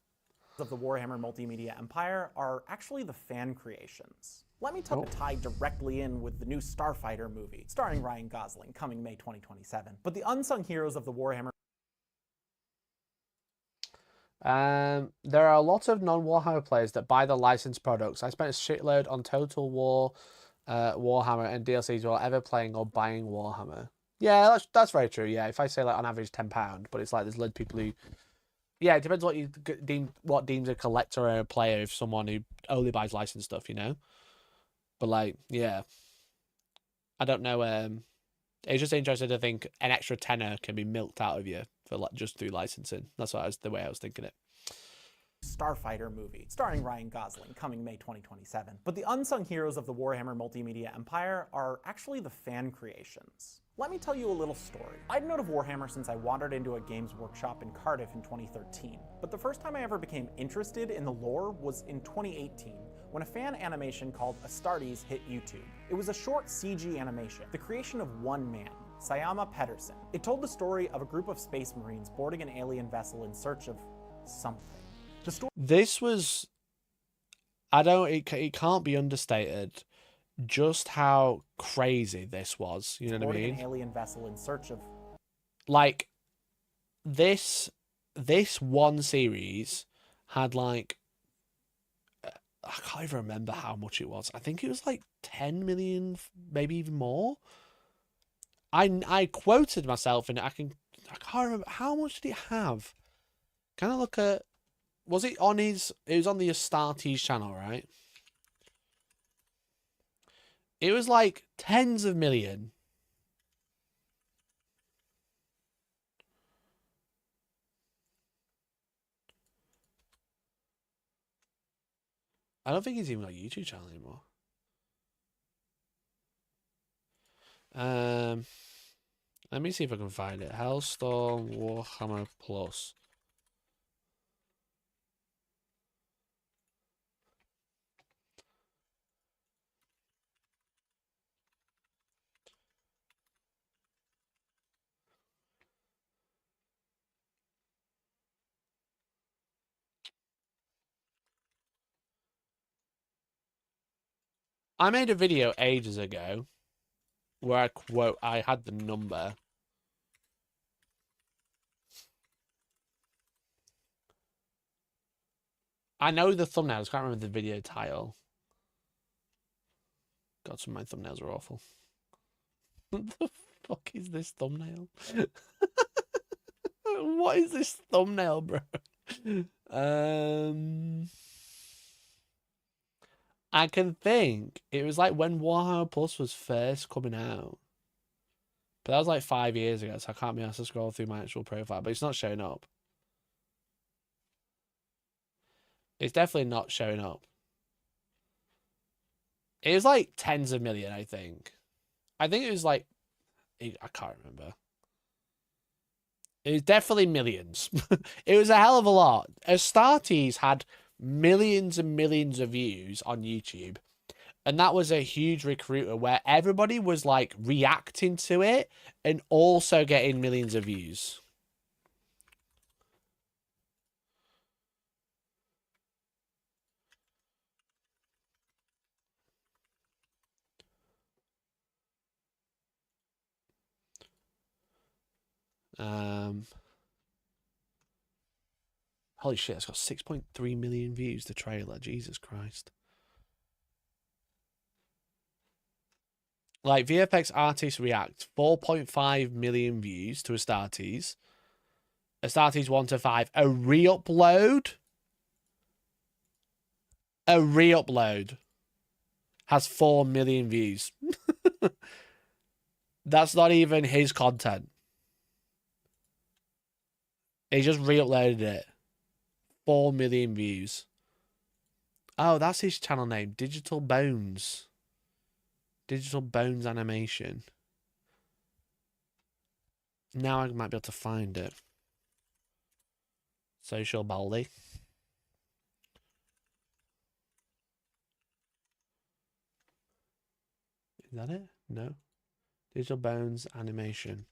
...of the Warhammer multimedia empire are actually the fan creations. Let me tie directly in with the new Starfighter movie, starring Ryan Gosling, coming May 2027. But the unsung heroes of the Warhammer...
There are a lot of non-Warhammer players that buy the licensed products. I spent a shitload on Total War, Warhammer, and DLCs while ever playing or buying Warhammer. Yeah, that's very true. Yeah, if I say like on average £10, but it's like there's loads of people who... Yeah, it depends what you deems a collector or a player. If someone who only buys licensed stuff, you know. But like, yeah, I don't know. It's just interesting to think an extra tenner can be milked out of you for like just through licensing. That's the way I was thinking it.
Starfighter movie, starring Ryan Gosling, coming May 2027. But the unsung heroes of the Warhammer multimedia empire are actually the fan creations. Let me tell you a little story. I'd known of Warhammer since I wandered into a Games Workshop in Cardiff in 2013. But the first time I ever became interested in the lore was in 2018, when a fan animation called Astartes hit YouTube. It was a short CG animation, the creation of one man, Sayama Pedersen. It told the story of a group of space marines boarding an alien vessel in search of something. The story...
This was... it can't be understated just how crazy this was. You know what I mean?
An alien vessel in search of...
Like, this one series had like... I can't even remember how much it was. I think it was like 10 million, maybe even more. I quoted myself, and I can't remember how much did it have. Can I look at? Was it on his? It was on the Astartes channel, right? It was like tens of million. I don't think he's even got a YouTube channel anymore. Let me see if I can find it. Hellstorm Warhammer Plus. I made a video ages ago where I quote, I had the number. I know the thumbnails, can't remember the video title. God, some of my thumbnails are awful. What the fuck is this thumbnail? What is this thumbnail, bro? I can think it was like when Warhammer Plus was first coming out. But that was like 5 years ago, so I can't be asked to scroll through my actual profile, but it's not showing up. It's definitely not showing up. It was like tens of million, I think. I think it was like, I can't remember. It was definitely millions. It was a hell of a lot. Astartes had millions and millions of views on YouTube. And that was a huge recruiter where everybody was like reacting to it and also getting millions of views. Holy shit, it's got 6.3 million views, the trailer. Jesus Christ. Like, VFX Artists React, 4.5 million views to Astartes. Astartes 1 to 5. A re-upload? A re-upload has 4 million views. That's not even his content. He just re-uploaded it. 4 million views. Oh, that's his channel name. Digital Bones. Digital Bones Animation. Now I might be able to find it. Social Baldy. Is that it? No. Digital Bones Animation.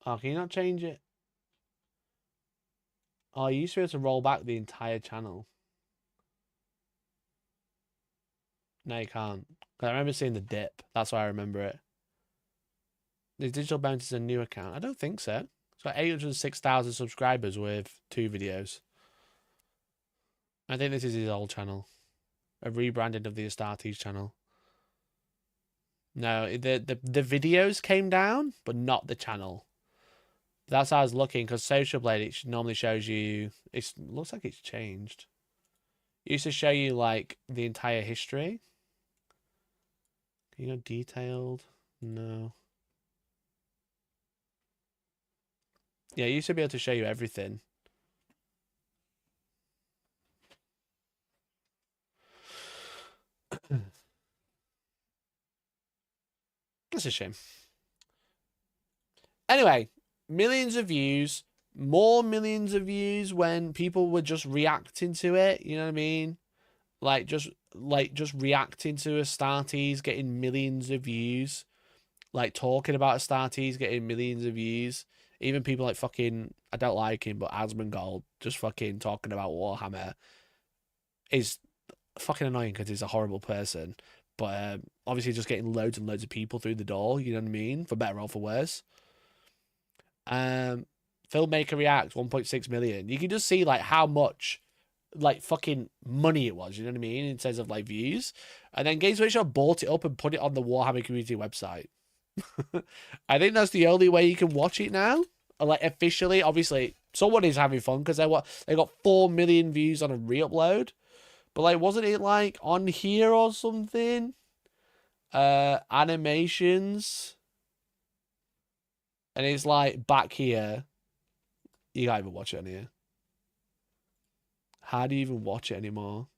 Oh, can you not change it? Oh, you used to be able to roll back the entire channel. No, you can't. I remember seeing the dip. That's why I remember it. The Digital Bounty is a new account. I don't think so. It's got 806,000 subscribers with 2 videos. I think this is his old channel. A rebranding of the Astartes channel. No, the videos came down, but not the channel. That's how I was looking, because Social Blade, it normally shows you... It looks like it's changed. It used to show you, like, the entire history. Can you go detailed? No. Yeah, it used to be able to show you everything. That's a shame. Anyway... Millions of views, more millions of views when people were just reacting to it, you know what I mean? Like just reacting to Astartes, getting millions of views. Like talking about Astartes, getting millions of views. Even people like fucking, I don't like him, but Asmongold, just fucking talking about Warhammer is fucking annoying because he's a horrible person. But obviously just getting loads and loads of people through the door, you know what I mean? For better or for worse. Filmmaker React 1.6 million. You can just see like how much like fucking money it was, you know what I mean, in terms of like views. And then Games Workshop bought it up and put it on the Warhammer community website. I think that's the only way you can watch it now. Like officially, obviously someone is having fun because they got 4 million views on a re-upload. But like wasn't it like on here or something? Animations. And it's like back here. You can't even watch it on here. How do you even watch it anymore?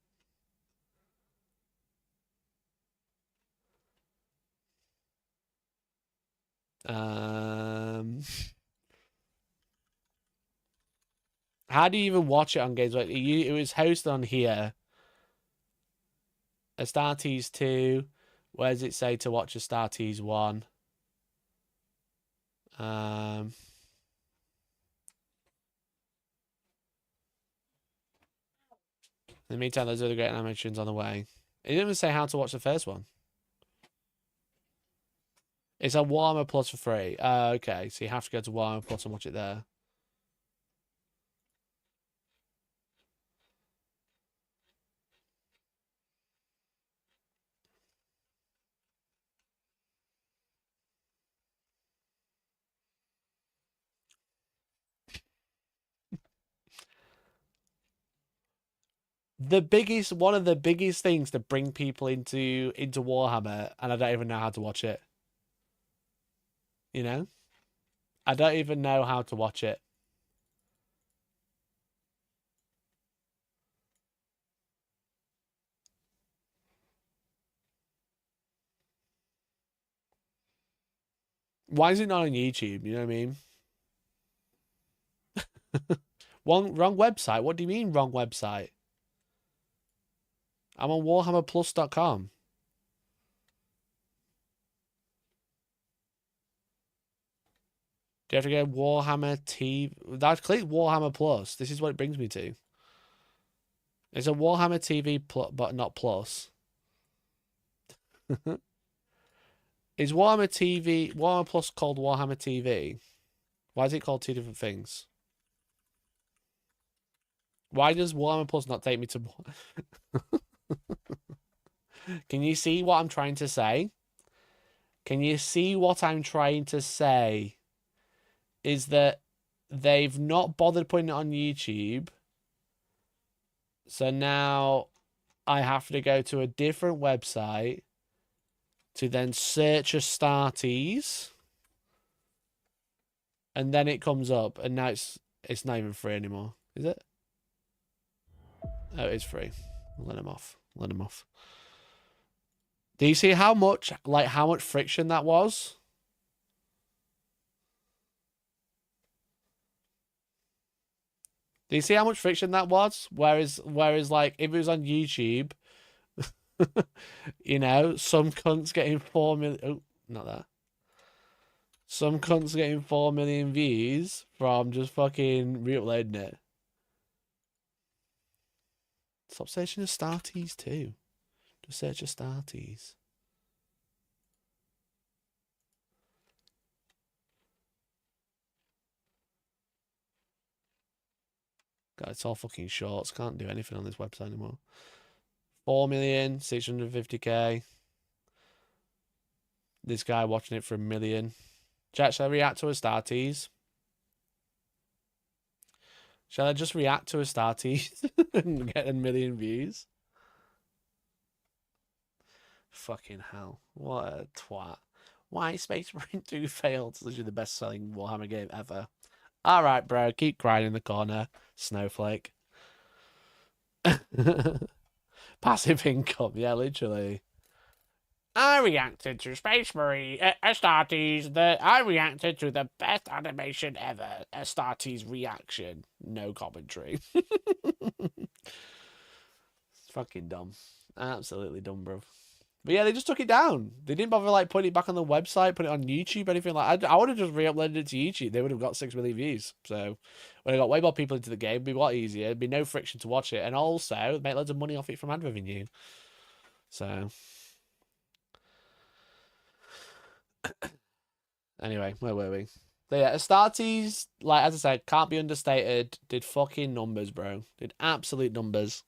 How do you even watch it on games? Like it was hosted on here. Astartes 2. Where does it say to watch Astartes 1? In the meantime, there's other great animations on the way. It didn't even say how to watch the first one. It's a Warhammer Plus for free. Okay, so you have to go to Warhammer Plus and watch it there. One of the biggest things to bring people into Warhammer, and I don't even know how to watch it. You know? I don't even know how to watch it. Why is it not on YouTube? You know what I mean? Wrong website. What do you mean wrong website? I'm on warhammerplus.com. Do you have to go Warhammer TV? I've clicked Warhammer Plus. This is what it brings me to. It's a Warhammer TV, but not Plus. Is Warhammer Plus called Warhammer TV? Why is it called two different things? Why does Warhammer Plus not take me to... Can you see what I'm trying to say? Can you see what I'm trying to say? Is that they've not bothered putting it on YouTube. So now I have to go to a different website to then search Astartes. And then it comes up. And now it's not even free anymore. Is it? Oh, it's free. Let him off. Let him off. Do you see how much friction that was? Do you see how much friction that was? Whereas like if it was on YouTube, you know, some cunts getting 4 million. Oh, not that. Some cunts getting 4 million views from just fucking re-uploading it. Stop searching Astartes too. Just search Astartes. God, it's all fucking shorts. Can't do anything on this website anymore. 4,650,000. This guy watching it for 1 million. Chat, shall I react to Astartes? Shall I just react to Astartes and get 1 million views? Fucking hell. What a twat. Why Space Marine 2 failed? It's literally the best selling Warhammer game ever. Alright, bro. Keep crying in the corner. Snowflake. Passive income. Yeah, literally. I reacted to Space Marine Astartes. I reacted to the best animation ever. Astartes reaction. No commentary. It's fucking dumb. Absolutely dumb, bro. But yeah, they just took it down. They didn't bother like putting it back on the website, put it on YouTube, anything like that. I would have just re-uploaded it to YouTube. They would have got 6 million views. So when I got way more people into the game, it'd be a lot easier. It'd be no friction to watch it, and also make loads of money off it from ad revenue. So anyway, where were we? So yeah, Astartes, like as I said, can't be understated. Did fucking numbers, bro. Did absolute numbers.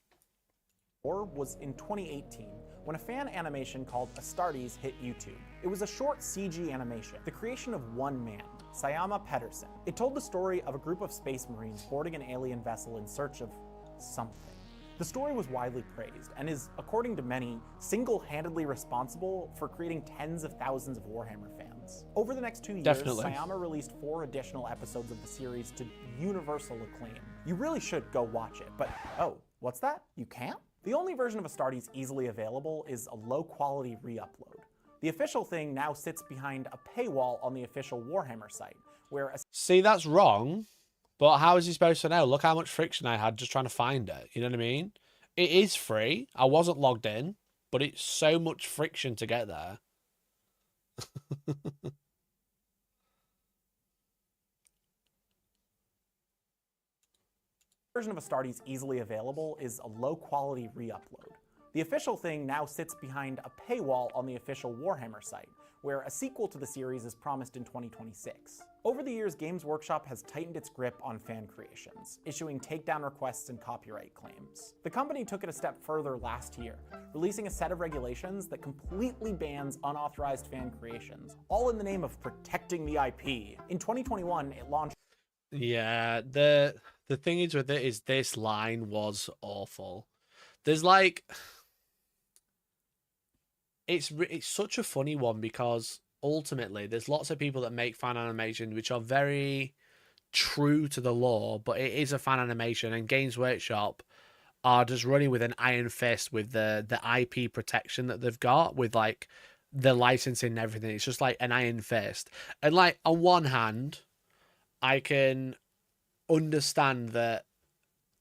Or was in 2018 when a fan animation called Astartes hit YouTube. It was a short CG animation, the creation of one man, Sayama Pedersen. It told the story of a group of space marines boarding an alien vessel in search of something. The story was widely praised and is, according to many, single-handedly responsible for creating tens of thousands of Warhammer fans. Over the next 2 years,
Definitely.
Sayama released 4 additional episodes of the series to universal acclaim. You really should go watch it, but oh, what's that? You can't? The only version of Astartes easily available is a low-quality re-upload. The official thing now sits behind a paywall on the official Warhammer site, where
See, that's wrong. But how is he supposed to know? Look how much friction I had just trying to find it. You know what I mean? It is free. I wasn't logged in, but it's so much friction to get there.
version of Astartes easily available is a low-quality re-upload. The official thing now sits behind a paywall on the official Warhammer site, where a sequel to the series is promised in 2026. Over the years, Games Workshop has tightened its grip on fan creations, issuing takedown requests and copyright claims. The company took it a step further last year, releasing a set of regulations that completely bans unauthorized fan creations, all in the name of protecting the IP. In 2021, it launched...
Yeah, the thing is with it is this line was awful. There's like... It's such a funny one because ultimately there's lots of people that make fan animation which are very true to the law, but it is a fan animation, and Games Workshop are just running with an iron fist with the IP protection that they've got with like the licensing and everything. It's just like an iron fist. And like on one hand, I can understand that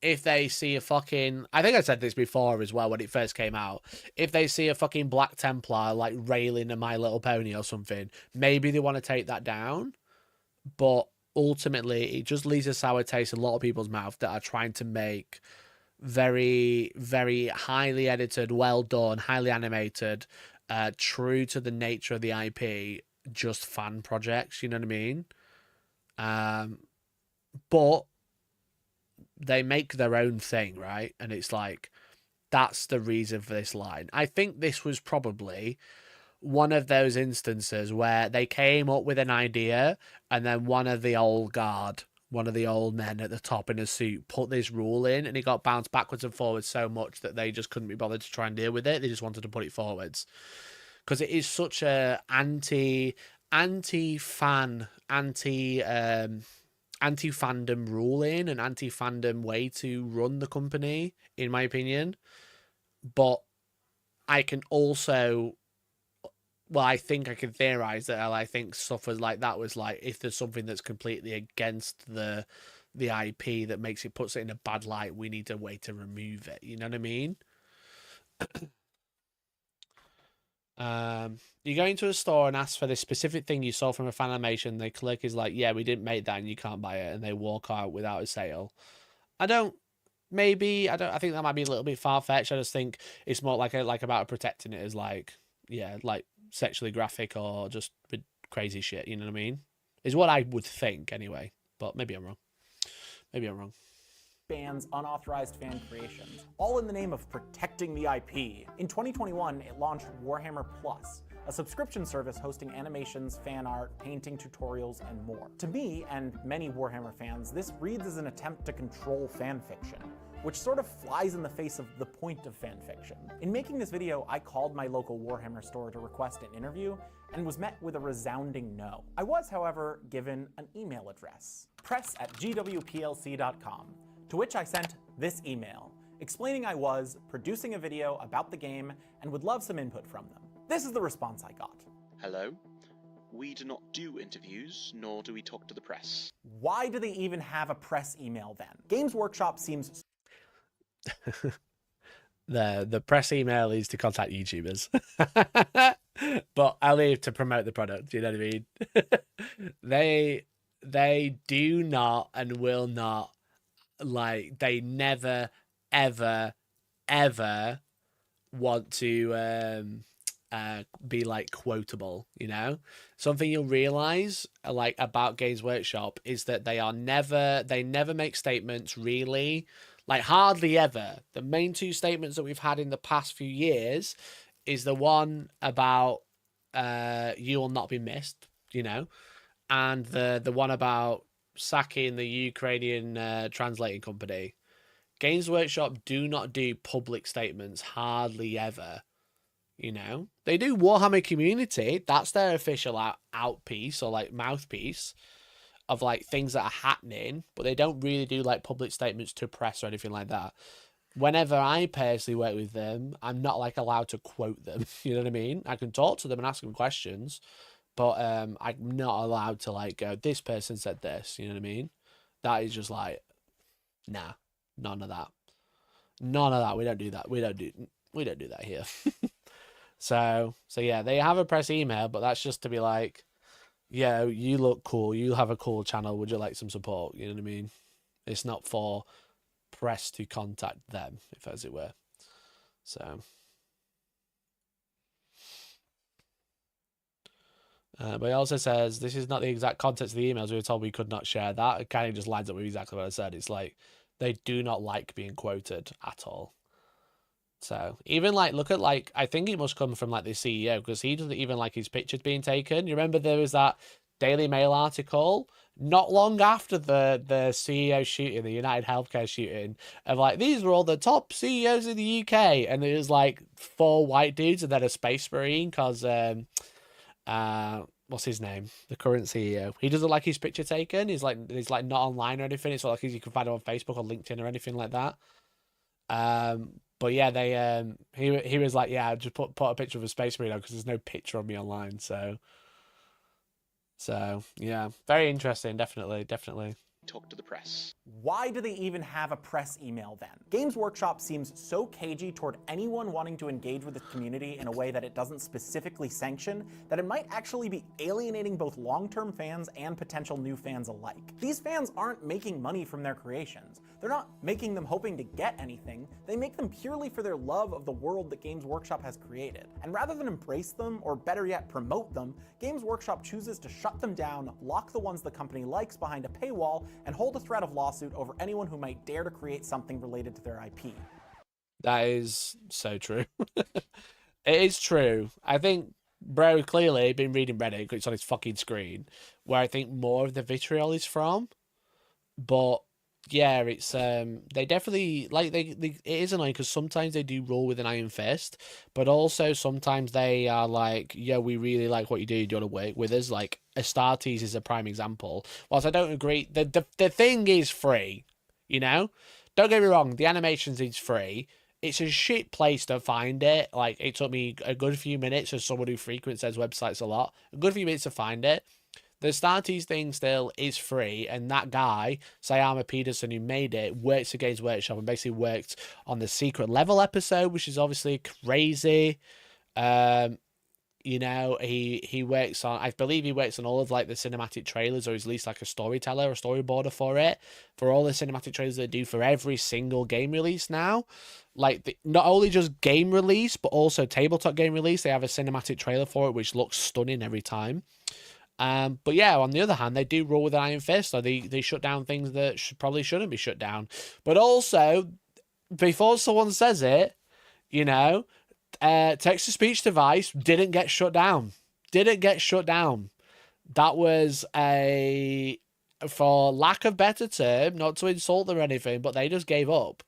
if they see a fucking... I think I said this before as well when it first came out. If they see a fucking Black Templar, like, railing a My Little Pony or something, maybe they want to take that down. But ultimately, it just leaves a sour taste in a lot of people's mouth that are trying to make very, very highly edited, well done, highly animated, true to the nature of the IP, just fan projects, you know what I mean? But they make their own thing, right? And it's like, that's the reason for this line. I think this was probably one of those instances where they came up with an idea and then one of the old guard, one of the old men at the top in a suit put this rule in, and it got bounced backwards and forwards so much that they just couldn't be bothered to try and deal with it. They just wanted to put it forwards. Because it is such a anti-fandom ruling and anti-fandom way to run the company, in my opinion. But I can also, well, I think I can theorize that I think stuff like that was like, if there's something that's completely against the IP that puts it in a bad light, we need a way to remove it. You know what I mean? You go into a store and ask for this specific thing you saw from a fan animation. The clerk is like, yeah, we didn't make that and you can't buy it. And they walk out without a sale. I think that might be a little bit far-fetched. I just think it's more like about protecting it as like, yeah, like sexually graphic or just with crazy shit. You know what I mean? Is what I would think anyway. But maybe I'm wrong.
Bans unauthorized fan creations, all in the name of protecting the IP. In 2021, it launched Warhammer Plus, a subscription service hosting animations, fan art, painting tutorials, and more. To me, and many Warhammer fans, this reads as an attempt to control fan fiction, which sort of flies in the face of the point of fan fiction. In making this video, I called my local Warhammer store to request an interview and was met with a resounding no. I was, however, given an email address, press@gwplc.com, to which I sent this email, explaining I was producing a video about the game and would love some input from them. This is the response I got.
Hello. We do not do interviews, nor do we talk to the press.
Why do they even have a press email then? Games Workshop seems...
The press email is to contact YouTubers. But only to promote the product, you know what I mean? They do not and will not, like, they never, ever, ever want to be like quotable, you know? Something you'll realize like about Games Workshop is that they never make statements really, like hardly ever. The main two statements that we've had in the past few years is the one about you will not be missed, you know, and the one about sacking the Ukrainian translating company. Games Workshop do not do public statements hardly ever. You know, they do Warhammer Community. That's their official outpiece or like mouthpiece of like things that are happening, but they don't really do like public statements to press or anything like that. Whenever I personally work with them, I'm not like allowed to quote them. You know what I mean? I can talk to them and ask them questions, but I'm not allowed to like go, this person said this. You know what I mean? That is just like, nah, none of that. None of that. We don't do that. We don't do that here. So yeah, they have a press email, but that's just to be like, yeah, you look cool. You have a cool channel. Would you like some support? You know what I mean? It's not for press to contact them, if as it were. So, but he also says, this is not the exact context of the emails. We were told we could not share that. It kind of just lines up with exactly what I said. It's like, they do not like being quoted at all. So even like, look at like, I think it must come from like the CEO, because he doesn't even like his pictures being taken. You remember there was that Daily Mail article not long after the CEO shooting, the United Healthcare shooting, of like, these were all the top CEOs in the UK, and it was like 4 white dudes and then a space marine, because what's his name, the current CEO, he doesn't like his picture taken. He's like not online or anything. It's not like you can find him on Facebook or LinkedIn or anything like that. But yeah, they he was like, yeah, just put a picture of a space marine because there's no picture of me online. So yeah, very interesting. Definitely.
Talk to the press.
Why do they even have a press email then? Games Workshop seems so cagey toward anyone wanting to engage with the community in a way that it doesn't specifically sanction that it might actually be alienating both long-term fans and potential new fans alike. These fans aren't making money from their creations. They're not making them hoping to get anything. They make them purely for their love of the world that Games Workshop has created. And rather than embrace them, or better yet, promote them, Games Workshop chooses to shut them down, lock the ones the company likes behind a paywall, and hold a threat of lawsuit over anyone who might dare to create something related to their IP.
That is so true. It is true. I think bro clearly been reading Reddit because it's on his fucking screen, where I think more of the vitriol is from. But yeah, it's they definitely like it is annoying because sometimes they do rule with an iron fist, but also sometimes they are like, yeah, we really like what you do. Do you want to work with us? Like Astartes is a prime example. Whilst I don't agree, the thing is free, you know. Don't get me wrong, the animations is free. It's a shit place to find it. Like, it took me a good few minutes, as someone who frequents those websites a lot, a good few minutes to find it. The Astartes thing still is free, and that guy, Sayama Peterson, who made it, works for Games Workshop and basically worked on the secret level episode, which is obviously crazy. You know, he works on, I believe he works on all of like the cinematic trailers, or he's at least like a storyteller or storyboarder for it, for all the cinematic trailers they do for every single game release now. Like, not only just game release, but also tabletop game release. They have a cinematic trailer for it, which looks stunning every time. But yeah, on the other hand, they do rule with an iron fist, so they shut down things that probably shouldn't be shut down. But also, before someone says it, you know, text-to-speech device didn't get shut down. Didn't get shut down. That was for lack of better term, not to insult them or anything, but they just gave up.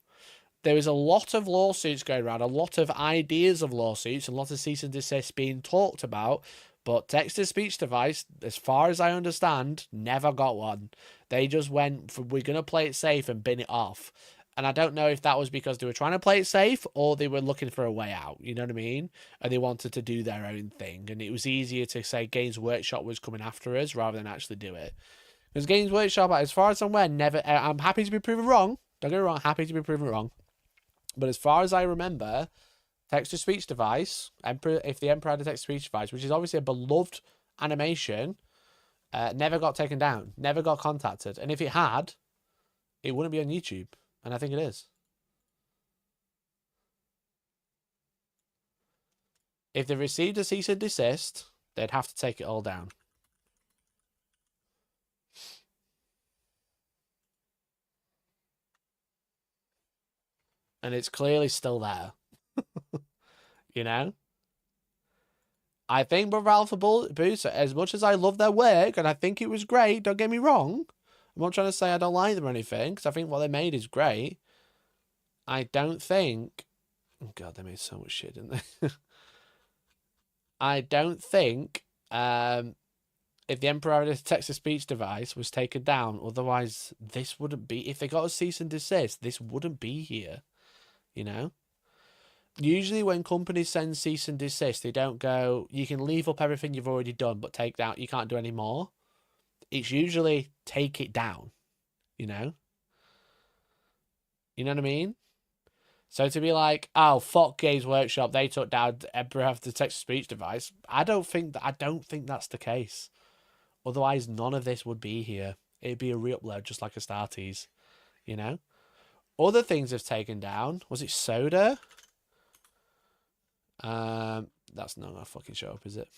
There was a lot of lawsuits going around, a lot of ideas of lawsuits, a lot of cease and desist being talked about, but text-to-speech device, as far as I understand, never got one. They just went for, we're going to play it safe and bin it off. And I don't know if that was because they were trying to play it safe or they were looking for a way out, you know what I mean? And they wanted to do their own thing. And it was easier to say Games Workshop was coming after us rather than actually do it. Because Games Workshop, as far as I'm aware, never... I'm happy to be proven wrong. Don't get me wrong, happy to be proven wrong. But as far as I remember, text-to-speech device, if the Emperor had a text-to-speech device, which is obviously a beloved animation, never got taken down, never got contacted. And if it had, it wouldn't be on YouTube. And I think it is. If they received a cease and desist, they'd have to take it all down. And it's clearly still there. You know? I think Brother Alpha Boost, as much as I love their work, and I think it was great, don't get me wrong, I'm not trying to say I don't like them or anything, because I think what they made is great. I don't think... Oh, God, they made so much shit, didn't they? I don't think if the Emperor had a text-to-speech device was taken down, otherwise this wouldn't be... If they got a cease and desist, this wouldn't be here, you know? Usually when companies send cease and desist, they don't go, you can leave up everything you've already done, but take down, you can't do any more. It's usually take it down, you know? You know what I mean? So to be like, oh, fuck Games Workshop, they took down Emperor after the text-to-speech device. I don't think that's the case. Otherwise, none of this would be here. It'd be a re-upload, just like Astartes, you know? Other things have taken down. Was it Soda? That's not gonna fucking show up, is it?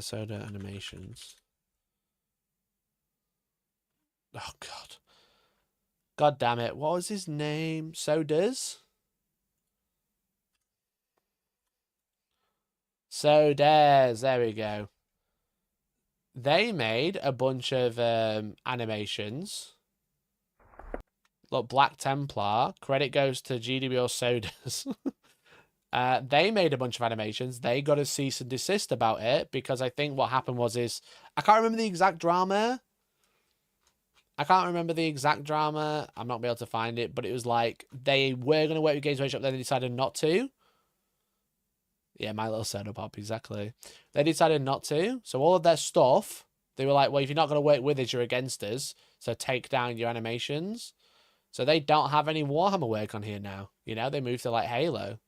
Soda animations. Oh, God. God damn it. What was his name? Sodas? Sodas. There we go. They made a bunch of animations. Look, Black Templar. Credit goes to GWO Sodas. They made a bunch of animations. They got a cease and desist about it because I think what happened was I can't remember the exact drama. I'm not going to be able to find it, but it was like they were going to work with Games Workshop, then they decided not to. Yeah, my little soda pop, exactly. They decided not to. So all of their stuff, they were like, well, if you're not going to work with us, you're against us. So take down your animations. So they don't have any Warhammer work on here now. You know, they moved to like Halo.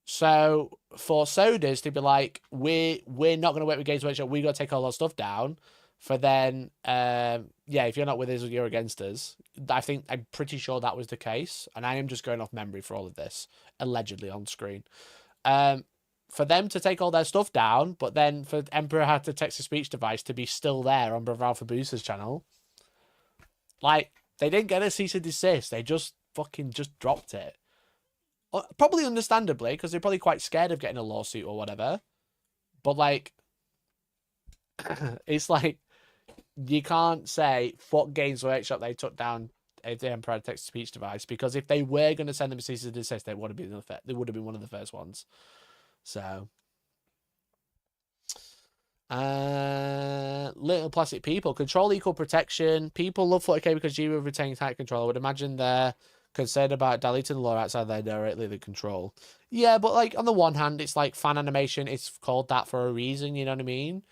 So for Sodas to be like, we're not going to work with Games Workshop, we got to take all our stuff down. For then, yeah, if you're not with us, you're against us. I'm pretty sure that was the case. And I am just going off memory for all of this, allegedly on screen. For them to take all their stuff down, but then for Emperor had the text-to-speech device to be still there on Brother Alpha Booster's channel. Like, they didn't get a cease and desist. They just fucking dropped it. Probably understandably, because they're probably quite scared of getting a lawsuit or whatever. But, like, it's like, you can't say, fuck Games Workshop, they took down the Emperor text-to-speech device, because if they were going to send them a cease and desist, they would have been one of the first ones. So, Little Plastic People, control equal protection. People love 40k because G will retain tight control. I would imagine they're concerned about deleting the lore outside their directly the control. Yeah, but like on the one hand, it's like fan animation. It's called that for a reason, you know what I mean?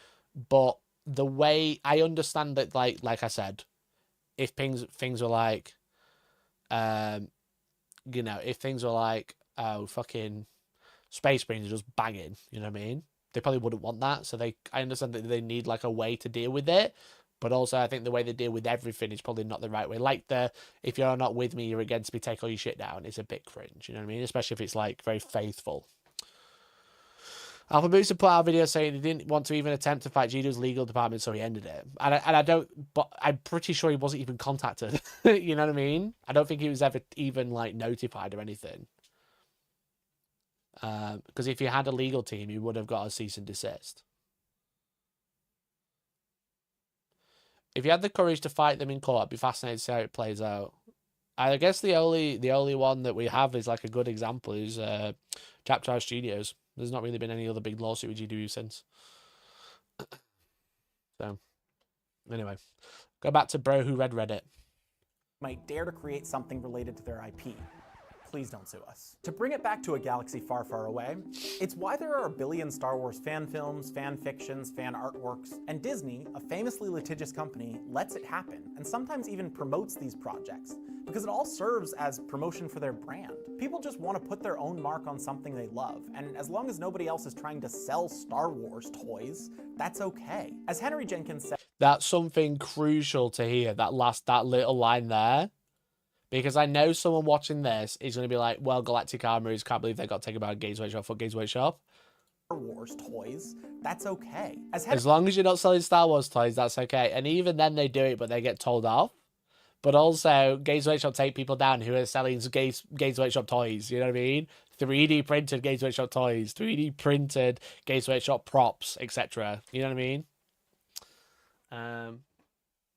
But the way I understand that, like I said, if things were like, you know, if things were like, oh, fucking Space Marines are just banging, you know what I mean? They probably wouldn't want that. So I understand that they need like a way to deal with it. But also I think the way they deal with everything is probably not the right way. Like if you're not with me, you're against me, take all your shit down. It's a bit cringe, you know what I mean? Especially if it's like very faithful. Alpha Booster put out a video saying he didn't want to even attempt to fight Gido's legal department, so he ended it. And I don't, but I'm pretty sure he wasn't even contacted. You know what I mean? I don't think he was ever even like notified or anything. Because if you had a legal team, you would have got a cease and desist. If you had the courage to fight them in court, I'd be fascinated to see how it plays out. I guess the only one that we have is like a good example is Chapter Studios. There's not really been any other big lawsuit with GW since. So, anyway, go back to Bro Who Read Reddit.
Might dare to create something related to their IP. Please don't sue us. To bring it back to a galaxy far, far away, it's why there are a billion Star Wars fan films, fan fictions, fan artworks, and Disney, a famously litigious company, lets it happen, and sometimes even promotes these projects, because it all serves as promotion for their brand. People just want to put their own mark on something they love, and as long as nobody else is trying to sell Star Wars toys, that's okay. As Henry Jenkins said,
that's something crucial to hear, that little line there. Because I know someone watching this is going to be like, well, Galactic Armories, can't believe they got taken by Games Workshop for Games Workshop.
Star Wars toys, that's okay.
As long as you're not selling Star Wars toys, that's okay. And even then they do it, but they get told off. But also, Games Workshop take people down who are selling Games Workshop toys, you know what I mean? 3D printed Games Workshop toys, 3D printed Games Workshop props, etc. You know what I mean?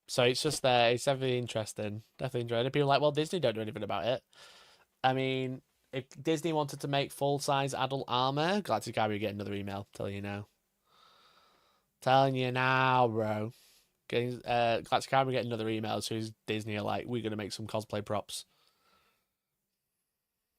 So it's just there. It's definitely interesting. Definitely interesting. People are like, well, Disney don't do anything about it. I mean, if Disney wanted to make full-size adult armor, Galactic Army get another email telling you now. Telling you now, bro. Galactic Army get another email. So Disney are like, we're gonna make some cosplay props.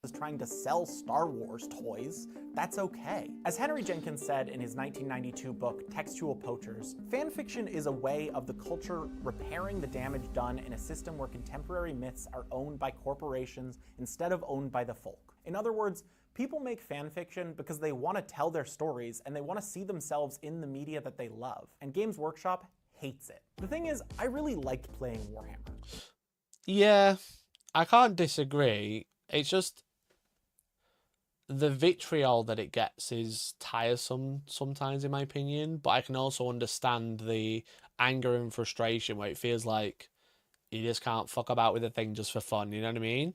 Is trying to sell Star Wars toys, that's okay. As Henry Jenkins said in his 1992 book, Textual Poachers, fanfiction is a way of the culture repairing the damage done in a system where contemporary myths are owned by corporations instead of owned by the folk. In other words, people make fanfiction because they want to tell their stories and they want to see themselves in the media that they love. And Games Workshop hates it. The thing is, I really liked playing Warhammer.
Yeah, I can't disagree. It's just the vitriol that it gets is tiresome sometimes, in my opinion, but I can also understand the anger and frustration where it feels like you just can't fuck about with a thing just for fun, you know what I mean?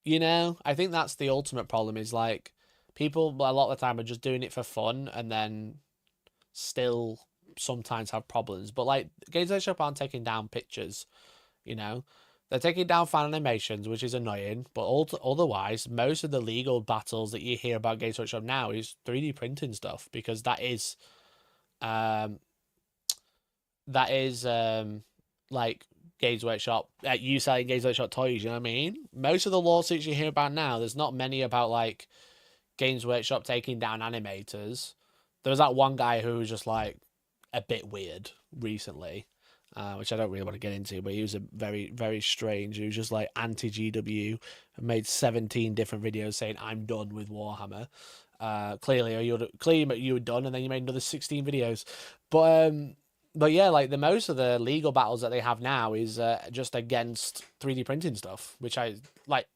You know, I think that's the ultimate problem, is like, people a lot of the time are just doing it for fun and then still sometimes have problems. But like, Games Workshop aren't taking down pictures, you know? They're taking down fan animations, which is annoying, but otherwise, most of the legal battles that you hear about Games Workshop now is 3D printing stuff, because that is like Games Workshop, you selling Games Workshop toys, you know what I mean? Most of the lawsuits you hear about now, there's not many about like Games Workshop taking down animators. There was that one guy who was just like a bit weird recently. Which I don't really want to get into, but he was a very, very strange. He was just like anti-GW and made 17 different videos saying, I'm done with Warhammer. Clearly you were done, and then you made another 16 videos. But yeah, like the most of the legal battles that they have now is just against 3D printing stuff, which I like.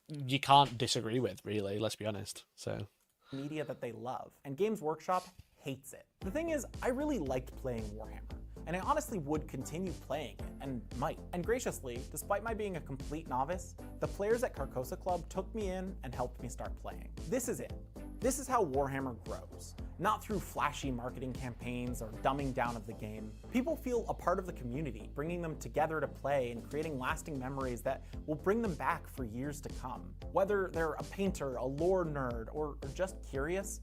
You can't disagree with, really. Let's be honest. So
media that they love, and Games Workshop hates it. The thing is, I really liked playing Warhammer. And I honestly would continue playing it, and might. And graciously, despite my being a complete novice, the players at Carcosa Club took me in and helped me start playing. This is it. This is how Warhammer grows. Not through flashy marketing campaigns or dumbing down of the game. People feel a part of the community, bringing them together to play and creating lasting memories that will bring them back for years to come. Whether they're a painter, a lore nerd, or just curious,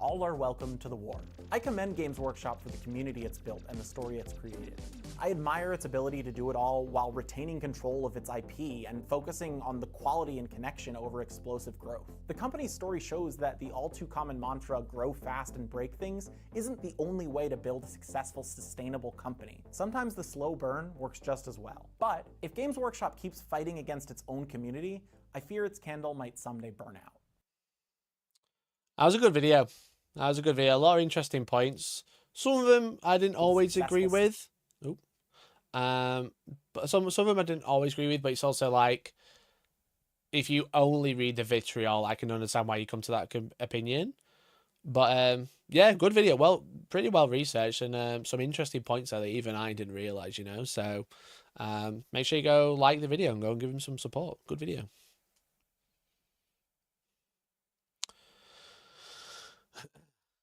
all are welcome to the war. I commend Games Workshop for the community it's built and the story it's created. I admire its ability to do it all while retaining control of its IP and focusing on the quality and connection over explosive growth. The company's story shows that the all-too-common mantra, grow fast and break things, isn't the only way to build a successful, sustainable company. Sometimes the slow burn works just as well. But if Games Workshop keeps fighting against its own community, I fear its candle might someday burn out.
that was a good video. That was a good video. A lot of interesting points. Some of them I didn't always agree with. But some of them I didn't always agree with, but it's also like, if you only read the vitriol, I can understand why you come to that opinion. But yeah, good video. Well, pretty well researched, and some interesting points there that even I didn't realize, you know. So make sure you go like the video and go and give him some support. Good video.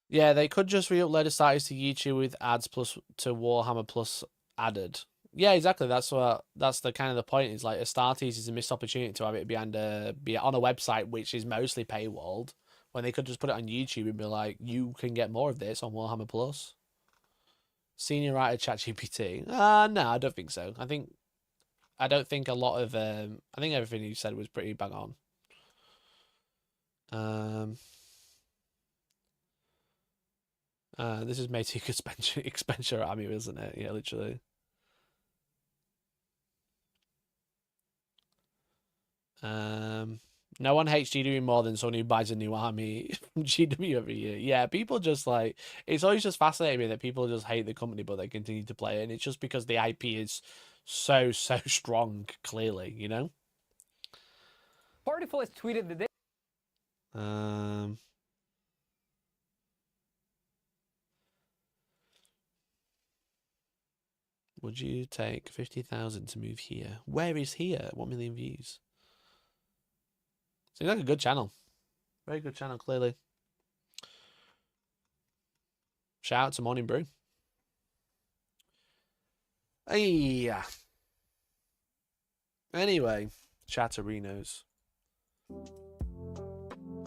Yeah, they could just re-upload Astartes to YouTube with ads plus to Warhammer Plus added. Yeah, exactly. That's the kind of the point. Is like Astartes is a missed opportunity to have it be on a website which is mostly paywalled, when they could just put it on YouTube and be like, you can get more of this on Warhammer Plus. Senior writer ChatGPT. No, I don't think so. I don't think a lot of I think everything you said was pretty bang on. This is Matic expenditure army, isn't it? Yeah, literally. No one hates GW more than someone who buys a new army from GW every year. Yeah, people just like, it's always just fascinating me that people just hate the company, but they continue to play it. And it's just because the IP is so strong, clearly, you know?
Partyful has tweeted that they...
Would you take 50,000 to move here? Where is here? 1 million views. Seems like a good channel. Very good channel, clearly. Shout out to Morning Brew. Yeah. Anyway, Chatterinos.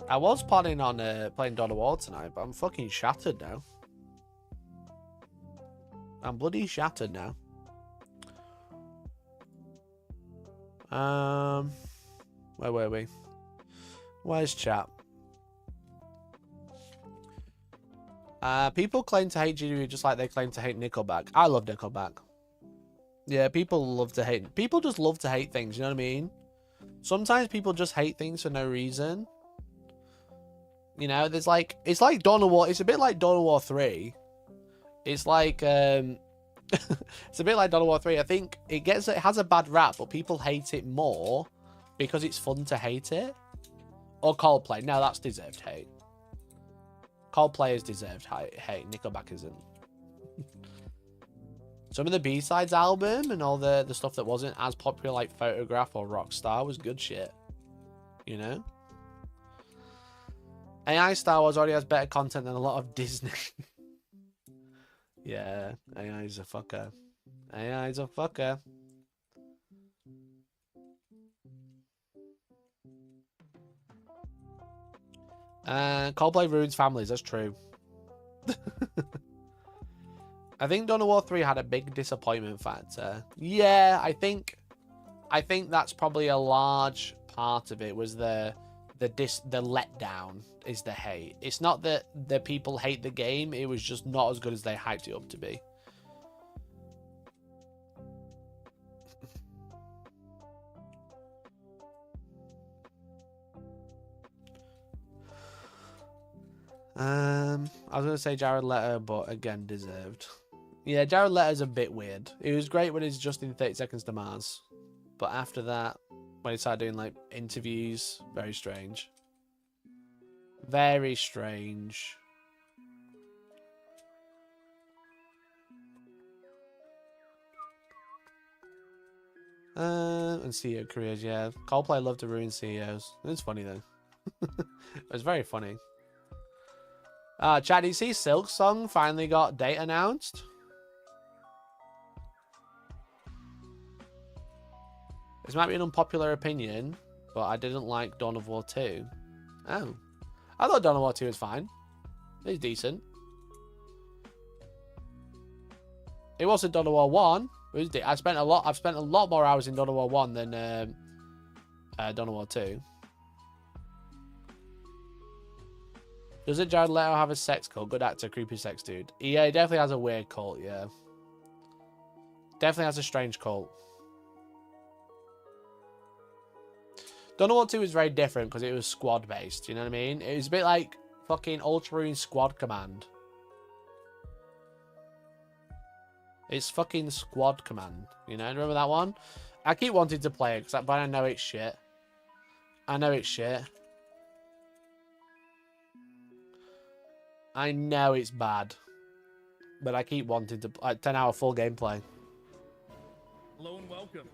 I was planning on playing Dawn of War tonight, but I'm fucking shattered now. I'm bloody shattered now. Where were we? Where's chat? People claim to hate GW just like they claim to hate Nickelback. I love Nickelback. Yeah, people love to hate. People just love to hate things, you know what I mean? Sometimes people just hate things for no reason. You know, there's like, it's like Dawn of War. It's a bit like Dawn of War 3. It's like, it's a bit like Dawn of War 3. I think it has a bad rap, but people hate it more because it's fun to hate it. Or Coldplay. No, that's deserved hate. Coldplay is deserved hate. Nickelback isn't. Some of the B-Sides album and all the stuff that wasn't as popular, like Photograph or Rockstar, was good shit. You know? AI Star Wars already has better content than a lot of Disney. Yeah, AI's a fucker. AI's a fucker. Coldplay ruins families, that's true. I think Dawn of War 3 had a big disappointment factor. Yeah, I think that's probably a large part of it, was the letdown is the hate. It's not that the people hate the game, it was just not as good as they hyped it up to be. I was going to say Jared Leto, but again, deserved. Yeah, Jared Leto's a bit weird. It was great when he's just in 30 Seconds to Mars. But after that, when he started doing, like, interviews, very strange. Very strange. And CEO careers, yeah. Coldplay love to ruin CEOs. It's funny, though. It was very funny. Chad, do you see Silk Song finally got date announced? This might be an unpopular opinion, but I didn't like Dawn of War 2. Oh. I thought Dawn of War 2 was fine. It was decent. It wasn't Dawn of War 1. I've spent a lot more hours in Dawn of War 1 than Dawn of War 2. Doesn't Jared Leto have a sex cult? Good actor, creepy sex dude. Yeah, he definitely has a weird cult, yeah. Definitely has a strange cult. Dawn of War 2 was very different because it was squad based, you know what I mean? It was a bit like fucking Ultramarine Squad Command. It's fucking Squad Command, you know? Remember that one? I keep wanting to play it, but I know it's shit. I know it's shit. I know it's bad. But I keep wanting to... 10-hour full gameplay.
Hello and welcome.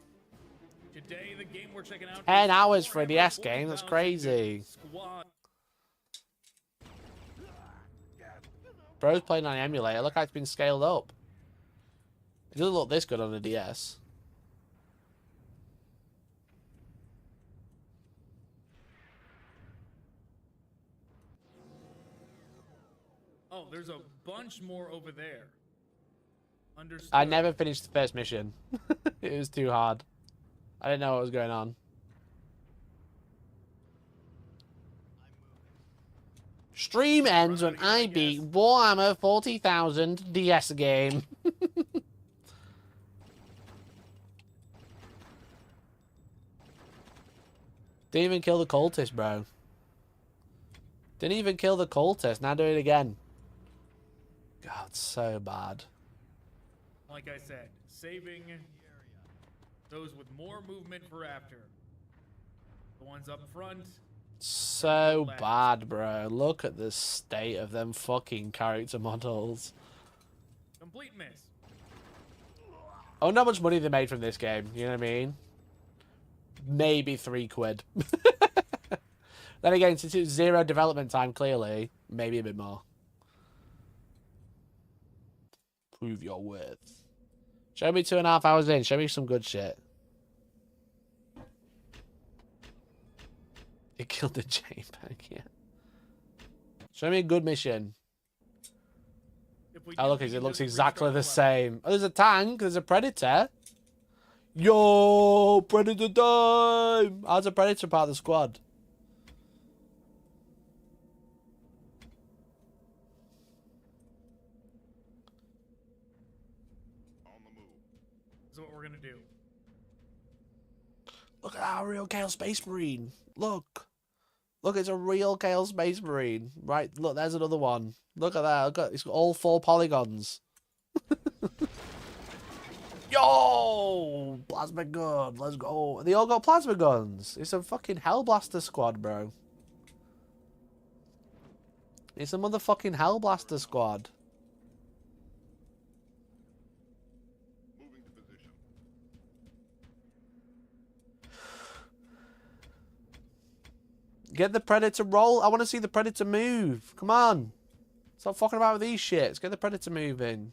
Today, the game we're checking out
10 hours for a DS game? That's crazy. Bro's playing on an emulator. Look how it's been scaled up. It doesn't look this good on a DS.
Oh, there's a bunch more over there. Understood.
I never finished the first mission. It was too hard. I didn't know what was going on. Stream ends when I beat Warhammer 40,000 DS game. Didn't even kill the cultist, bro. Didn't even kill the cultist. Now do it again. God, so bad.
Like I said, saving those with more movement for after. The ones up front.
So bad, bro. Look at the state of them fucking character models.
Complete miss.
I wonder how much money they made from this game. You know what I mean? Maybe £3. Then again, since it's 0 development time, clearly, maybe a bit more. Prove your worth. Show me 2.5 hours in. Show me some good shit. It killed the JPEG, yeah. Show me a good mission. Oh, look, it looks exactly the same. Oh, there's a tank. There's a predator. Yo, predator time. How's a predator part of the squad?
This is what we're gonna do.
Look at our real Chaos Space Marine. Look. Look, it's a real Chaos Space Marine. Right, look, there's another one. Look at that. Look at, it's got all 4 polygons. Yo! Plasma gun. Let's go. They all got plasma guns. It's a fucking Hellblaster squad, bro. It's a motherfucking Hellblaster squad. Get the Predator roll. I want to see the Predator move. Come on. Stop fucking about with these shits. Get the Predator moving.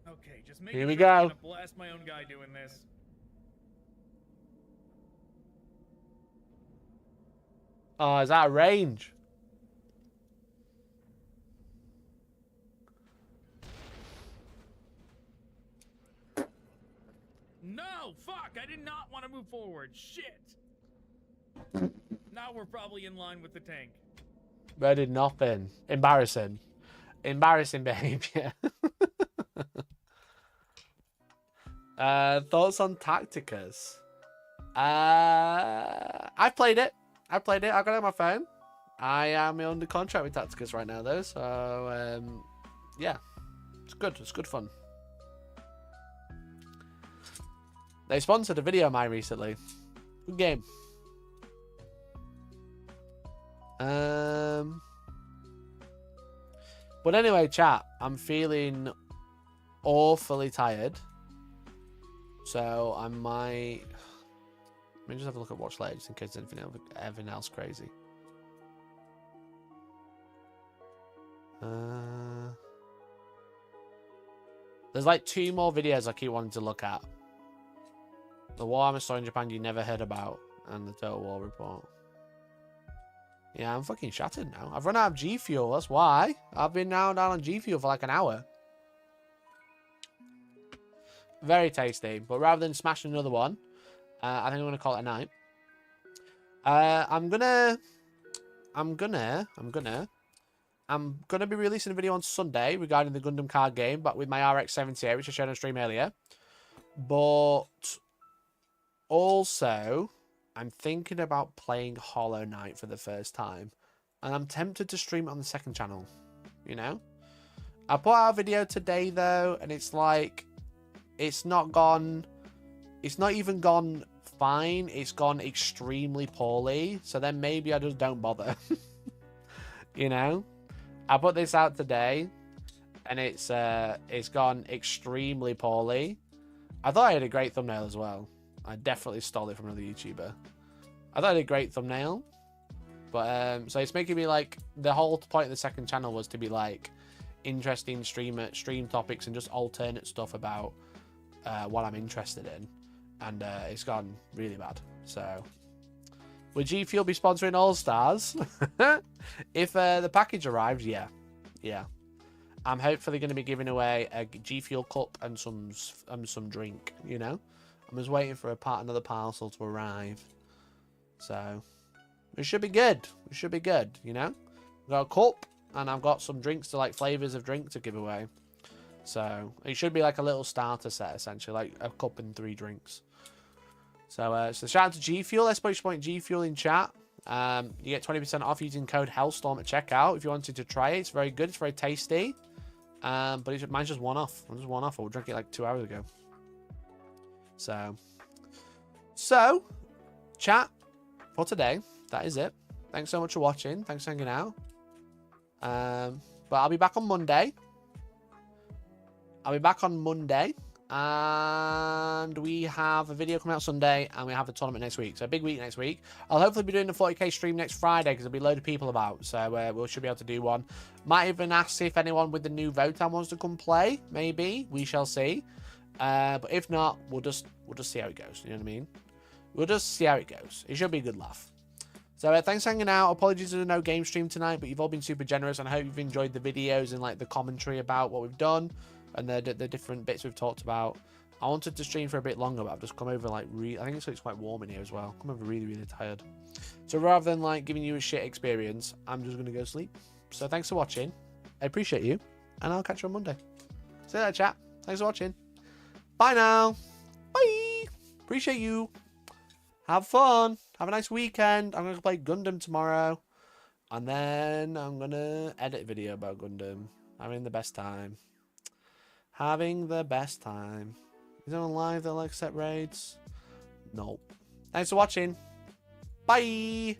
Okay, just make
Here we
sure I'm
go.
gonna blast my own guy doing this.
Oh, is that a range?
No, fuck! I did not want to move forward. Shit. Now we're probably in line with the tank.
I did nothing. Embarrassing. Embarrassing behavior. Thoughts on Tacticas? I've played it. I played it. I got it on my phone. I am under contract with Tacticas right now, though. So, yeah. It's good. It's good fun. They sponsored a video of mine recently. Good game. But anyway, chat. I'm feeling awfully tired. So, I might... Let me just have a look at watch later, just in case anything else crazy. There's like 2 more videos I keep wanting to look at. The Warhammer store in Japan you never heard about, and the Total War report. Yeah, I'm fucking shattered now. I've run out of G Fuel, that's why. I've been now down on G Fuel for like an hour. Very tasty, but rather than smashing another one, I think I'm gonna call it a night. I'm gonna be releasing a video on Sunday regarding the Gundam card game, but with my RX-78, which I showed on stream earlier. But also, I'm thinking about playing Hollow Knight for the first time, and I'm tempted to stream it on the second channel. You know, I put out a video today though, and it's like, it's not even gone fine, it's gone extremely poorly, so then maybe I just don't bother. You know, I put this out today and it's gone extremely poorly. I thought I had a great thumbnail as well. I definitely stole it from another YouTuber. I thought I had a great thumbnail, but so it's making me like, the whole point of the second channel was to be like interesting stream topics and just alternate stuff about what I'm interested in. And it's gone really bad. So, will G Fuel be sponsoring All Stars? If the package arrives, yeah. I'm hopefully going to be giving away a G Fuel cup and some drink. You know, I'm just waiting for another parcel to arrive. So, it should be good. It should be good. You know, I've got a cup and I've got some drinks to like flavors of drink to give away. So it should be like a little starter set, essentially, like a cup and 3 drinks. So, shout out to G Fuel. Let's point G Fuel in chat. You get 20% off using code Hellstorm at checkout if you wanted to try it. It's very good. It's very tasty. But mine's just one off. I'm just one off. I drank it like 2 hours ago. So, chat for today. That is it. Thanks so much for watching. Thanks for hanging out. But I'll be back on Monday. And we have a video coming out Sunday, and we have a tournament next week. So a big week next week. I'll hopefully be doing the 40k stream next Friday, because there'll be a load of people about. So we should be able to do one. Might even ask if anyone with the new Votan wants to come play. Maybe. We shall see. But if not, we'll just see how it goes. You know what I mean? We'll just see how it goes. It should be a good laugh. So thanks for hanging out. Apologies for the no game stream tonight, but you've all been super generous, and I hope you've enjoyed the videos and like the commentary about what we've done and the different bits we've talked about. I wanted to stream for a bit longer, but I've just come over like I think it's quite warm in here as well. Come over really tired. So rather than like giving you a shit experience, I'm just gonna go sleep. So thanks for watching. I appreciate you, and I'll catch you on Monday. See you later, chat. Thanks for watching. Bye now. Bye. Appreciate you. Have fun. Have a nice weekend. I'm going to play Gundam tomorrow. And then I'm going to edit a video about Gundam. Having the best time. Having the best time. Is anyone live that likes set raids? Nope. Thanks for watching. Bye.